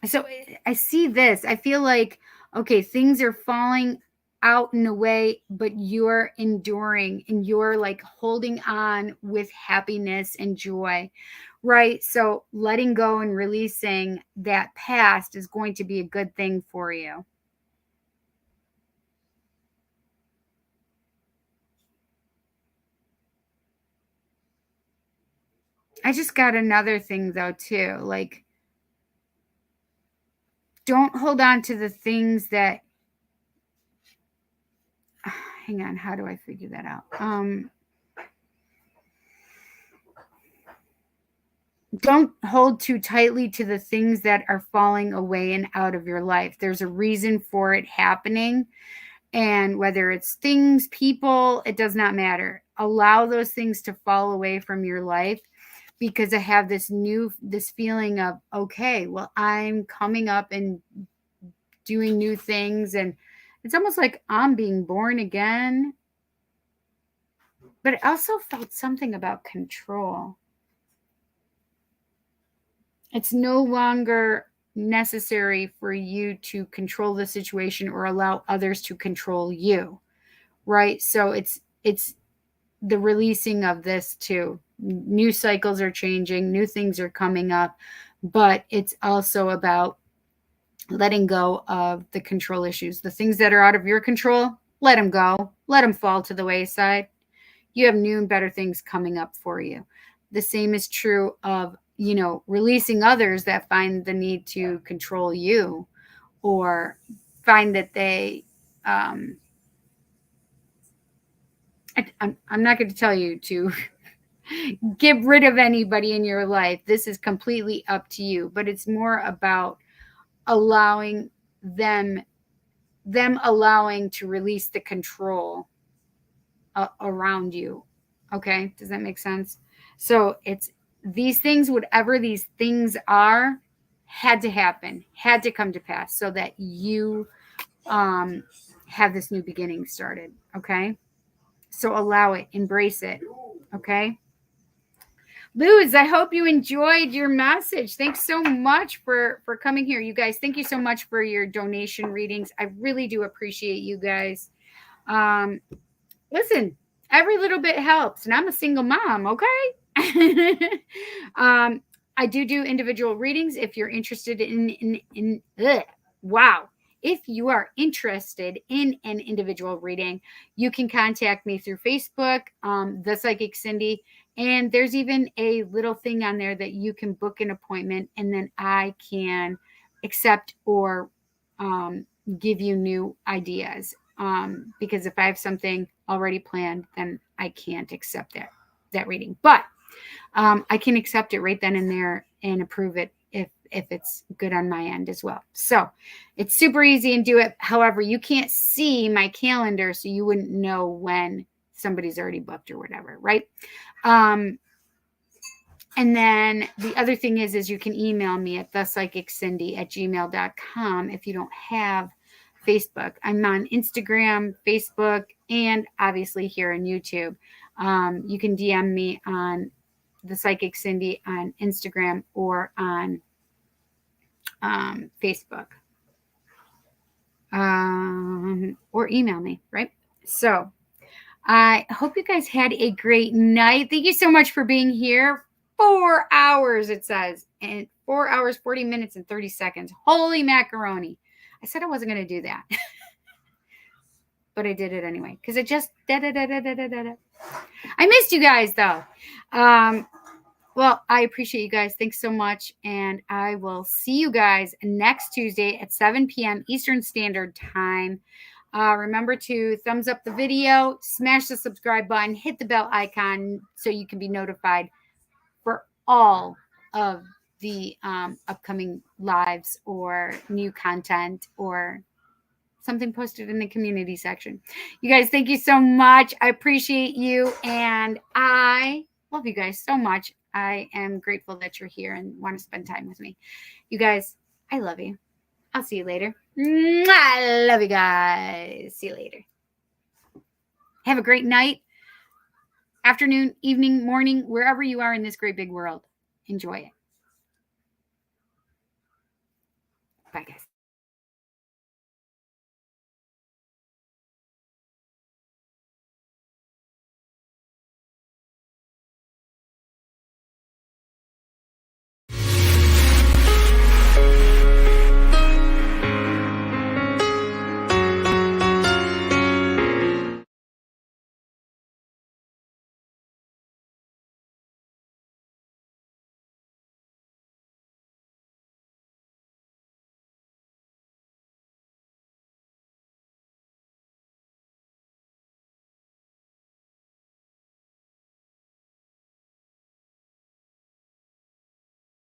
So I see this. I feel like, okay, things are falling out in a way, but you're enduring and you're like holding on with happiness and joy, right? So letting go and releasing that past is going to be a good thing for you. I just got another thing though, too. Like, don't hold on to the things that, hang on, how do I figure that out? Don't hold too tightly to the things that are falling away and out of your life. There's a reason for it happening. And whether it's things, people, it does not matter. Allow those things to fall away from your life, because I have this feeling of, okay, well, I'm coming up and doing new things. And it's almost like I'm being born again. But I also felt something about control. It's no longer necessary for you to control the situation or allow others to control you, right? So it's the releasing of this too. New cycles are changing, new things are coming up, but it's also about letting go of the control issues. The things that are out of your control, let them go, let them fall to the wayside. You have new and better things coming up for you. The same is true of, releasing others that find the need to control you or find that they, I'm not going to tell you to get rid of anybody in your life. This is completely up to you, but it's more about allowing them allowing to release the control around you. Okay. Does that make sense? So it's these things, whatever these things are, had to happen, had to come to pass so that you have this new beginning started. Okay. So allow it, embrace it. Okay. Luz, I hope you enjoyed your message. Thanks so much for coming here. You guys, thank you so much for your donation readings. I really do appreciate you guys. Listen, every little bit helps, and I'm a single mom, okay? I do individual readings if you're interested wow. If you are interested in an individual reading, you can contact me through Facebook, The Psychic Cindy, and there's even a little thing on there that you can book an appointment, and then I can accept or give you new ideas. Because if I have something already planned, then I can't accept that reading. But I can accept it right then and there and approve it if it's good on my end as well. So it's super easy and do it. However, you can't see my calendar, so you wouldn't know when somebody's already booked or whatever, right? And then the other thing is you can email me at thepsychiccindy@gmail.com if you don't have Facebook. I'm on Instagram, Facebook, and obviously here on YouTube. You can DM me on The Psychic Cindy on Instagram or on Facebook. Or email me, right? So I hope you guys had a great night. Thank you so much for being here. 4 hours, it says, and 4 hours, 40 minutes, and 30 seconds. Holy macaroni. I said I wasn't going to do that. But I did it anyway because it just I missed you guys though. Well, I appreciate you guys. Thanks so much, and I will see you guys next Tuesday at 7 p.m. Eastern Standard Time. Remember to thumbs up the video, smash the subscribe button, hit the bell icon so you can be notified for all of the upcoming lives or new content or something posted in the community section. You guys, thank you so much. I appreciate you, and I love you guys so much. I am grateful that you're here and want to spend time with me. You guys, I love you. I'll see you later. I love you guys. See you later. Have a great night, afternoon, evening, morning, wherever you are in this great big world. Enjoy it. Bye, guys.